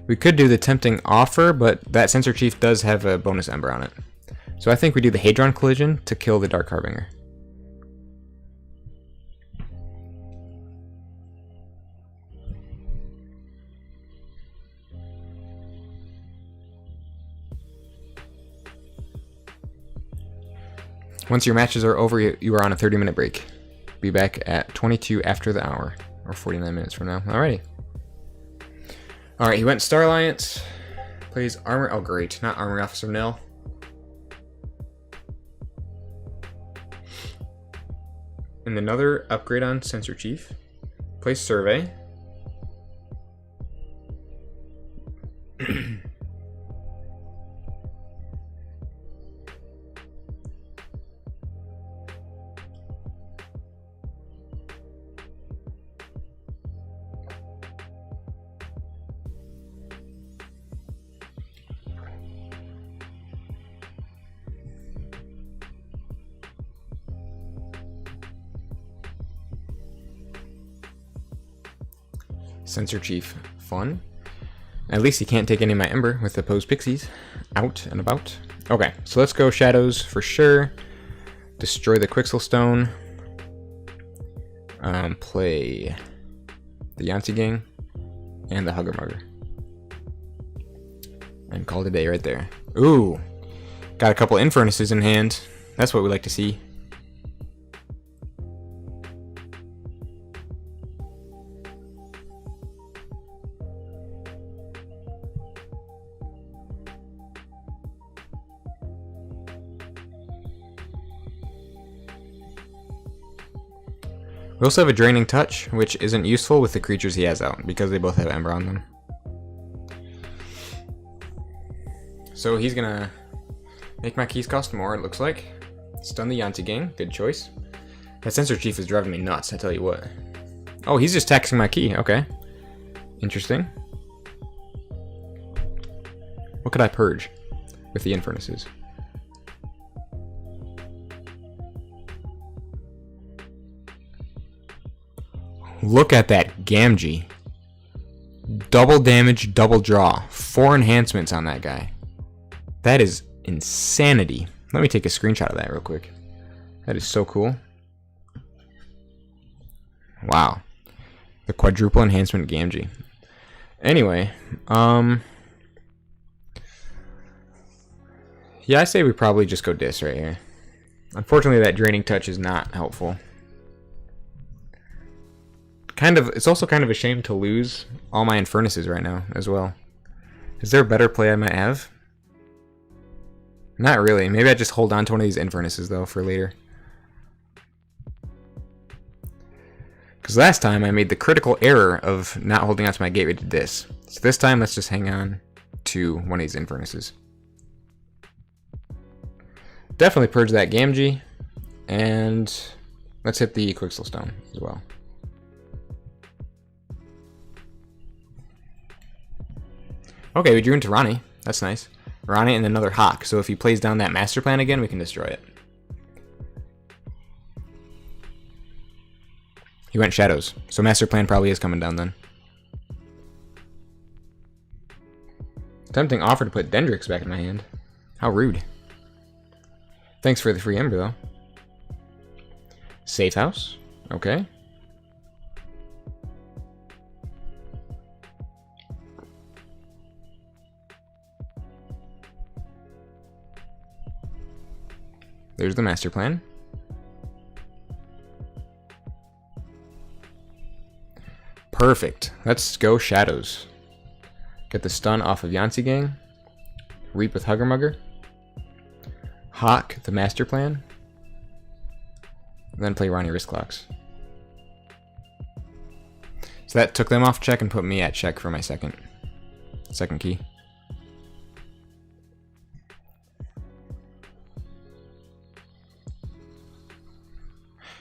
We could do the Tempting Offer, but that Censor Chief does have a bonus Ember on it. So I think we do the Hadron Collision to kill the Dark Harbinger. Once your matches are over, you are on a 30-minute break. Be back at 22 after the hour, or 49 minutes from now. Alrighty. Alright, he went Star Alliance. Plays Armor. Oh, great. Not Armor Officer Nil. And another upgrade on Censor Chief. Plays Survey. Censor Chief, fun. At least he can't take any of my Ember with the Pose Pixies out and about. Okay, so let's go Shadows for sure. Destroy the Quixel Stone. Play the Yantzee Gang and the Hugger Mugger. And call it a day right there. Ooh. Got a couple infurnaces in hand. That's what we like to see. We also have a Draining Touch, which isn't useful with the creatures he has out, because they both have Ember on them. So he's gonna make my keys cost more, it looks like. Stun the Yanti gang, good choice. That Sensor Chief is driving me nuts, I tell you what. Oh, he's just taxing my key, okay. Interesting. What could I purge with the Infurnaces? Look at that Gamgee. Double damage, double draw. 4 enhancements on that guy. That is insanity. Let me take a screenshot of that real quick. That is so cool. Wow. The quadruple enhancement Gamgee. Anyway, yeah, I say we probably just go Dis right here. Unfortunately, that Draining Touch is not helpful. It's also kind of a shame to lose all my Infurnaces right now as well. Is there a better play I might have? Not really. Maybe I just hold on to one of these Infurnaces though for later. Because last time I made the critical error of not holding on to my gateway to Dis. So this time let's just hang on to one of these Infurnaces. Definitely purge that Gamgee. And let's hit the Quixel Stone as well. Okay, we drew into Ronnie. That's nice. Ronnie and another Hawk. So if he plays down that Master Plan again, we can destroy it. He went Shadows. So Master Plan probably is coming down then. Tempting offer to put Dendrix back in my hand. How rude. Thanks for the free Ember though. Safe House. Okay. There's the Master Plan. Perfect. Let's go Shadows. Get the stun off of Yanti Gang. Reap with Hugger Mugger. Hawk the Master Plan. And then play Ronnie Wrist Clocks. So that took them off check and put me at check for my second key.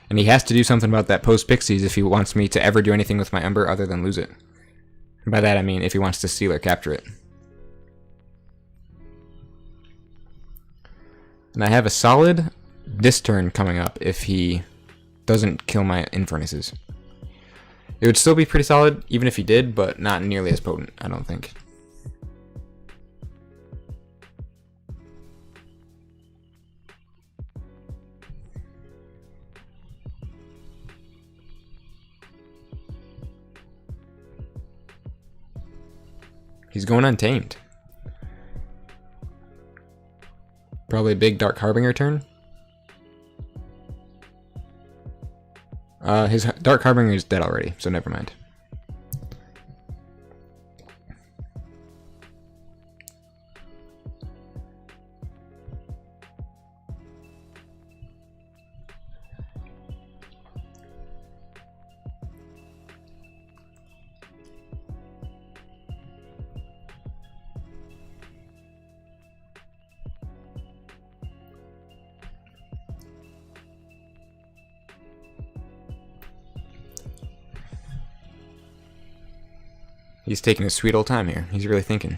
And he has to do something about that post Pixies if he wants me to ever do anything with my Ember other than lose it. And by that I mean if he wants to steal or capture it. And I have a solid Dis turn coming up if he doesn't kill my Infurnaces. It would still be pretty solid even if he did, but not nearly as potent, I don't think. He's going Untamed. Probably a big Dark Harbinger turn. His Dark Harbinger is dead already, so never mind. He's taking a sweet old time here. He's really thinking.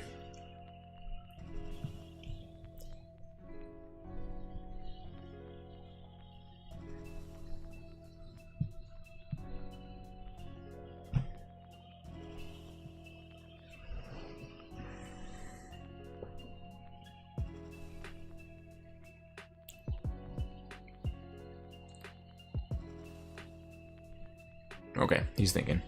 Okay, he's thinking.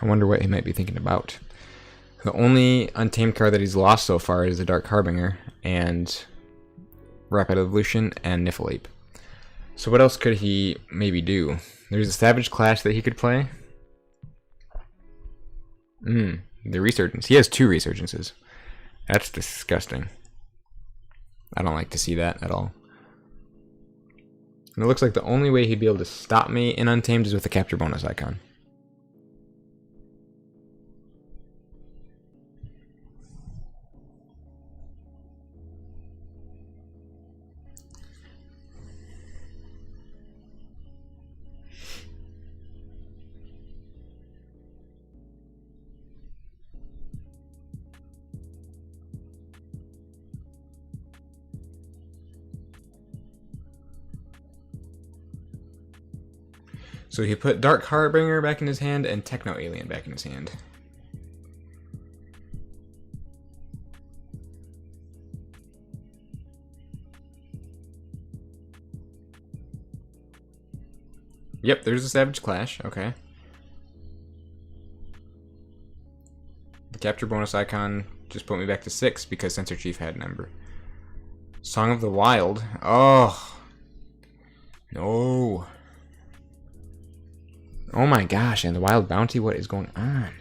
I wonder what he might be thinking about. The only untamed card that he's lost so far is the Dark Harbinger and Rapid Evolution and Niffleape. So what else could he maybe do? There's a Savage Clash that he could play. The Resurgence. He has 2 Resurgences. That's disgusting. I don't like to see that at all. And it looks like the only way he'd be able to stop me in Untamed is with the Capture Bonus icon. So he put Dark Harbinger back in his hand and Techno Alien back in his hand. Yep, there's a Savage Clash. Okay. The Capture Bonus icon just put me back to 6 because Sensor Chief had an Ember. Song of the Wild. Oh. No. Oh my gosh, and the Wild Bounty, what is going on?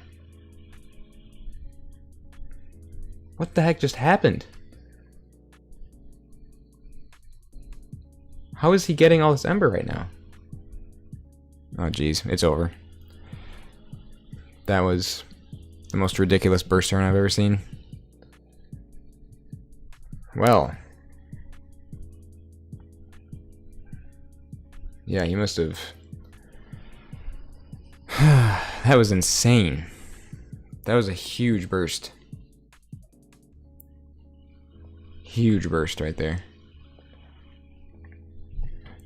What the heck just happened? How is he getting all this Ember right now? Oh geez, it's over. That was the most ridiculous burst turn I've ever seen. Well. Yeah, he must have... That was insane. That was a huge burst. Huge burst right there.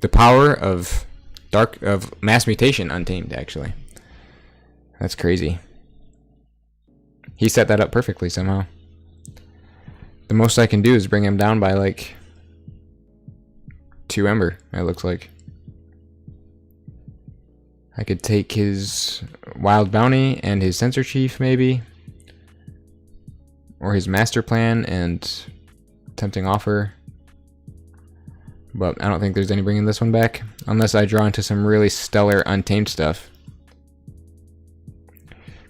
The power of Mass Mutation Untamed, actually. That's crazy. He set that up perfectly somehow. The most I can do is bring him down by like 2 Ember, it looks like. I could take his Wild Bounty and his Sensor Chief, maybe. Or his Master Plan and Tempting Offer. But I don't think there's any bringing this one back. Unless I draw into some really stellar Untamed stuff.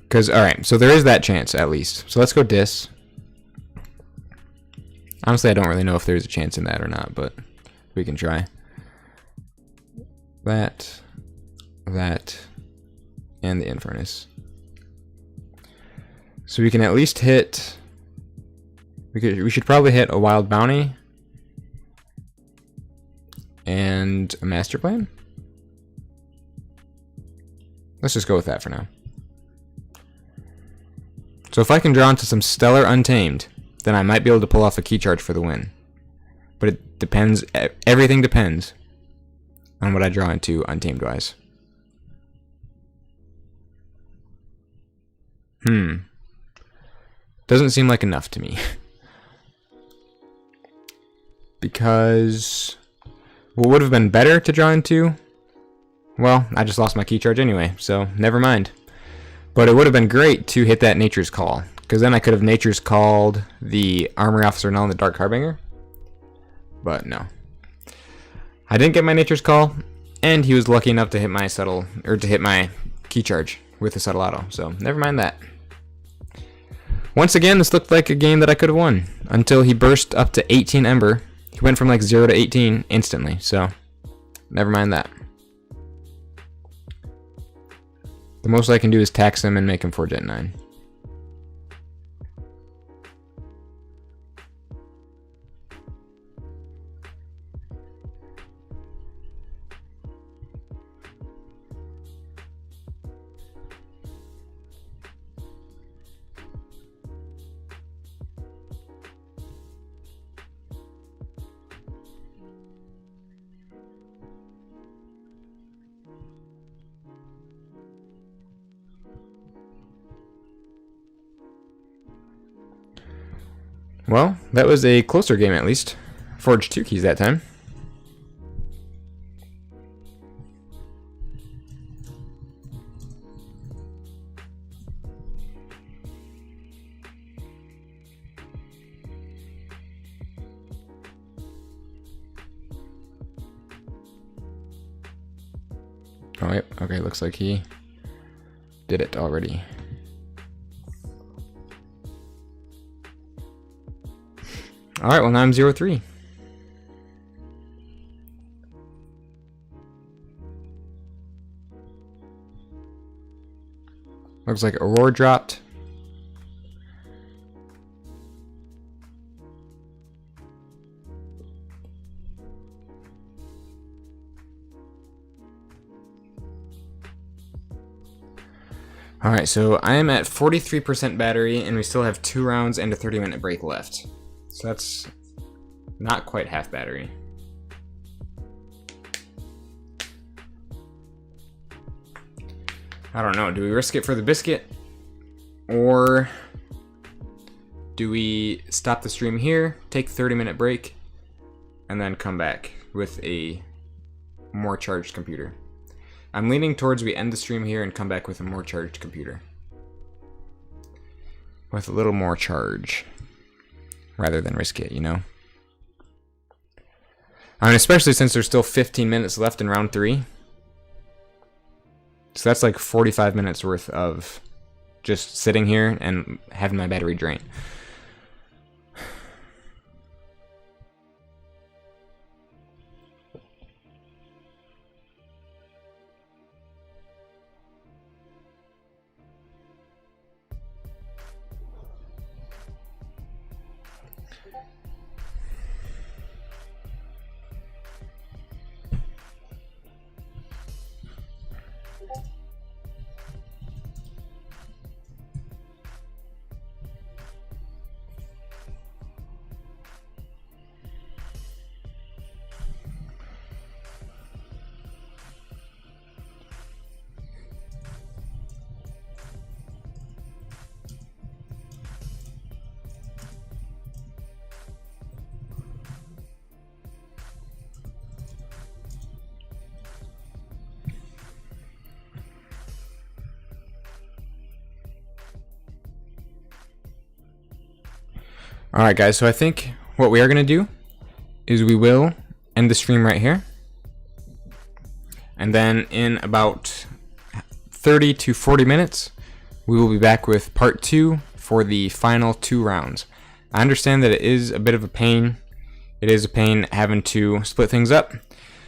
Because, alright, so there is that chance, at least. So let's go Dis. Honestly, I don't really know if there's a chance in that or not, but we can try. That, and the Infernus. So we can at least hit... We should probably hit a Wild Bounty. And a Master Plan? Let's just go with that for now. So if I can draw into some stellar Untamed, then I might be able to pull off a key charge for the win. But it depends, everything depends on what I draw into Untamed wise. Doesn't seem like enough to me. Because what would have been better to draw into? Well, I just lost my key charge anyway, so never mind. But it would have been great to hit that Nature's Call, because then I could have Nature's Called the Armory Officer Null and the Dark Harbinger. But no. I didn't get my Nature's Call, and he was lucky enough to hit my subtle, or to hit my key charge with the Subtle Auto, so never mind that. Once again, this looked like a game that I could have won, until he burst up to 18 Ember. He went from like 0 to 18 instantly, so never mind that. The most I can do is tax him and make him 4 Gen 9. Well, that was a closer game at least. Forged 2 keys that time. Oh wait, okay, looks like he did it already. Alright, well now I'm 0-3. Looks like Aurora dropped. Alright, so I am at 43% battery, and we still have 2 rounds and a 30-minute break left. So that's not quite half battery. I don't know, do we risk it for the biscuit? Or do we stop the stream here, take a 30-minute break, and then come back with a more charged computer? I'm leaning towards we end the stream here and come back with a more charged computer. With a little more charge. Rather than risk it, you know? I mean, especially since there's still 15 minutes left in round 3. So that's like 45 minutes worth of just sitting here and having my battery drain. Alright guys, so I think what we are going to do is we will end the stream right here. And then in about 30 to 40 minutes, we will be back with part 2 for the final 2 rounds. I understand that it is a bit of a pain. It is a pain having to split things up.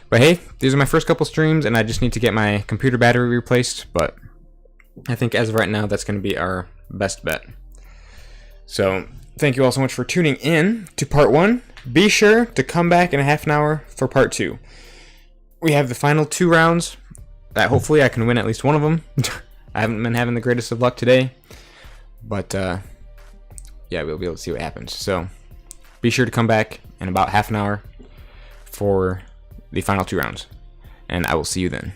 But hey, these are my first couple streams and I just need to get my computer battery replaced. But I think as of right now, that's going to be our best bet. So thank you all so much for tuning in to part 1. Be sure to come back in a half an hour for part 2. We have the final 2 rounds that hopefully I can win at least one of them. I haven't been having the greatest of luck today, but yeah, we'll be able to see what happens. So be sure to come back in about half an hour for the final 2 rounds, and I will see you then.